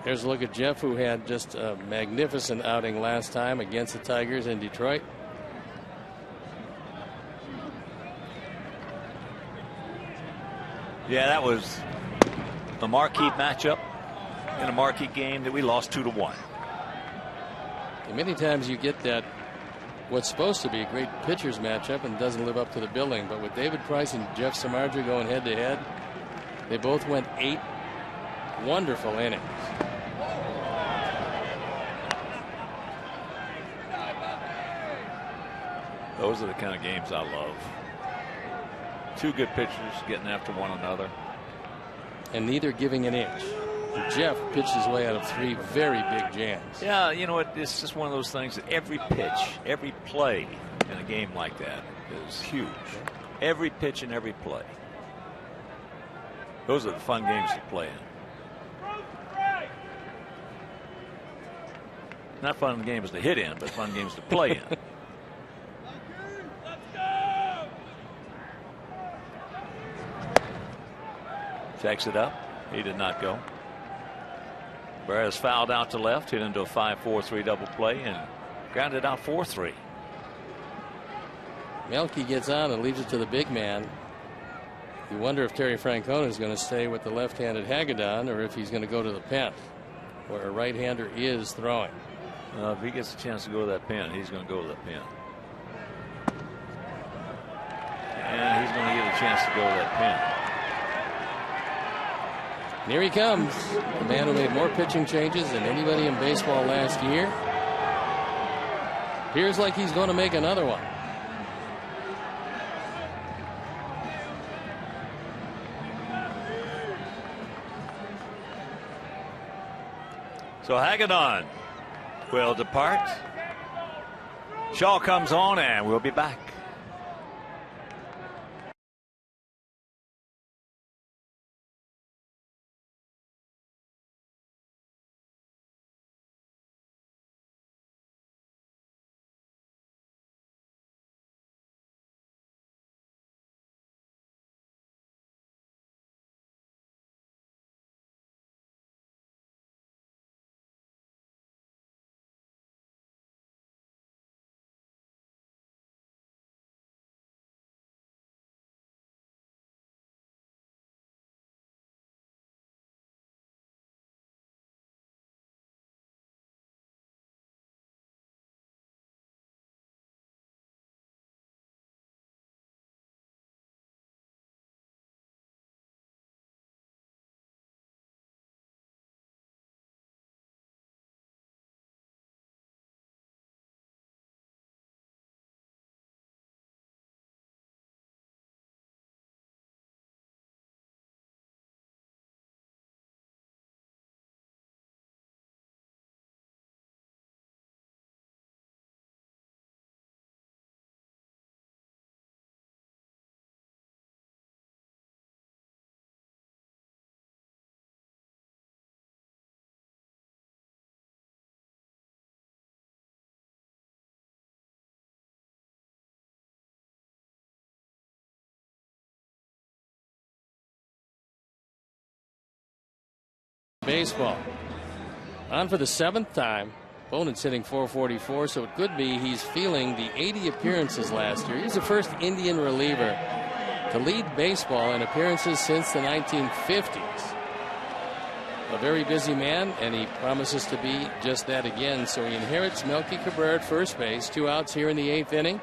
Here's a look at Jeff, who had just a magnificent outing last time against the Tigers in Detroit. Yeah, that was a marquee matchup in a marquee game that we lost 2-1. And many times you get that, what's supposed to be a great pitchers matchup, and doesn't live up to the billing. But with David Price and Jeff Samardzija going head to head, they both went 8 wonderful innings. Those are the kind of games I love. 2 good pitchers getting after one another. And neither giving an inch. Jeff pitched his way out of 3 very big jams. Yeah, you know what? It's just one of those things that every pitch, every play in a game like that is huge. Every pitch and every play. Those are the fun games to play in. Not fun games to hit in, but fun games to play in. Checks it up. He did not go. Barres fouled out to left, hit into a 5-4-3 double play and grounded out 4-3. Melky gets on and leaves it to the big man. You wonder if Terry Francona is going to stay with the left-handed Hagedorn or if he's going to go to the pen, where a right-hander is throwing. If he gets a chance to go to that pen, he's going to go to that pen. And he's going to get a chance to go to that pen. Here he comes, the man who made more pitching changes than anybody in baseball last year. Appears like he's going to make another one. So Hagedorn will depart. Shaw comes on, and we'll be back. Baseball. On for the 7th time. Opponent's hitting .444, so it could be he's feeling the 80 appearances last year. He's the first Indian reliever to lead baseball in appearances since the 1950s. A very busy man, and he promises to be just that again. So he inherits Melky Cabrera at first base. 2 outs here in the 8th inning.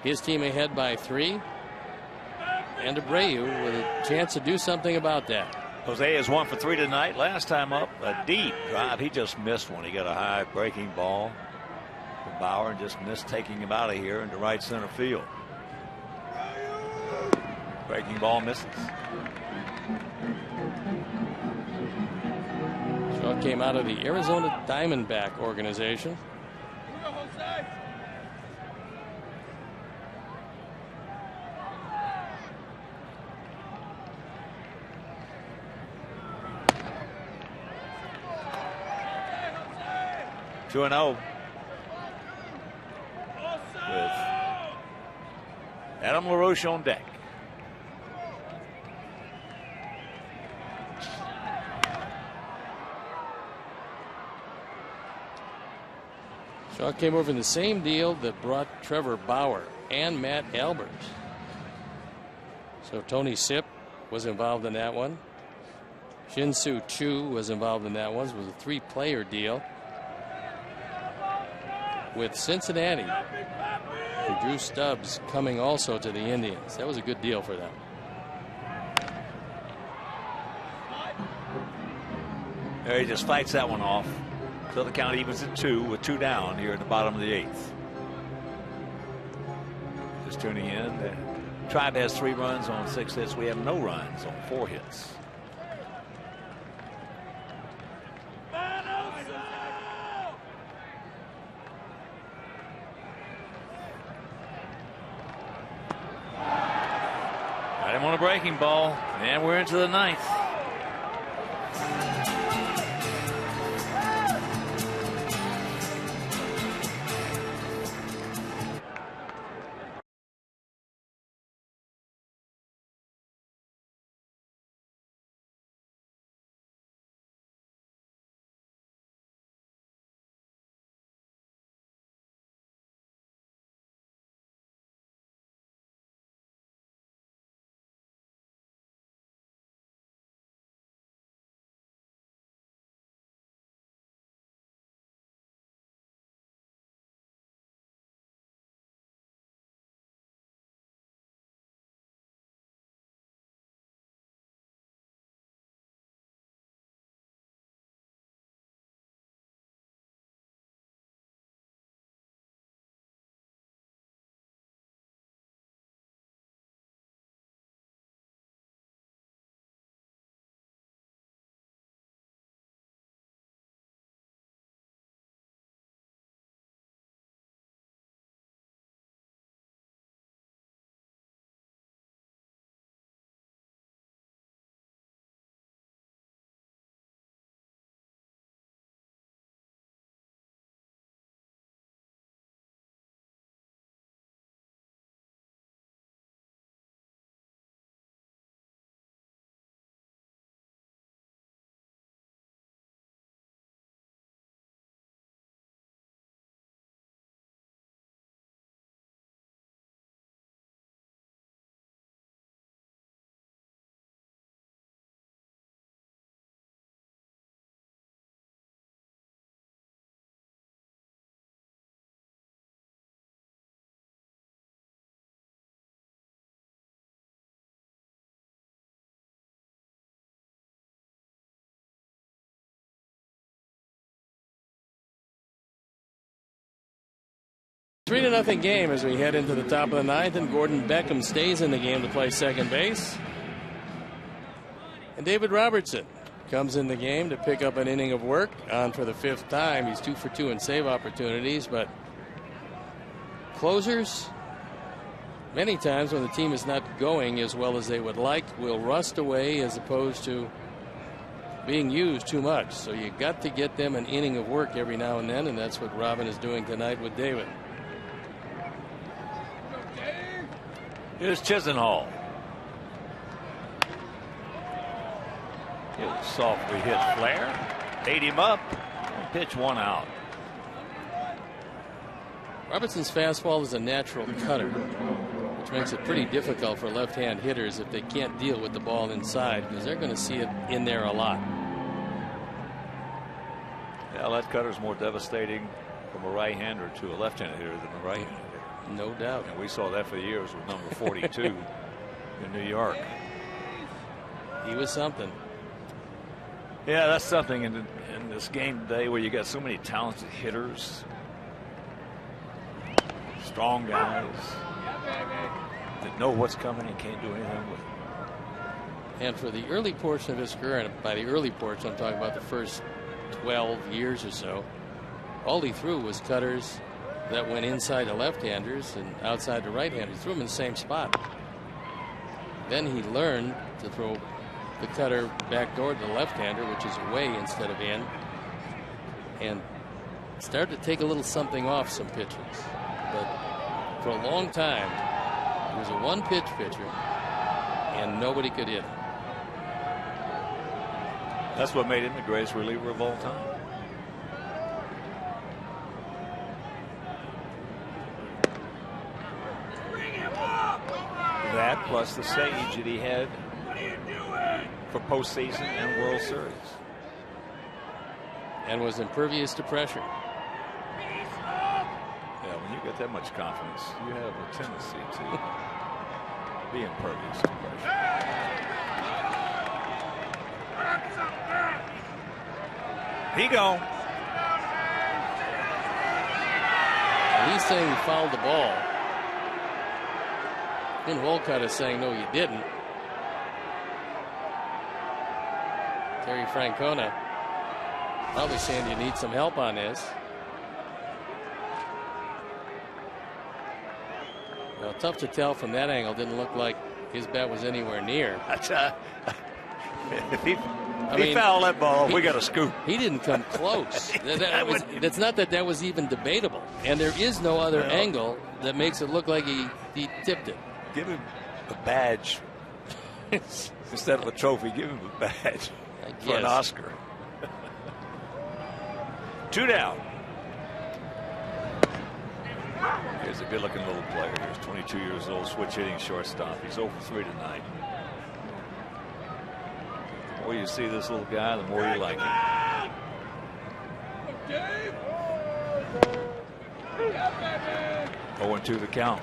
His team ahead by 3. And Abreu with a chance to do something about that. Jose is 1 for 3 tonight. Last time up, a deep drive. He just missed one. He got a high breaking ball from Bauer and just missed taking him out of here into right center field. Breaking ball misses. Shaw came out of the Arizona Diamondback organization. 2-0 with Adam LaRoche on deck. Shaw came over in the same deal that brought Trevor Bauer and Matt Albers. So Tony Sipp was involved in that one. Shin-Soo Choo was involved in that one. It was a 3-player deal with Cincinnati, and Drew Stubbs coming also to the Indians. That was a good deal for them. There he just fights that one off. So the count evens at 2 with 2 down here at the bottom of the 8th. Just tuning in. The Tribe has 3 runs on 6 hits. We have no runs on 4 hits. Got him on a breaking ball, and we're into the 9th. 3-0 game as we head into the top of the ninth, and Gordon Beckham stays in the game to play second base. And David Robertson comes in the game to pick up an inning of work, on for the 5th time. He's 2 for 2 in save opportunities, but closers, many times when the team is not going as well as they would like, will rust away as opposed to being used too much. So you got to get them an inning of work every now and then, and that's what Robin is doing tonight with David. Here's Chisenhall. Here's a softly hit flare. Ate him up. Pitch 1 out. Robertson's fastball is a natural cutter, which makes it pretty difficult for left-hand hitters if they can't deal with the ball inside, because they're going to see it in there a lot. Yeah, that cutter's more devastating from a right-hander to a left-handed hitter than a right-handed hitter. No doubt. And we saw that for years with number 42 in New York. He was something. Yeah, that's something in this game today where you got so many talented hitters, strong guys that know what's coming and can't do anything with it. And for the early portion of his career, and by the early portion, I'm talking about the first 12 years or so, all he threw was cutters that went inside the left-handers and outside the right-handers. He threw them in the same spot. Then he learned to throw the cutter backdoor to the left-hander, which is away instead of in, and started to take a little something off some pitchers. But for a long time, he was a one-pitch pitcher, and nobody could hit him. That's what made him the greatest reliever of all time. That plus the stage that he had for postseason and World Series. And was impervious to pressure. Yeah, when you get that much confidence, you have a tendency to be impervious to pressure. He gone. He's saying he fouled the ball. And Wolcott is saying, no, you didn't. Terry Francona probably saying you need some help on this. Well, tough to tell from that angle. Didn't look like his bat was anywhere near. If he fouled that ball, we got a scoop. He didn't come close. It's not that was even debatable. And there is no other angle that makes it look like he tipped it. Give him a badge instead of a trophy. Give him a badge for an Oscar. 2 down. Here's a good-looking little player. He's 22 years old, switch hitting shortstop. He's 0 for 3 tonight. The more you see this little guy, the more you like him. 0-2 the count.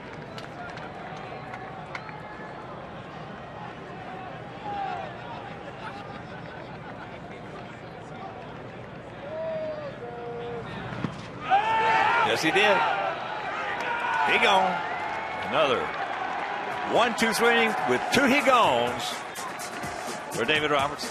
Yes, he did. He gone. Another 1-2-3 inning with 2 he gones for David Robertson.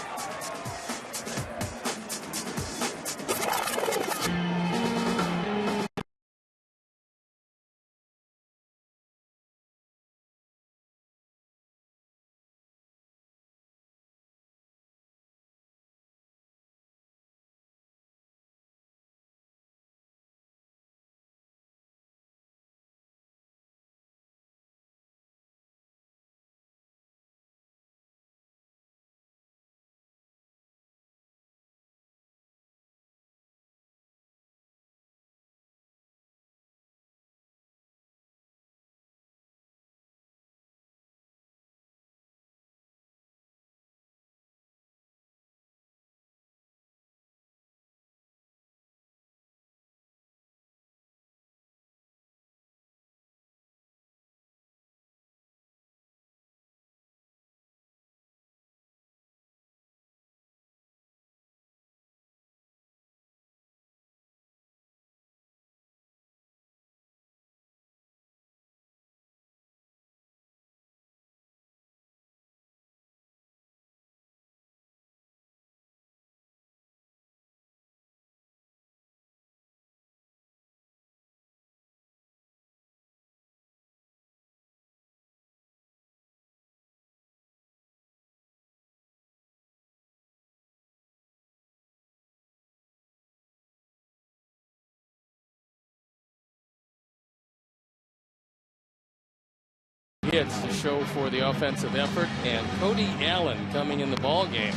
hits to show for the offensive effort, and Cody Allen coming in the ball game.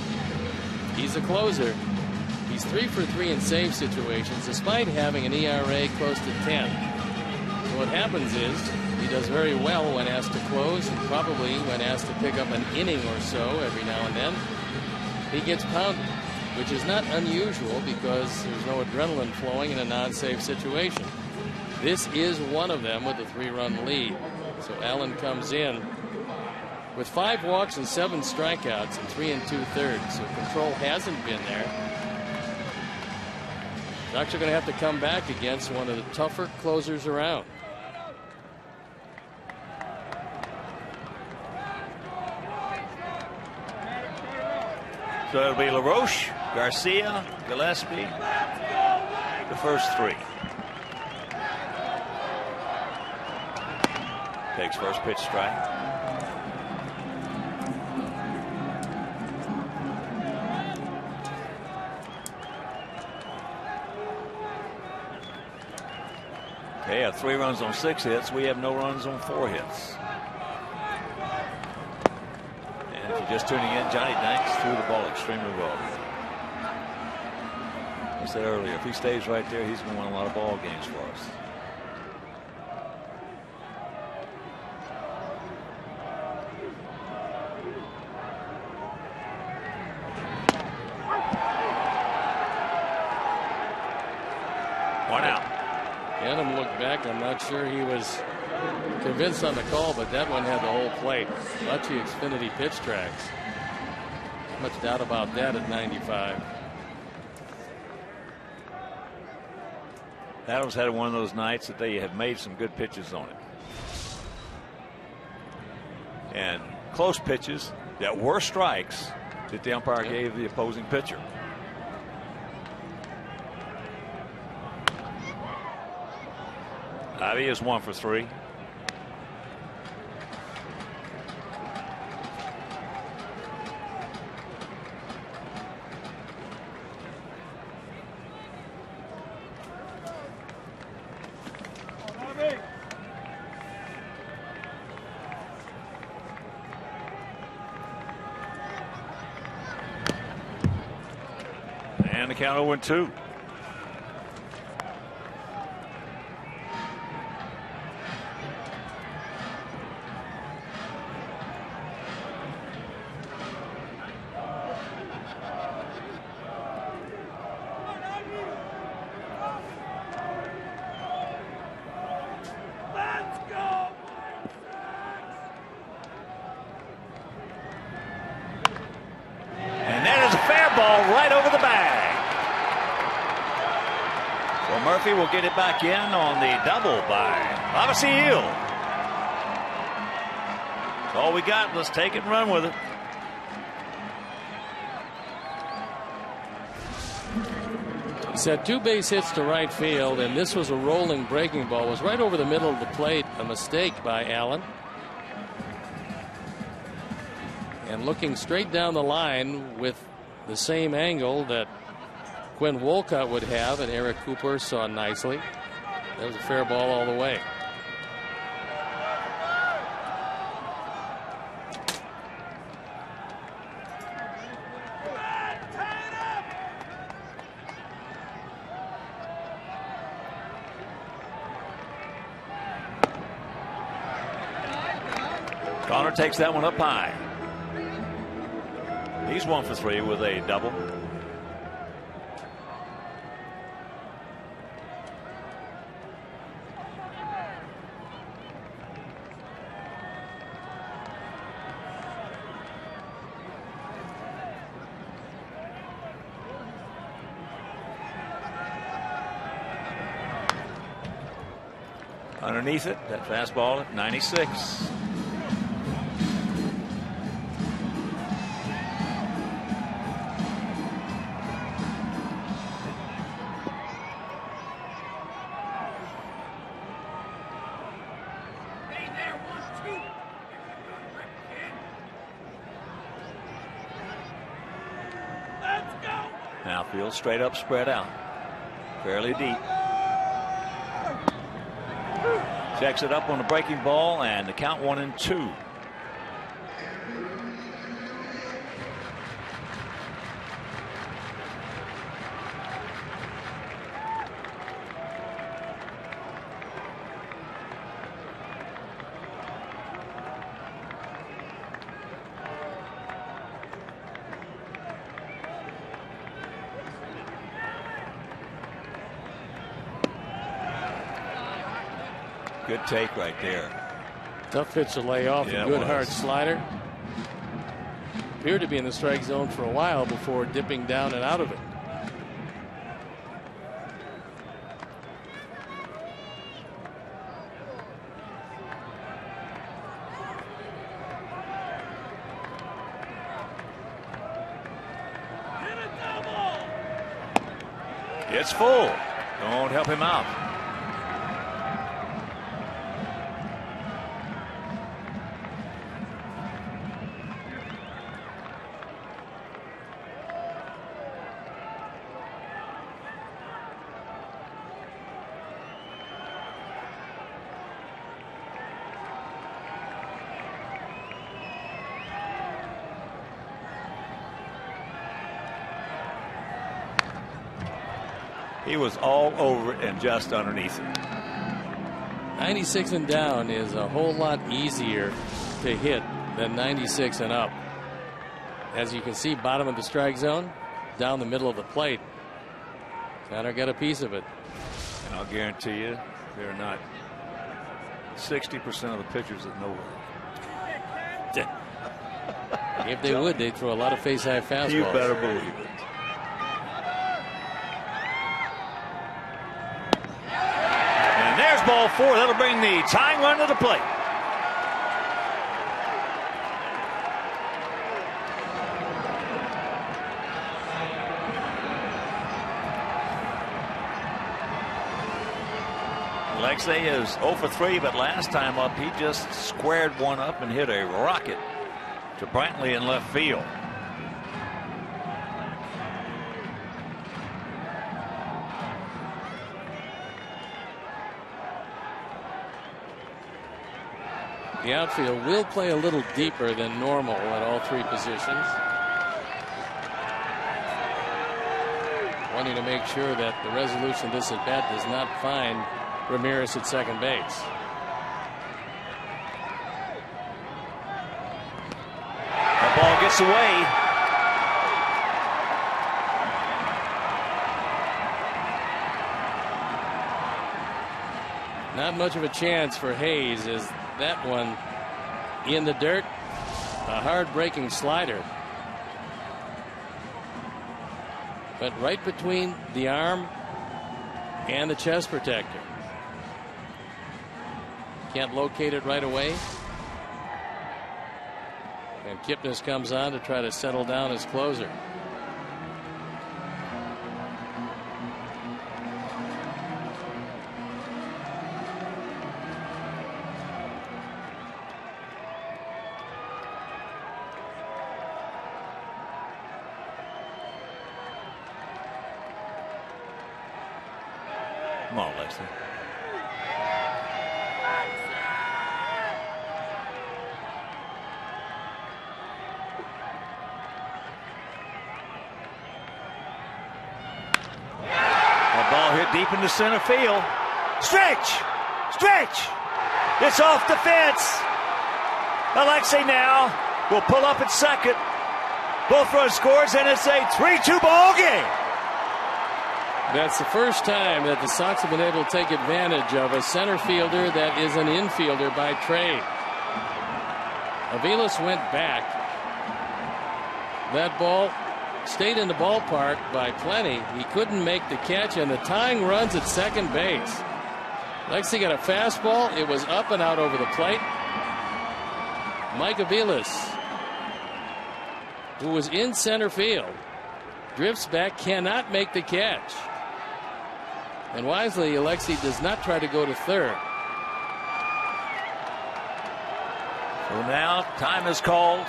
He's a closer. He's 3 for 3 in save situations, despite having an ERA close to 10. So what happens is he does very well when asked to close, and probably when asked to pick up an inning or so every now and then, he gets pounded, which is not unusual because there's no adrenaline flowing in a non-save situation. This is one of them with a 3-run lead. So Allen comes in with 5 walks and 7 strikeouts and 3 2/3. So control hasn't been there. He's actually going to have to come back against one of the tougher closers around. So it'll be LaRoche, Garcia, Gillespie, the first 3. Takes first pitch strike. They have 3 runs on 6 hits. We have no runs on 4 hits. And if you're just tuning in, Johnny Danks threw the ball extremely well. I said earlier, if he stays right there, he's going to win a lot of ball games for us. I'm not sure he was convinced on the call, but that one had the whole plate. Much Xfinity pitch tracks. Much doubt about that at 95. Adams had one of those nights that they have made some good pitches on it. And close pitches that were strikes that the umpire gave the opposing pitcher. Ivy is 1 for 3. And the count 0-2. Will get it back in on the double by Odyssey Hill. That's all we got. Let's take it and run with it. He's had 2 base hits to right field, and this was a rolling breaking ball. It was right over the middle of the plate. A mistake by Allen. And looking straight down the line with the same angle that Quinn Wolcott would have, and Eric Cooper saw nicely. That was a fair ball all the way. Connor takes that one up high. He's 1 for 3 with a double. Underneath it, that fastball at 96. Outfield straight up, spread out, fairly deep. Checks it up on the breaking ball, and the count 1-2. Good take right there. Tough pitch to lay off. Yeah, a good hard slider. Appeared to be in the strike zone for a while before dipping down and out of it. It's full. Don't help him out. He was all over it and just underneath it. 96 and down is a whole lot easier to hit than 96 and up. As you can see, bottom of the strike zone, down the middle of the plate. Tanner got a piece of it. And I'll guarantee you, they're not 60% of the pitchers that know it. If they would, they'd throw a lot of face-high fastballs. You better believe it. There's ball 4. That'll bring the tying run to the plate. Alexei is 0 for 3, but last time up he just squared one up and hit a rocket to Brantley in left field. The outfield will play a little deeper than normal at all three positions, wanting to make sure that the resolution of this at bat does not find Ramirez at second base. The ball gets away. Not much of a chance for Hayes as that one in the dirt. A hard breaking slider, but right between the arm and the chest protector. Can't locate it right away, and Kipnis comes on to try to settle down his closer. Come on, Lexi. A ball hit deep into center field. Stretch! Stretch! It's off the fence. Alexei now will pull up at second. Both runs scores, and it's a 3-2 ball game. That's the first time that the Sox have been able to take advantage of a center fielder that is an infielder by trade. Aviles went back. That ball stayed in the ballpark by plenty. He couldn't make the catch, and the tying runs at second base. Lexi got a fastball. It was up and out over the plate. Mike Aviles, who was in center field, drifts back, cannot make the catch. And wisely, Alexei does not try to go to third. So now time is called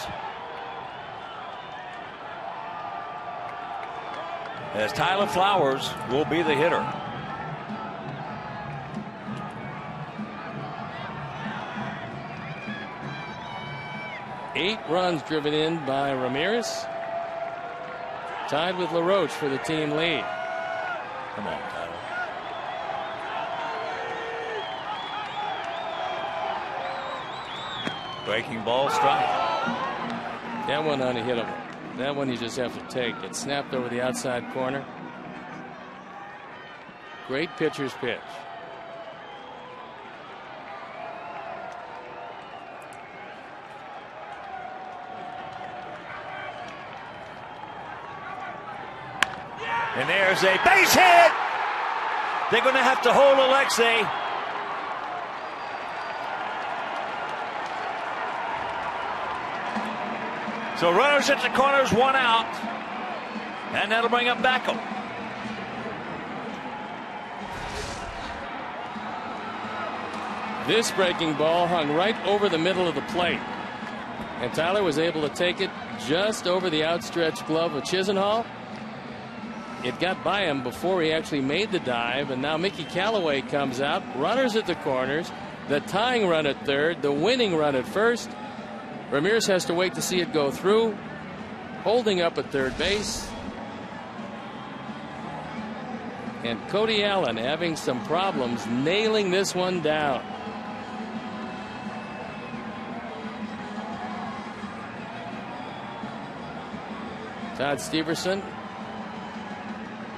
as Tyler Flowers will be the hitter. 8 runs driven in by Ramirez. Tied with LaRoche for the team lead. Come on, Tyler. Breaking ball, strike. That one unhittable. That one you just have to take. It snapped over the outside corner. Great pitcher's pitch. And there's a base hit. They're going to have to hold Alexei. So runners at the corners, 1 out. And that'll bring up Beckham. This breaking ball hung right over the middle of the plate. And Tyler was able to take it just over the outstretched glove of Chisenhall. It got by him before he actually made the dive, and now Mickey Callaway comes out. Runners at the corners, the tying run at third, the winning run at first. Ramirez has to wait to see it go through, holding up at third base. And Cody Allen having some problems nailing this one down. Todd Steverson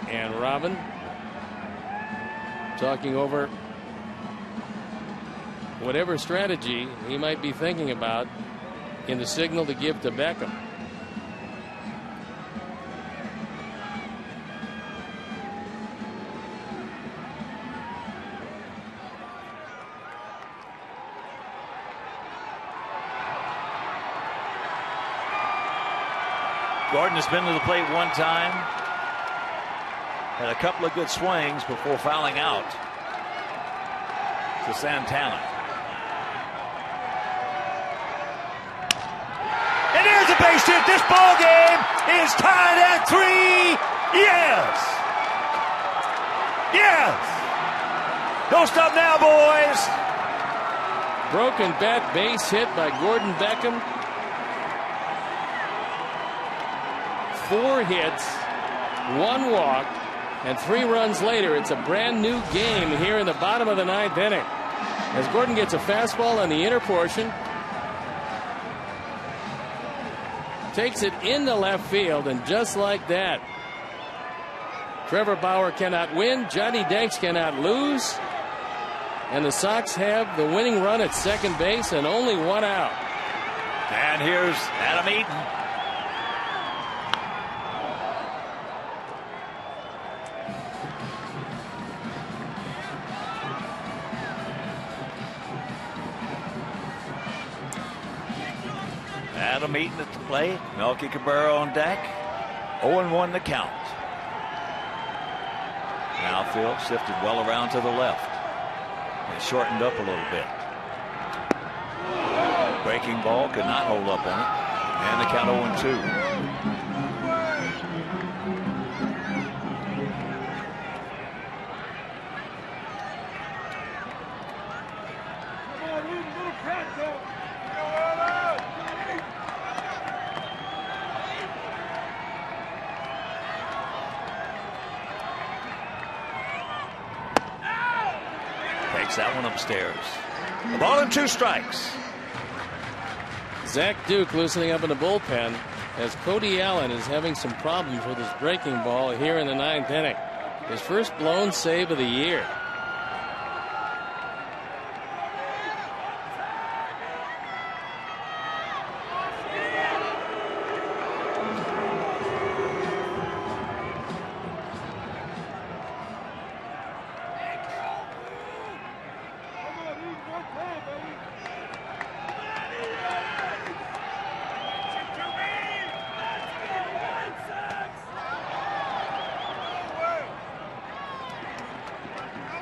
and Robin talking over whatever strategy he might be thinking about in the signal to give to Beckham. Gordon has been to the plate 1 time. Had a couple of good swings before fouling out to Santana. And there's a base hit. This ball game is tied at 3. Yes. Yes. Don't stop now, boys. Broken bat base hit by Gordon Beckham. 4 hits, 1 walk, and 3 runs later. It's a brand new game here in the bottom of the 9th inning. As Gordon gets a fastball on the inner portion, takes it into left field, and just like that, Trevor Bauer cannot win, Johnny Danks cannot lose, and the Sox have the winning run at second base and only 1 out. And here's Adam Eaton. Adam Eaton at the plate. Melky Cabrera on deck. 0-1 the count. Now Phil shifted well around to the left and shortened up a little bit. Breaking ball could not hold up on it. And the count 0-2. That one upstairs. A ball and 2 strikes. Zach Duke loosening up in the bullpen as Cody Allen is having some problems with his breaking ball here in the 9th inning. His first blown save of the year.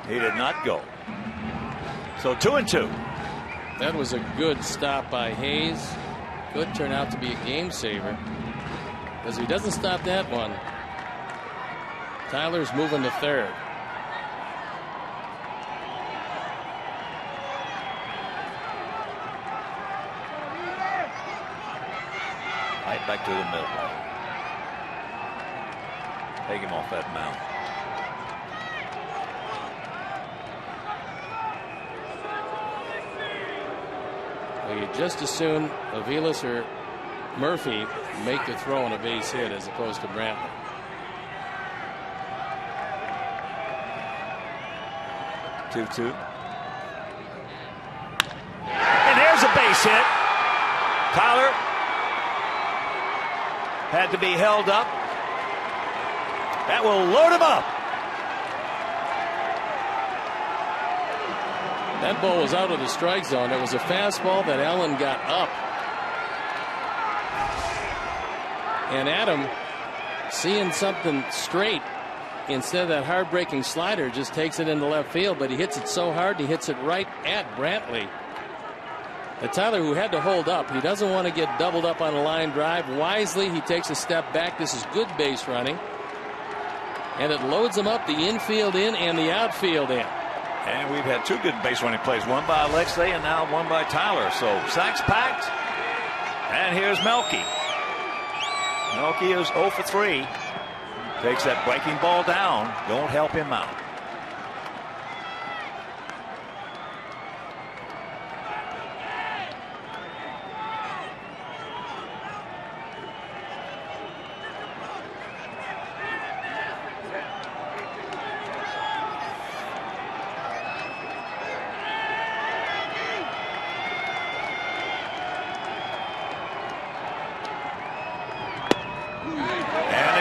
He did not go. So 2-2. That was a good stop by Hayes. Could turn out to be a game saver. As he doesn't stop that one, Tyler's moving to third. Right back to the middle. Take him off that mound. Well, you just as soon Aviles or Murphy make the throw on a base hit as opposed to Brantley. Two. And there's a base hit. Tyler had to be held up. That will load him up. That ball was out of the strike zone. It was a fastball that Allen got up. And Adam, seeing something straight instead of that hard-breaking slider, just takes it into left field, but he hits it so hard, he hits it right at Brantley. Tyler, who had to hold up, he doesn't want to get doubled up on a line drive. Wisely, he takes a step back. This is good base running. And it loads him up the infield in and the outfield in. And we've had two good base running plays, one by Alexei and now one by Tyler. So sacks packed. And here's Melky. Melky is 0 for 3. Takes that breaking ball down. Don't help him out.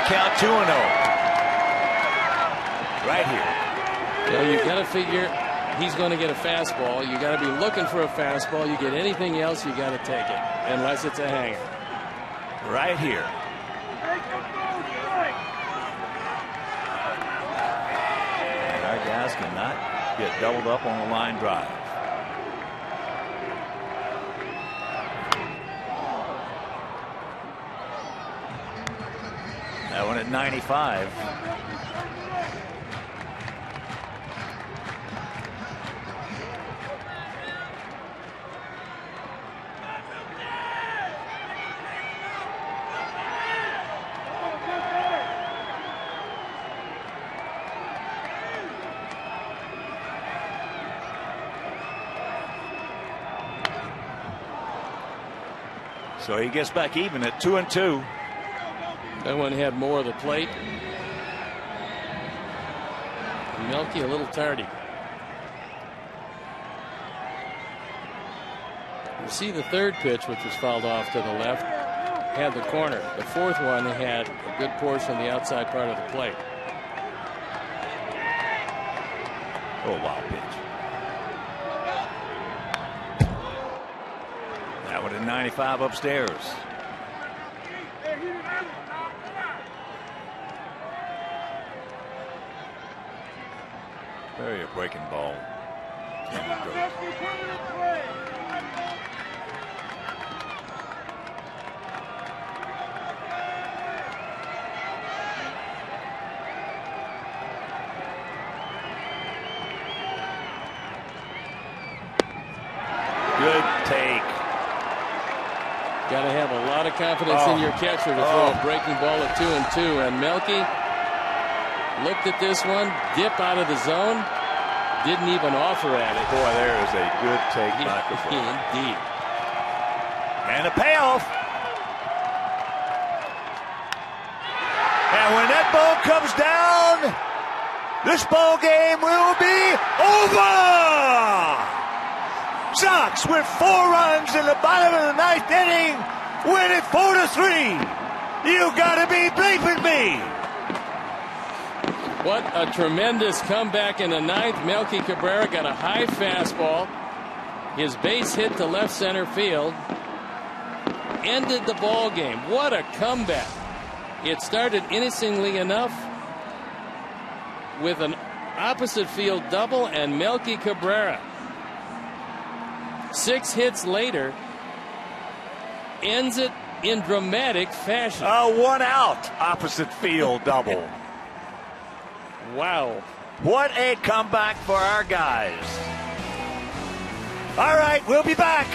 Count 2-0. Right here. Well, you've got to figure he's going to get a fastball. You got to be looking for a fastball. You get anything else, you got to take it, unless it's a hanger. Right here. And our guys cannot get doubled up on the line drive. That one at 95. So he gets back even at 2-2. That one had more of the plate. Melky a little tardy. You see the third pitch, which was fouled off to the left, had the corner. The fourth one had a good portion of the outside part of the plate. Oh, wow, pitch. That one at 95 upstairs. Very a breaking ball. Good take. Got to have a lot of confidence in your catcher to throw a breaking ball at 2-2. And Melky looked at this one, dip out of the zone, didn't even offer at it. Boy, there is a good take by Cabrera. Indeed. And a payoff. And when that ball comes down, this ball game will be over. Sox with 4 runs in the bottom of the 9th inning, win it 4-3. You gotta be bleeping me. What a tremendous comeback in the 9th. Melky Cabrera got a high fastball. His base hit to left center field. Ended the ball game. What a comeback. It started innocently enough with an opposite field double and Melky Cabrera, 6 hits later, ends it in dramatic fashion. A 1-out opposite field double. Wow. What a comeback for our guys. All right, we'll be back.